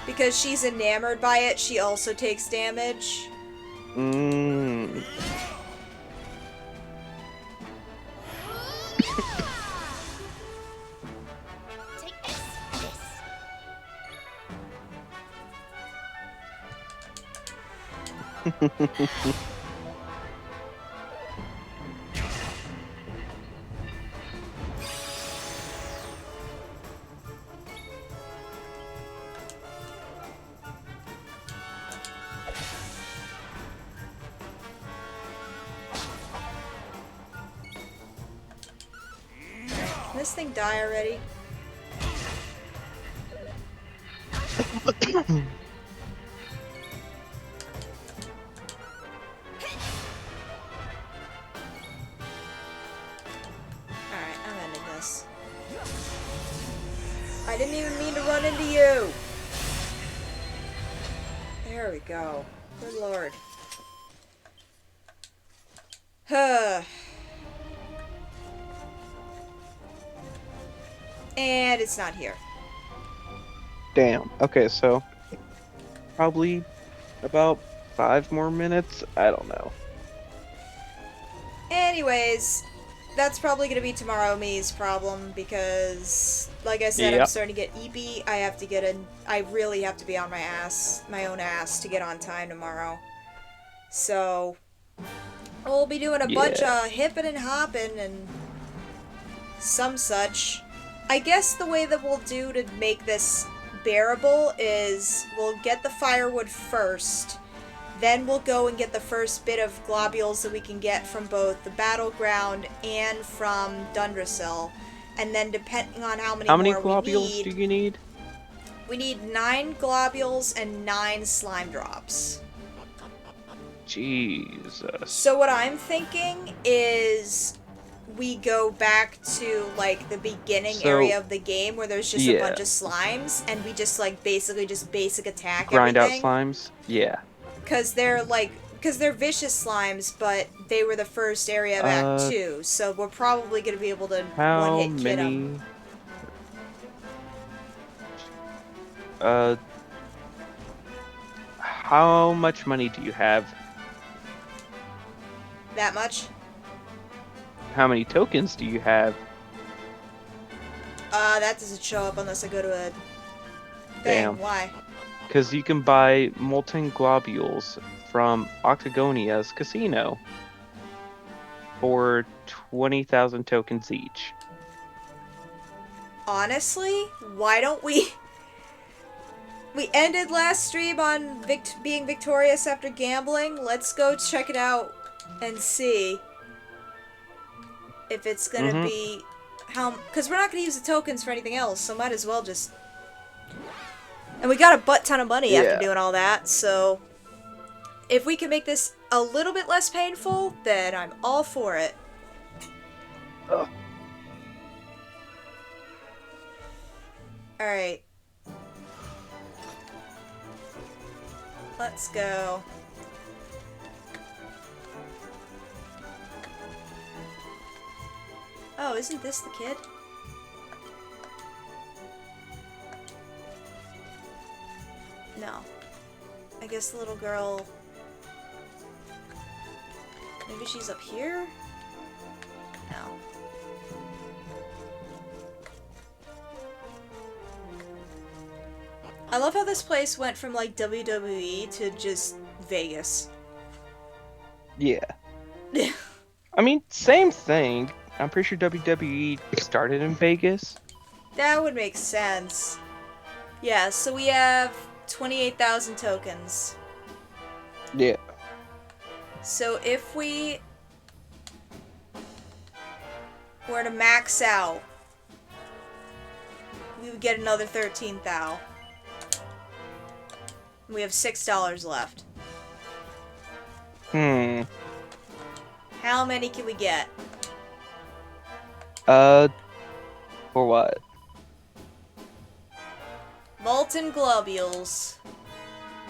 Because she's enamored by it, she also takes damage. Mmm. Take this. Can this thing die already? Alright, I'm ending this. I didn't even mean to run into you! There we go. Good lord. Huh. And it's not here. Damn. Okay, so probably about 5 more minutes. I don't know. Anyways, that's probably gonna be tomorrow me's problem because, like I said, I'm Yep. starting to get eepy. I really have to be on my own ass to get on time tomorrow. So, we'll be doing a bunch of hipping and hopping and some such. I guess the way that we'll do to make this bearable is we'll get the firewood first. Then we'll go and get the first bit of globules that we can get from both the battleground and from Dundrasil. And then depending on how many more globules we need, do you need? we need 9 globules and 9 slime drops. Jesus. So what I'm thinking is we go back to like the beginning So- area of the game where there's just a Yeah. bunch of slimes and we just like basically just basic attack Grind out everything. slimes? Yeah. Because they're vicious slimes, but they were the first area of Act 2, so we're probably going to be able to How one-hit kid 'em. many? How much money do you have? That much? How many tokens do you have? That doesn't show up unless I go to a thing. Damn. Why? Because you can buy molten globules from Octagonia's casino for 20,000 tokens each. Honestly, why don't we... We ended last stream on being victorious after gambling. Let's go check it out and see if it's gonna be how... Because we're not gonna use the tokens for anything else, so might as well just... And we got a butt ton of money after Yeah. doing all that, so... If we can make this a little bit less painful, then I'm all for it. Ugh. Alright. Let's go. Oh, isn't this the kid? No. I guess the little girl... Maybe she's up here? No. I love how this place went from like WWE to just Vegas. Yeah. I mean, same thing. I'm pretty sure WWE started in Vegas. That would make sense. Yeah, so we have 28,000 tokens. Yeah. So if we were to max out, we would get another 13,000. We have $6 left. How many can we get? For what? Molten globules.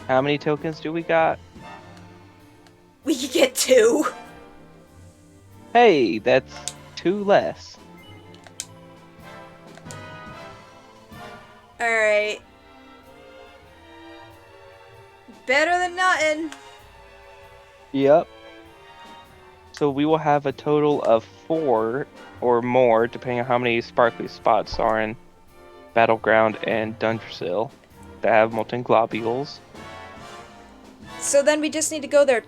How many tokens do we got? We could get 2. Hey, that's 2 less. Alright. Better than nothing. Yep. So we will have a total of 4 or more, depending on how many sparkly spots are in Battleground and Dundrasil that have molten globules. So then we just need to go there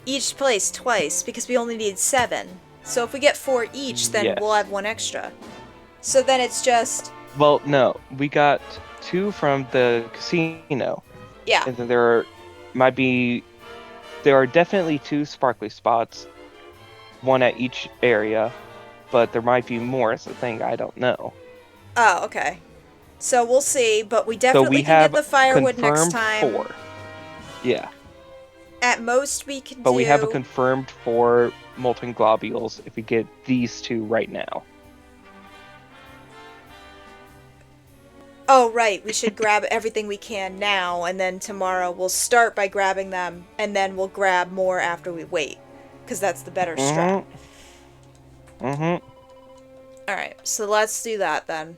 each place twice, because we only need 7. So if we get 4 each, then Yes. we'll have 1 extra. So then it's just... Well, no, we got 2 from the casino, Yeah. and then there are definitely 2 sparkly spots, 1 at each area, but there might be more. It's the thing, I don't know. Oh, okay. So we'll see, but we So definitely we can have get the firewood next confirmed time. 4. Yeah, At most we can but do... we have a confirmed 4 molten globules if we get these 2 right now. Oh, right. We should grab everything we can now, and then tomorrow we'll start by grabbing them, and then we'll grab more after we wait. Because that's the better strat. Mm-hmm. Alright, so let's do that then.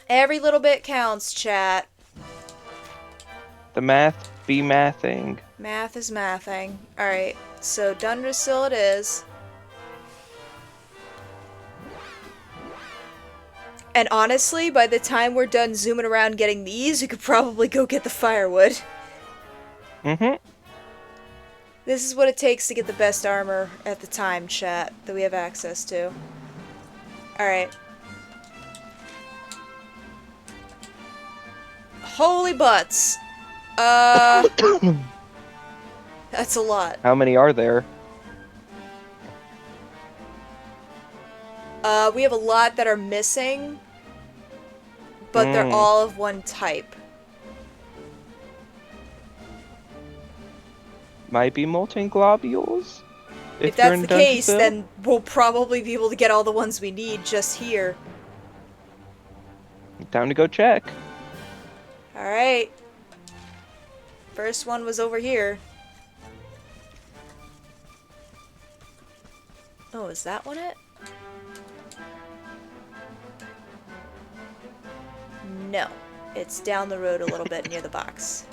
Every little bit counts, chat. The math be mathing. Math is mathing. Alright, so Dundrasil it is. And honestly, by the time we're done zooming around getting these, we could probably go get the firewood. Mm-hmm. This is what it takes to get the best armor at the time, chat, that we have access to. Alright. Holy butts! That's a lot. How many are there? We have a lot that are missing, but they're all of one type. Might be molten globules? If you're that's in the case, Dungeonsville? then we'll probably be able to get all the ones we need just here. Time to go check. Alright. First one was over here. Oh, is that one it? No. It's down the road a little bit near the box.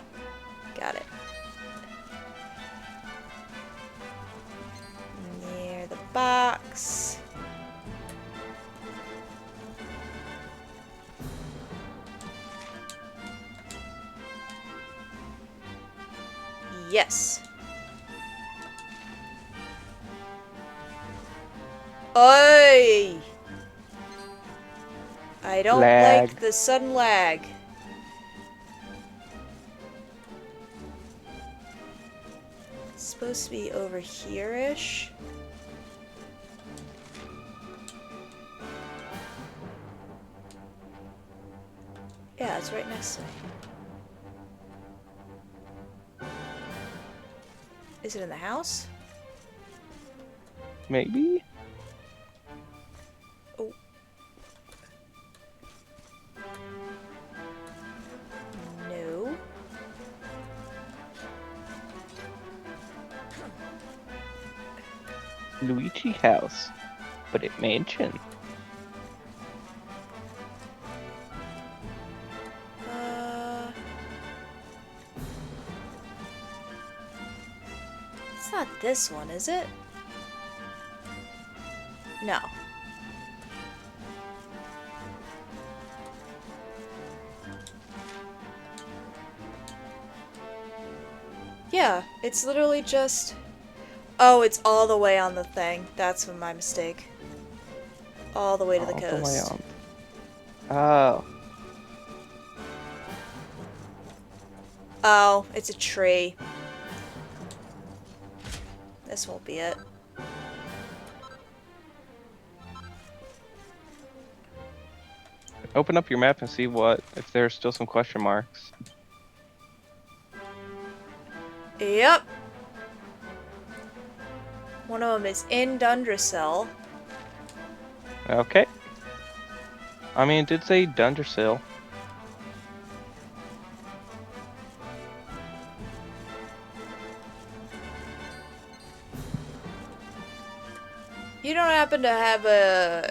Got it. Near the box. Yes. Oi! I don't Lag. like the sudden lag. It's supposed to be over here-ish. Yeah, it's right next to me. Is it in the house? Maybe? Oh. No. Luigi house. But it mansion. It's not this one, is it? No. Yeah, it's literally just... Oh, it's all the way on the thing. That's my mistake. All the way to the All the way coast. on. Oh. Oh, it's a tree. This won't be it. Open up your map and see if there's still some question marks. Yep. One of them is in Dundrasil. Okay. I mean, it did say Dundersill. You don't happen to have a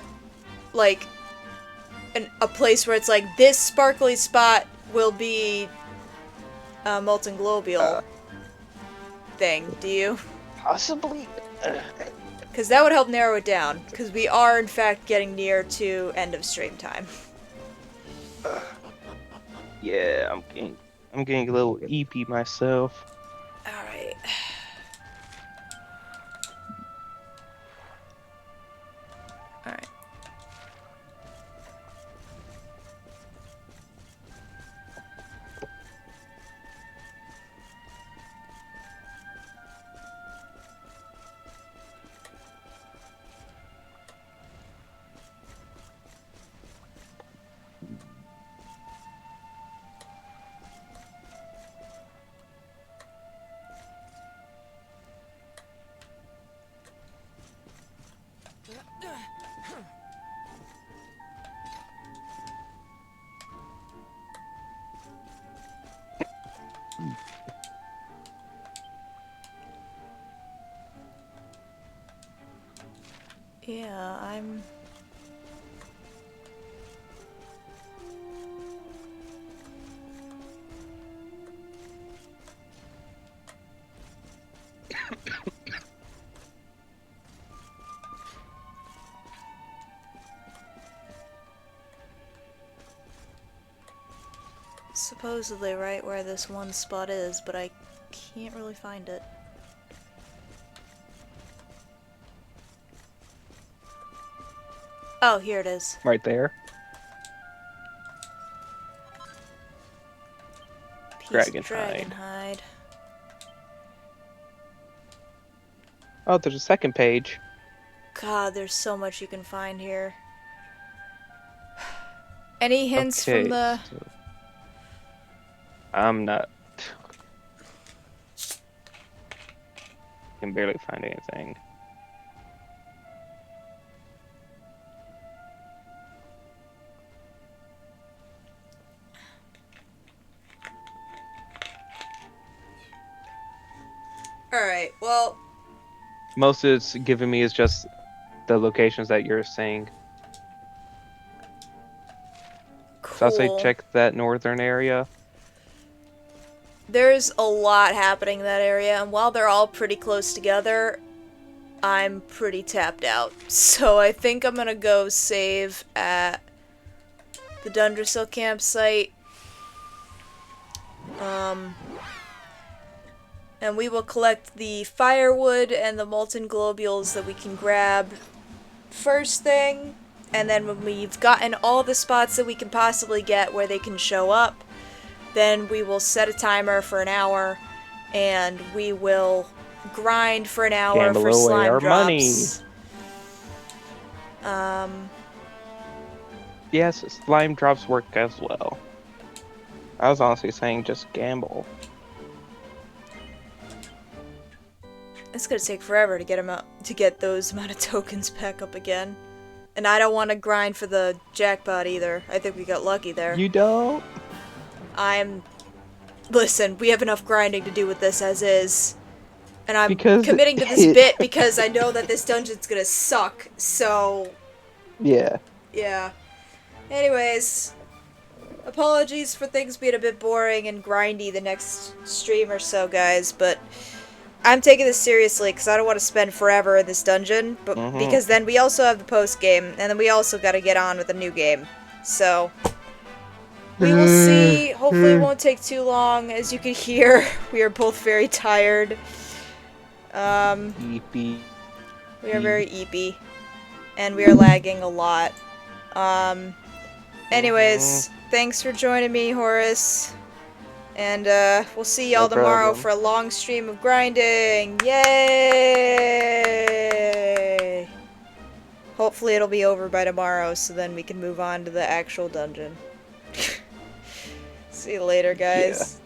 place where it's like this sparkly spot will be a molten globule thing, do you? Possibly. Because that would help narrow it down, because we are in fact getting near to end of stream time. Yeah, I'm getting a little EP myself. Alright. Alright. Yeah, I'm... supposedly right where this one spot is, but I can't really find it. Oh, here it is. Right there. Piece of Dragonhide. Dragonhide. Oh, there's a second page. God, there's so much you can find here. Any hints Okay, from the... so I'm not. Can barely find anything. Alright, well... Most it's giving me is just the locations that you're saying. Cool. So I'll say check that northern area. There's a lot happening in that area, and while they're all pretty close together, I'm pretty tapped out. So I think I'm gonna go save at the Dundrasil campsite. And we will collect the firewood and the molten globules that we can grab first thing. And then when we've gotten all the spots that we can possibly get where they can show up, then we will set a timer for an hour, and we will grind for an hour Gamble for away slime our drops. Yes, slime drops work as well. I was honestly saying just gamble. It's gonna take forever to get those amount of tokens back up again. And I don't want to grind for the jackpot either. I think we got lucky there. You don't? Listen, we have enough grinding to do with this as is. And I'm Because- committing to this bit because I know that this dungeon's gonna suck, so... Yeah. Yeah. Anyways, apologies for things being a bit boring and grindy the next stream or so, guys, but I'm taking this seriously because I don't want to spend forever in this dungeon, but because then we also have the post game, and then we also got to get on with a new game. So we will see. Hopefully, it won't take too long. As you can hear, we are both very tired. EP. We are very eepy, and we are lagging a lot. Anyways, thanks for joining me, Horace. And we'll see y'all No tomorrow problem. for a long stream of grinding. Yay! Hopefully it'll be over by tomorrow, so then we can move on to the actual dungeon. See you later, guys.